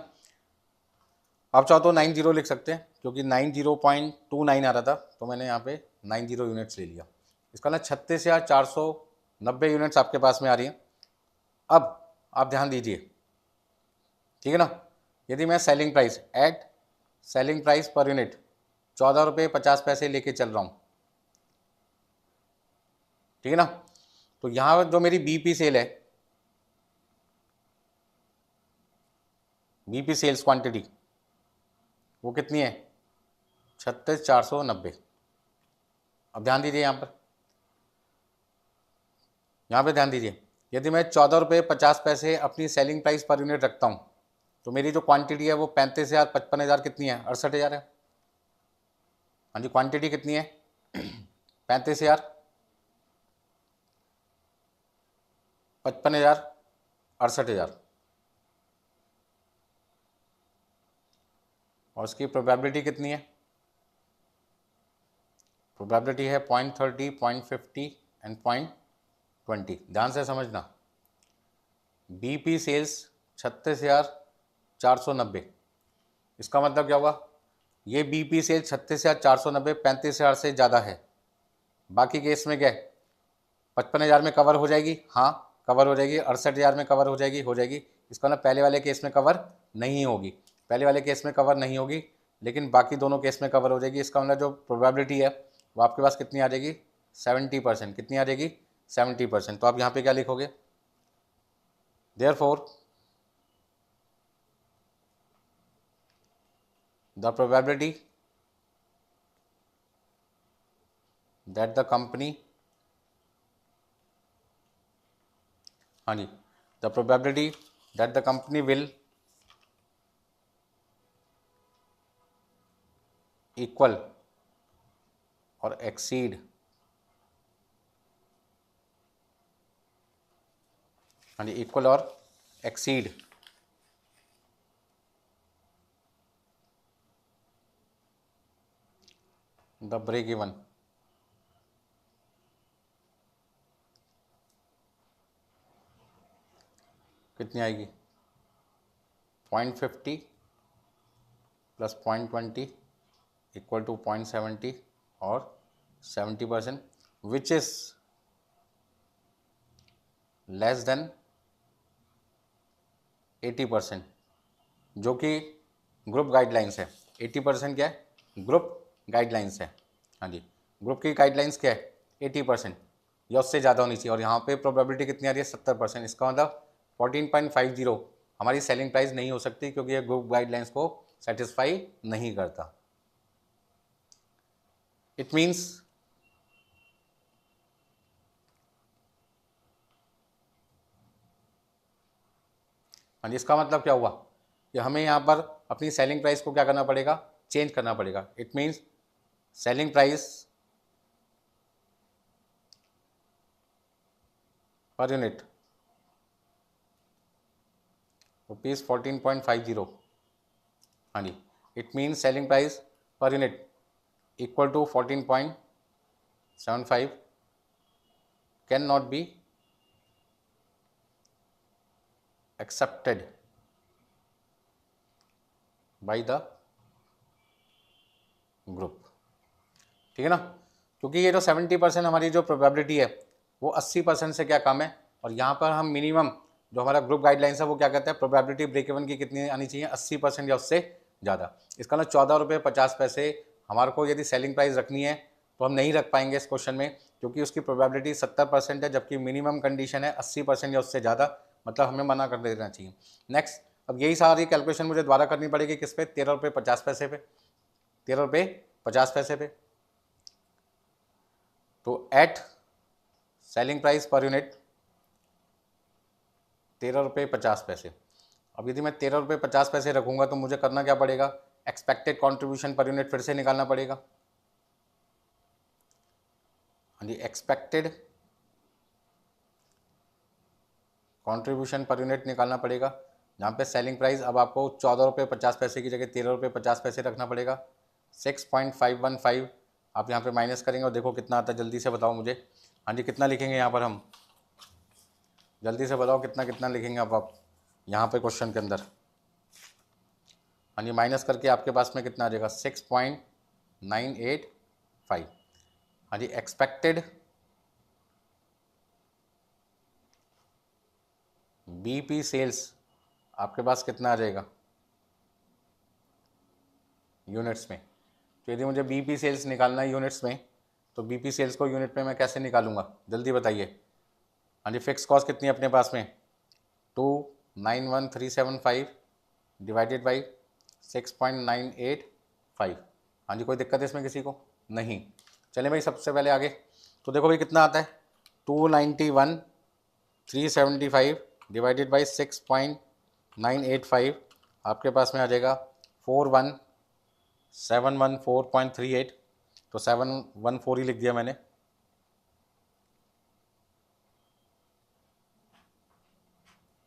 Speaker 1: आप चाहो तो 90 लिख सकते हैं क्योंकि 90.29 आ रहा था तो मैंने यहाँ पे 90 यूनिट्स ले लिया। इसका ना 36,490 यूनिट्स आपके पास में आ रही हैं। अब आप ध्यान दीजिए, ठीक है ना। यदि मैं selling price at selling price per unit 14 रुपये 50 पैसे लेके चल रहा हूँ, ठीक है ना। तो यहाँ जो मेरी बीपी सेल है, बीपी सेल्स क्वांटिटी वो कितनी है 36,490। अब ध्यान दीजिए यहाँ पे ध्यान दीजिए, यदि मैं 14 रुपये 50 पैसे अपनी सेलिंग प्राइस पर यूनिट रखता हूँ तो मेरी जो क्वांटिटी है वो 35,000 55,000 कितनी है 68,000 है। हाँ जी, क्वांटिटी कितनी है 35,000 55,000 68,000 और उसकी प्रोबेबिलिटी कितनी है, प्रोबेबिलिटी है 0.30 0.50 एंड 0.20। ध्यान से समझना, बीपी सेल्स 36,490, इसका मतलब क्या हुआ, ये बीपी सेल 36,490 35,000 से ज़्यादा है। बाकी केस में क्या है 55,000 में कवर हो जाएगी, हाँ कवर हो जाएगी, 68,000 में कवर हो जाएगी। इसका मतलब पहले वाले केस में कवर नहीं होगी, पहले वाले केस में कवर नहीं होगी, लेकिन बाकी दोनों केस में कवर हो जाएगी। इसका मतलब जो प्रोबेबिलिटी है वो आपके पास कितनी आ जाएगी 70%। कितनी आ जाएगी 70%। तो आप यहाँ पे क्या लिखोगे, therefore the probability that the company, हाँ जी, the probability that the company will equal or exceed हाँ जी equal और exceed the break even कितनी आएगी 0.50 प्लस 0.20 इक्वल टू 0.70 और 70%, विच इज लेस देन 80%, जो कि ग्रुप गाइडलाइंस है। 80% क्या है, ग्रुप गाइडलाइंस है। हाँ जी, ग्रुप की गाइडलाइंस क्या है 80% या उससे ज़्यादा होनी चाहिए। और यहाँ पे प्रोबेबिलिटी कितनी आ रही है 70%। इसका मतलब 14.50 हमारी सेलिंग प्राइस नहीं हो सकती क्योंकि ये ग्रुप गाइडलाइंस को सेटिस्फाई नहीं करता। इट मीन्स हाँ जी, इसका मतलब क्या हुआ कि हमें यहाँ पर अपनी सेलिंग प्राइस को क्या करना पड़ेगा, चेंज करना पड़ेगा। It means selling price per unit ₹14.50। हाँ जी, it means selling price per unit equal to 14.75 can not be accepted by the group। ठीक है ना, क्योंकि ये जो 70% हमारी जो प्रोबेबिलिटी है वो 80% से क्या कम है। और यहाँ पर हम मिनिमम जो हमारा ग्रुप गाइडलाइंस है वो क्या कहता है, प्रोबेबिलिटी ब्रेक इवन की कितनी आनी चाहिए 80% या उससे ज़्यादा। इसका मतलब 14 रुपये 50 पैसे हमारे को यदि सेलिंग प्राइस रखनी है तो हम नहीं रख पाएंगे इस क्वेश्चन में, क्योंकि उसकी प्रोबेबिलिटी 70% है, जबकि मिनिमम कंडीशन है 80% या उससे ज़्यादा, मतलब हमें मना कर देना चाहिए। नेक्स्ट, अब यही सारी कैलकुलेशन मुझे दोबारा करनी पड़ेगी किस पे, 13 रुपये 50 पैसे पे, 13 रुपये 50 पैसे पे। तो at selling price per unit 13 रुपये 50 पैसे। अब यदि मैं 13 रुपये 50 पैसे रखूँगा तो मुझे करना क्या पड़ेगा, एक्सपेक्टेड कॉन्ट्रीब्यूशन पर यूनिट फिर से निकालना पड़ेगा। हाँ जी, एक्सपेक्टेड कॉन्ट्रीब्यूशन पर यूनिट निकालना पड़ेगा, जहाँ पे सेलिंग प्राइस अब आपको 14 रुपये 50 पैसे की जगह 13 रुपये 50 पैसे रखना पड़ेगा। 6.515 आप यहाँ पे माइनस करेंगे और देखो कितना आता है, जल्दी से बताओ मुझे। हाँ जी, कितना लिखेंगे यहाँ पर हम, जल्दी से बताओ कितना कितना लिखेंगे आप यहाँ पे क्वेश्चन के अंदर। हाँ जी, माइनस करके आपके पास में कितना आ जाएगा, 6.985। हाँ जी, एक्सपेक्टेड बीपी सेल्स आपके पास कितना आ जाएगा यूनिट्स में। तो यदि मुझे बीपी सेल्स निकालना है यूनिट्स में, तो बीपी सेल्स को यूनिट में मैं कैसे निकालूंगा, जल्दी बताइए। हाँ जी, फिक्स कॉस्ट कितनी है अपने पास में, 291,375 डिवाइडेड बाई 6.985। हाँ जी, कोई दिक्कत है इसमें किसी को, नहीं। चलिए भाई सबसे पहले आगे, तो देखो भाई कितना आता है, 291,375 डिवाइडेड बाई 6.985 आपके पास में आ जाएगा 41,714.38। तो 714 ही लिख दिया मैंने।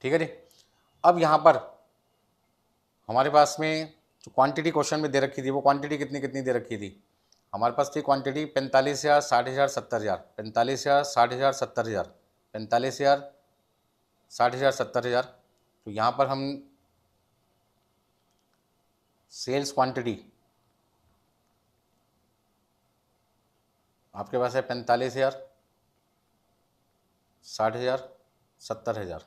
Speaker 1: ठीक है जी। अब यहाँ पर हमारे पास में जो क्वांटिटी क्वेश्चन में दे रखी थी, वो क्वांटिटी कितनी कितनी दे रखी थी हमारे पास थी, क्वांटिटी 45,000 60,000 70,000, 45,000 60,000 70,000, 45,000 60,000 70,000। तो यहाँ पर हम सेल्स क्वांटिटी आपके पास है 45,000 60,000 70,000,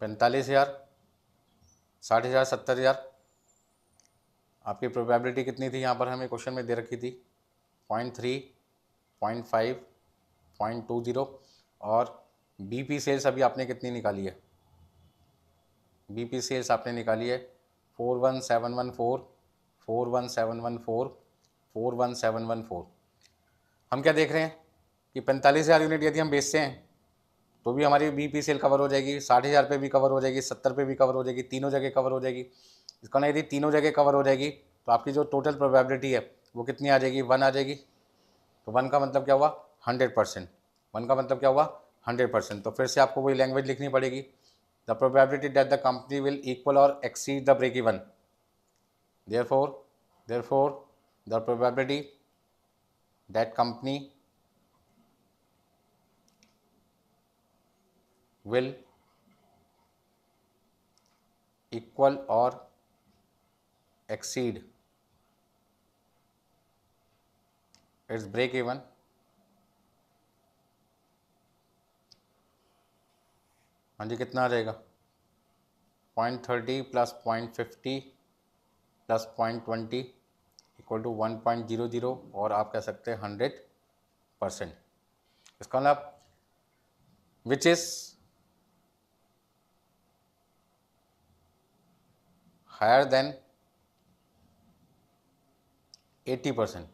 Speaker 1: 45,000 60,000 70,000। आपकी प्रोबेबिलिटी कितनी थी यहाँ पर हमें क्वेश्चन में दे रखी थी, 0.3 0.5 0.20। और बीपी सेल्स अभी आपने कितनी निकाली है, बीपी सेल्स आपने निकाली है 41714 41714 41714। हम क्या देख रहे हैं कि 45,000 यूनिट यदि हम बेचते हैं तो भी हमारी बीपी सेल कवर हो जाएगी, 60,000 पे भी कवर हो जाएगी, 70 पे भी कवर हो जाएगी, तीनों जगह कवर हो जाएगी। इसका ना यदि तीनों जगह कवर हो जाएगी तो आपकी जो टोटल प्रोबेबिलिटी है वो कितनी आ जाएगी, 1 आ जाएगी। तो 1 का मतलब क्या हुआ, 100%। 1 का मतलब क्या हुआ, 100%। तो फिर से आपको वही लैंग्वेज लिखनी पड़ेगी, the probability that the company will equal और exceed the break even, therefore the probability that company will equal or exceed its break even हाँ जी कितना आ जाएगा, 0.30 प्लस 0.50 प्लस 0.20 इक्वल टू 1.00 और आप कह सकते हैं 100%। इसका मतलब विच इज हायर देन 80%।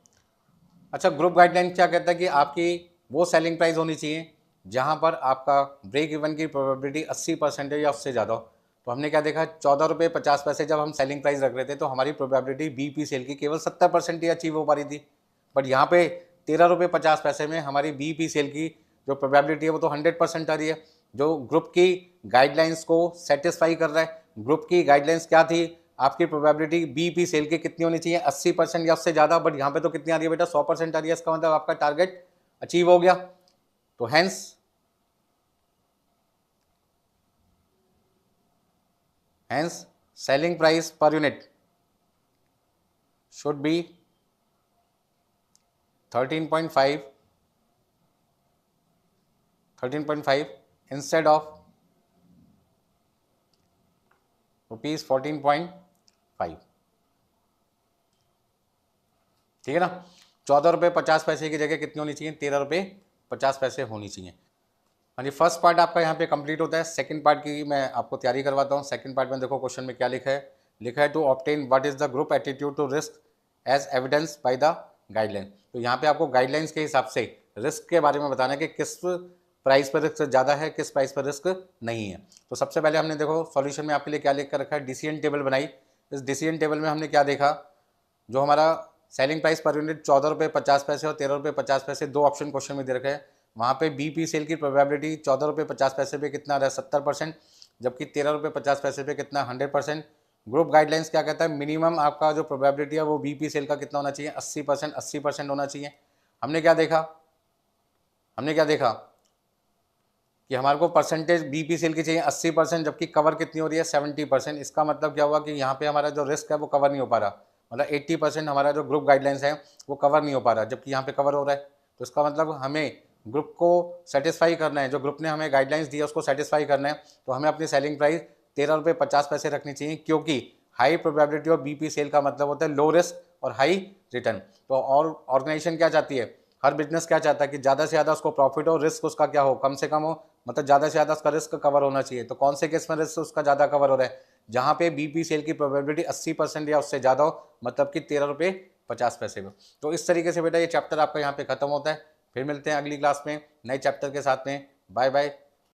Speaker 1: अच्छा, ग्रुप गाइडलाइन क्या कहता है कि आपकी वो सेलिंग प्राइस होनी चाहिए जहां पर आपका ब्रेक इवन की प्रोबेबिलिटी 80% या उससे ज़्यादा हो। तो हमने क्या देखा, 14 रुपये 50 पैसे जब हम सेलिंग प्राइस रख रहे थे तो हमारी प्रोबेबिलिटी बीपी सेल की केवल 70% ही अचीव हो पा रही थी। बट यहाँ पे 13 रुपये 50 पैसे में हमारी बीपी सेल की जो प्रोबेबिलिटी है वो तो 100% आ रही है, जो ग्रुप की गाइडलाइंस को सेटिस्फाई कर रहा है। ग्रुप की गाइडलाइंस क्या थी, आपकी प्रोबेबिलिटी बीपी सेल की कितनी होनी चाहिए, 80% या उससे ज़्यादा। बट यहाँ पे तो कितनी आ रही है बेटा, 100% आ रही है। इसका मतलब आपका टारगेट अचीव हो गया। तो hence selling price per unit should be 13.5 instead of rupees 14.5। ठीक है ना, 14 रुपये 50 पैसे की जगह कितनी होनी चाहिए, 13 रुपये 50 पैसे होनी चाहिए। हाँ जी, फर्स्ट पार्ट आपका यहाँ पे कंप्लीट होता है। सेकंड पार्ट की मैं आपको तैयारी करवाता हूँ। सेकंड पार्ट में देखो क्वेश्चन में क्या लिखा है to obtain what is the group attitude to risk as evidence by the guideline. तो यहाँ पे आपको गाइडलाइंस के हिसाब से रिस्क के बारे में बताना है कि किस प्राइस पर रिस्क ज़्यादा है, किस प्राइस पर रिस्क नहीं है। तो सबसे पहले हमने देखो सॉल्यूशन में आपके लिए क्या लिख कर रखा है, डिसीजन टेबल बनाई। इस डिसीजन टेबल में हमने क्या देखा, जो हमारा सेलिंग प्राइस पर यूनिट 14 रुपये 50 पैसे और 13 रुपये 50 पैसे, दो ऑप्शन क्वेश्चन में दे रखे हैं। वहाँ पे बीपी सेल की प्रोबेबिलिटी 14 रुपये 50 पैसे पे कितना रहा, 70%, जबकि 13 रुपये 50 पैसे पे कितना, 100%। ग्रुप गाइडलाइंस क्या कहता है, मिनिमम आपका जो प्रोबेबिलिटी है वो बीपी सेल का कितना होना चाहिए, 80%, 80% होना चाहिए। हमने क्या देखा कि हमारे को परसेंटेज बीपी सेल की चाहिए 80%, जबकि कवर कितनी हो रही है, 70%। इसका मतलब क्या हुआ कि यहाँ पे हमारा जो रिस्क है वो कवर नहीं हो पा रहा, मतलब 80% हमारा जो ग्रुप गाइडलाइंस है वो कवर नहीं हो पा रहा, जबकि यहाँ पे कवर हो रहा है। तो इसका मतलब हमें ग्रुप को सेटिस्फाई करना है, जो ग्रुप ने हमें गाइडलाइंस दी है उसको सेटिस्फाई करना है। तो हमें अपनी सेलिंग प्राइस 13 रुपये 50 पैसे रखनी चाहिए, क्योंकि high probability of BP sale का मतलब होता है लो रिस्क और हाई रिटर्न। तो और ऑर्गेनाइजेशन क्या चाहती है, हर बिजनेस क्या चाहता है कि ज़्यादा से ज़्यादा उसको प्रॉफिट हो, रिस्क उसका क्या हो, कम से कम हो, मतलब ज़्यादा से ज़्यादा उसका रिस्क कवर होना चाहिए। तो कौन से केस में रिस्क उसका ज़्यादा कवर हो रहा है, जहाँ पे बीपी सेल की प्रोबेबिलिटी 80% या उससे ज़्यादा हो, मतलब कि 13 रुपये 50 पैसे में। तो इस तरीके से बेटा ये चैप्टर आपका यहाँ पे खत्म होता है। फिर मिलते हैं अगली क्लास में नए चैप्टर के साथ में। Bye bye.